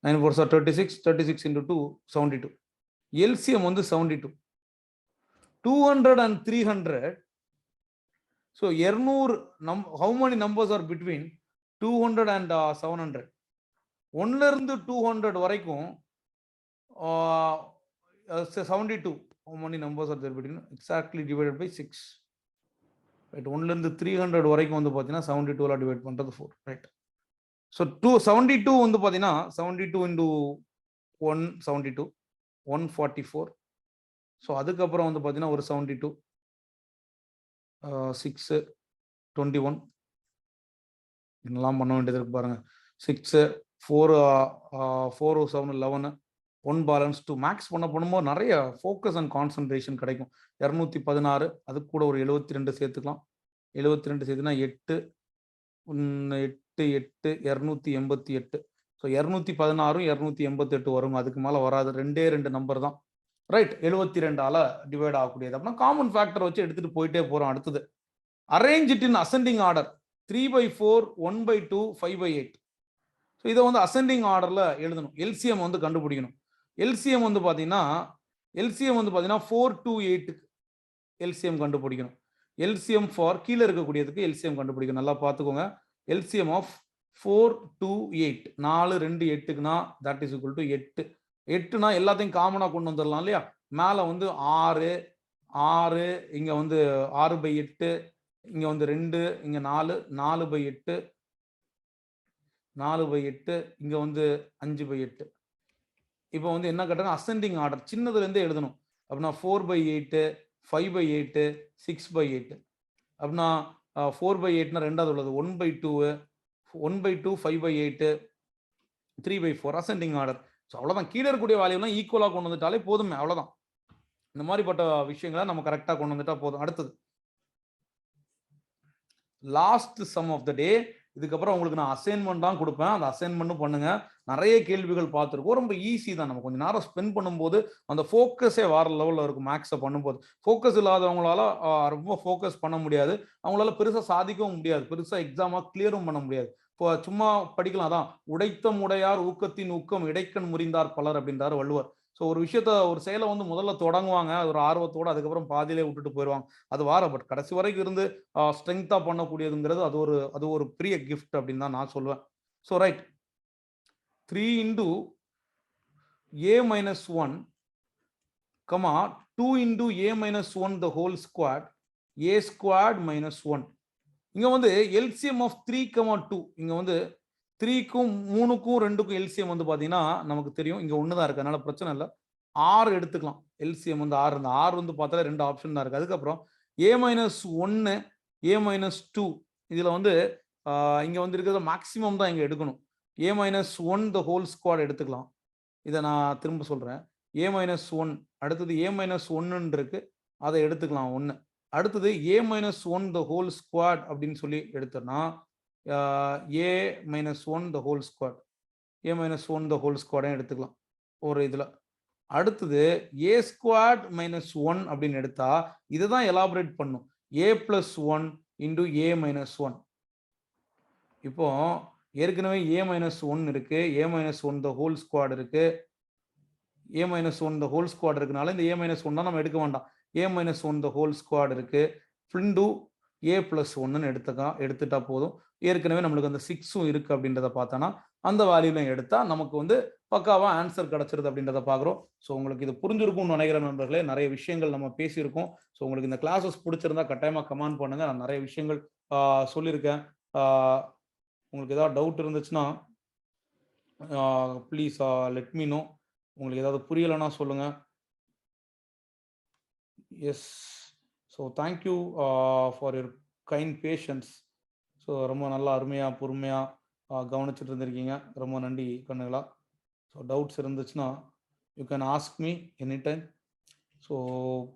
9 4 36 36 into 2 72. எல்சிஎம் வந்து 72. 200 and 300. So 200 how many numbers are between 200 and 700? 1ல இருந்து 200 வரைக்கும் 72. How many numbers are there between? Exactly divided by 6. Right, 1ல இருந்து 300 வரைக்கும் வந்து பார்த்தீங்கன்னா 72ல டிவைட் பண்றது 4. ரைட், ஸோ 272 வந்து பார்த்தீங்கன்னா 72 into 1 72 144. ஸோ அதுக்கப்புறம் வந்து பார்த்தீங்கன்னா ஒரு 72 6 21 என்னெல்லாம் பண்ண வேண்டியது இருக்கு பாருங்க. 6 4 4 7 11 1 பேலன்ஸ் 2 மேக்ஸ் பண்ணும்போது நிறைய ஃபோக்கஸ் அண்ட் கான்சன்ட்ரேஷன் கிடைக்கும். 216 அது கூட ஒரு 72 சேர்த்துக்கலாம். 72 சேர்த்துனா 8 8 8 288. ஸோ 216 288 வரும், அதுக்கு மேலே வராது. 2 நம்பர் தான். ரைட், 72ஆல டிவைட் ஆகக்கூடியது. அப்படின்னா காமன் ஃபேக்டர் வச்சு எடுத்துட்டு போயிட்டே போறோம். அடுத்தது arrange it in ascending order 3/4 1/2 5/8. So இதை வந்து அசெண்டிங் ஆர்டர்ல எழுதணும். எல்சிஎம் வந்து கண்டுபிடிக்கணும். எல்சிஎம் வந்து பார்த்தீங்கன்னா 4 to 8 எல்சிஎம் கண்டுபிடிக்கணும். எல்சிஎம் ஃபார் கீழே இருக்கக்கூடியதுக்கு எல்சிஎம் கண்டுபிடிக்கணும். நல்லா பார்த்துக்கோங்க. எல்சிஎம் ஆஃப் 4 to 8 4 2 8க்குனா தட் இஸ் ஈக்குவல் டு 8. 8னா எல்லாத்தையும் காமனாக கொண்டு வந்துடலாம் இல்லையா? மேலே வந்து 6 6 இங்கே வந்து 6/8 இங்கே வந்து 2 இங்கே 4 4/8 4/8 இங்கே வந்து 5/8. இப்போ வந்து என்ன கேட்டாங்க, அசெண்டிங் ஆர்டர் சின்னதுலேருந்தே எழுதணும். அப்படின்னா 4/8 5/8 6/8. அப்படின்னா 4/8னா ரெண்டாவது உள்ளது 1/2 1/2 5/8 3/4 அசெண்டிங் ஆர்டர். ஸோ அவ்வளோதான். கீழே இருக்கக்கூடிய வேல்யூலாம் ஈக்குவலாக கொண்டு வந்துட்டாலே போதுமே, அவ்வளோதான். இந்த மாதிரிப்பட்ட விஷயங்களை நம்ம கரெக்டாக கொண்டு வந்துட்டா போதும். அடுத்தது லாஸ்ட் சம் ஆஃப் த டே. இதுக்கப்புறம் உங்களுக்கு நான் அசைன்மெண்ட் தான் கொடுப்பேன். அந்த அசைன்மெண்ட்டும் பண்ணுங்க. நிறைய கேள்விகள் பார்த்துருக்கோம். ரொம்ப ஈஸி தான். நம்ம கொஞ்சம் நேரம் ஸ்பெண்ட் பண்ணும்போது அந்த ஃபோக்கஸே வேற லெவலில் இருக்கும். மேக்ஸை பண்ணும்போது ஃபோக்கஸ் இல்லாதவங்களால ரொம்ப ஃபோக்கஸ் பண்ண முடியாது. அவங்களால பெருசாக சாதிக்கவும் முடியாது. பெருசாக எக்ஸாமாக கிளியரும் பண்ண முடியாது. இப்போ சும்மா படிக்கலாம். அதான் உடைத்தம் உடையார் ஊக்கத்தின் ஊக்கம் இடைக்கண் முறிந்தார் பலர் அப்படின்றாரு வள்ளுவர். ஸோ ஒரு விஷயத்த ஒரு செயலை வந்து முதல்ல தொடங்குவாங்க ஒரு ஆர்வத்தோட, அதுக்கப்புறம் பாதியிலே விட்டுட்டு போயிடுவாங்க. அது வார பட் கடைசி வரைக்கும் இருந்து ஸ்ட்ரென்த்தா பண்ணக்கூடியதுங்கிறது அது ஒரு பெரிய கிஃப்ட் அப்படின்னு தான் நான் சொல்லுவேன். So right, 3 into a minus 1 comma 2 into a minus 1 the whole squared a squared minus 1. இங்க வந்து எல்சிஎம் ஆஃப் 3, 2. இங்க வந்து 3க்கும் 3க்கும் 2க்கும் எல்சிஎம் வந்து பாத்தீங்கன்னா நமக்கு தெரியும் இங்க ஒண்ணுதான் இருக்கு, அதனால பிரச்சனை இல்லை. 6 எடுத்துக்கலாம். எல்சிஎம் வந்து 6. இந்த 6 வந்து பார்த்தா 2 ஆப்ஷன் தான் இருக்கு. அதுக்கப்புறம் a மைனஸ் 1 a மைனஸ் 2 இதுல வந்து இங்க வந்து இருக்கிறது மேக்சிமம் தான் இங்க எடுக்கணும். a minus 1 the whole squad எடுத்துக்கலாம். இதை நான் திரும்ப சொல்றேன். a மைனஸ் 1 அடுத்தது a மைனஸ் 1 இருக்கு, அதை எடுத்துக்கலாம் 1. அடுத்தது a minus 1 the whole square அப்படின்னு சொல்லி எடுத்தோம்னா a minus 1 the whole square a minus 1 the whole ஸ்குவாடையும் எடுத்துக்கலாம் ஒரு இதுல. அடுத்தது a ஸ்குவாட் மைனஸ் 1 அப்படின்னு எடுத்தா இதை தான் எலாபரேட் பண்ணும். a plus 1 into a minus 1. இப்போ ஏற்கனவே a மைனஸ் 1 இருக்கு, a minus 1 the whole squad இருக்கு, a minus 1 the whole squad இருக்கனால இந்த a மைனஸ் 1 தான் நம்ம எடுக்க வேண்டாம். a minus 1 the whole squad இருக்கு, இன்டூ a பிளஸ் 1 எடுத்துட்டா போதும். ஏற்கனவே நம்மளுக்கு அந்த 6ம் இருக்கு அப்படின்றத பார்த்தோன்னா அந்த வேல்யூலையும் எடுத்தா நமக்கு வந்து பக்காவா ஆன்சர் கிடைச்சிருது அப்படின்றத பார்க்குறோம். ஸோ உங்களுக்கு இது புரிஞ்சிருக்கும்னு நினைக்கிறேன் நண்பர்களே. நிறைய விஷயங்கள் நம்ம பேசியிருக்கோம். ஸோ உங்களுக்கு இந்த கிளாஸஸ் பிடிச்சிருந்தா கட்டாயமாக கமெண்ட் பண்ணுங்க. நான் நிறைய விஷயங்கள் சொல்லியிருக்கேன். உங்களுக்கு ஏதாவது டவுட் இருந்துச்சுன்னா ப்ளீஸ் லெட் மீ நோ. உங்களுக்கு ஏதாவது புரியலைன்னா சொல்லுங்க. Yes, so thank you for your kind patience. So ரொம்ப நல்லா அருமையாக பொறுமையாக கவனிச்சுட்டு இருந்திருக்கீங்க. ரொம்ப நன்றி கண்ணுங்களா. ஸோ டவுட்ஸ் இருந்துச்சுன்னா you can ask me any time. So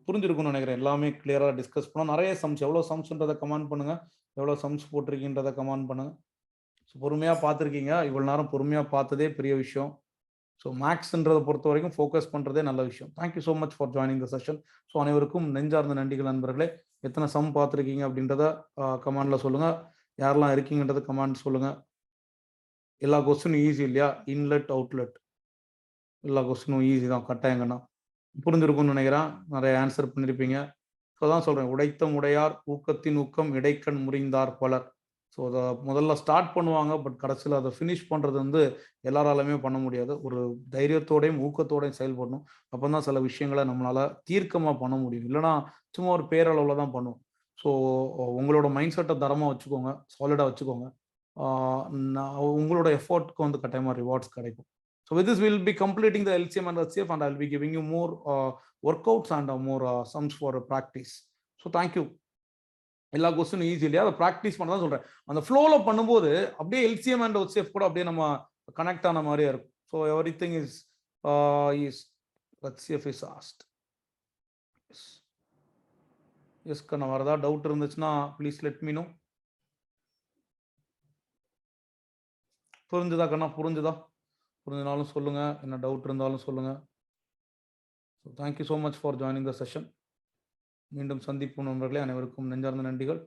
புரிஞ்சிருக்கும்னு நினைக்கிறேன். எல்லாமே கிளியராக டிஸ்கஸ் பண்ணோம். நிறைய சம்ஸ், எவ்வளோ சம்ஸ்ன்றதை கமெண்ட் பண்ணுங்கள். எவ்வளோ சம்ஸ் போட்டிருக்கீன்றதை கமெண்ட் பண்ணுங்கள். ஸோ பொறுமையாக பார்த்துருக்கீங்க. இவ்வளோ நேரம் பொறுமையாக பார்த்ததே பெரிய விஷயம். ஸோ மேக்ஸ்ன்றதை பொறுத்த வரைக்கும் ஃபோக்கஸ் பண்ணுறதே நல்ல விஷயம். Thank you so much for joining the session. So அனைவருக்கும் நெஞ்சார்ந்த நன்றிகள் நண்பர்களே. எத்தனை சம் பார்த்துருக்கீங்க அப்படின்றத கமெண்டில் சொல்லுங்கள். யாரெல்லாம் இருக்கீங்கன்றத கமெண்ட் சொல்லுங்கள். எல்லா கொஸ்டினும் ஈஸி இல்லையா? இன்லெட் அவுட்லெட் எல்லா கொஸ்டினும் ஈஸி தான் கட்டாயங்கண்ணா. புரிஞ்சிருக்கும்னு நினைக்கிறேன். நிறைய ஆன்சர் பண்ணியிருப்பீங்க. ஸோ தான் சொல்கிறேன், உடைத்தம் உடையார் ஊக்கத்தின் ஊக்கம் இடைக்கண் முறிந்தார் பலர். ஸோ அதை முதல்ல ஸ்டார்ட் பண்ணுவாங்க, பட் கடைசியில் அதை ஃபினிஷ் பண்ணுறது வந்து எல்லாராலுமே பண்ண முடியாது. ஒரு தைரியத்தோடையும் ஊக்கத்தோடையும் செயல்படணும். அப்போ தான் சில விஷயங்களை நம்மளால் தீர்க்கமாக பண்ண முடியும். இல்லைனா சும்மா ஒரு பேரளவில் தான் பண்ணுவோம். ஸோ உங்களோட மைண்ட் செட்டை தரமாக வச்சுக்கோங்க, சாலிடாக வச்சுக்கோங்க. உங்களோட எஃபோர்ட்க்கு வந்து கட்டாயமாக ரிவார்ட்ஸ் கிடைக்கும். So with this, we will be completing the LCM and HCF, and I will be giving you more workouts and more sums for practice. So thank you. எல்லா கொஸ்டினும் ஈஸி இல்லையா? அதை ப்ராக்டிஸ் பண்ண தான் சொல்கிறேன். அந்த ஃப்ளோவில் பண்ணும்போது அப்படியே LCM and HCF கூட அப்படியே நம்ம கனெக்ட் ஆன மாதிரியே இருக்கும். So everything is HCF is asked. Yes கண்ணா, வரதா டவுட் இருந்துச்சுன்னா ப்ளீஸ் லெட் மீ நோ. புரிஞ்சுதா கண்ணா? புரிஞ்சுனாலும் சொல்லுங்க, என்ன டவுட் இருந்தாலும் சொல்லுங்க. So thank you so much for joining the session. மீண்டும் சந்திப்போம் நண்பர்களே. அனைவருக்கும் நெஞ்சார்ந்த நன்றிகள்.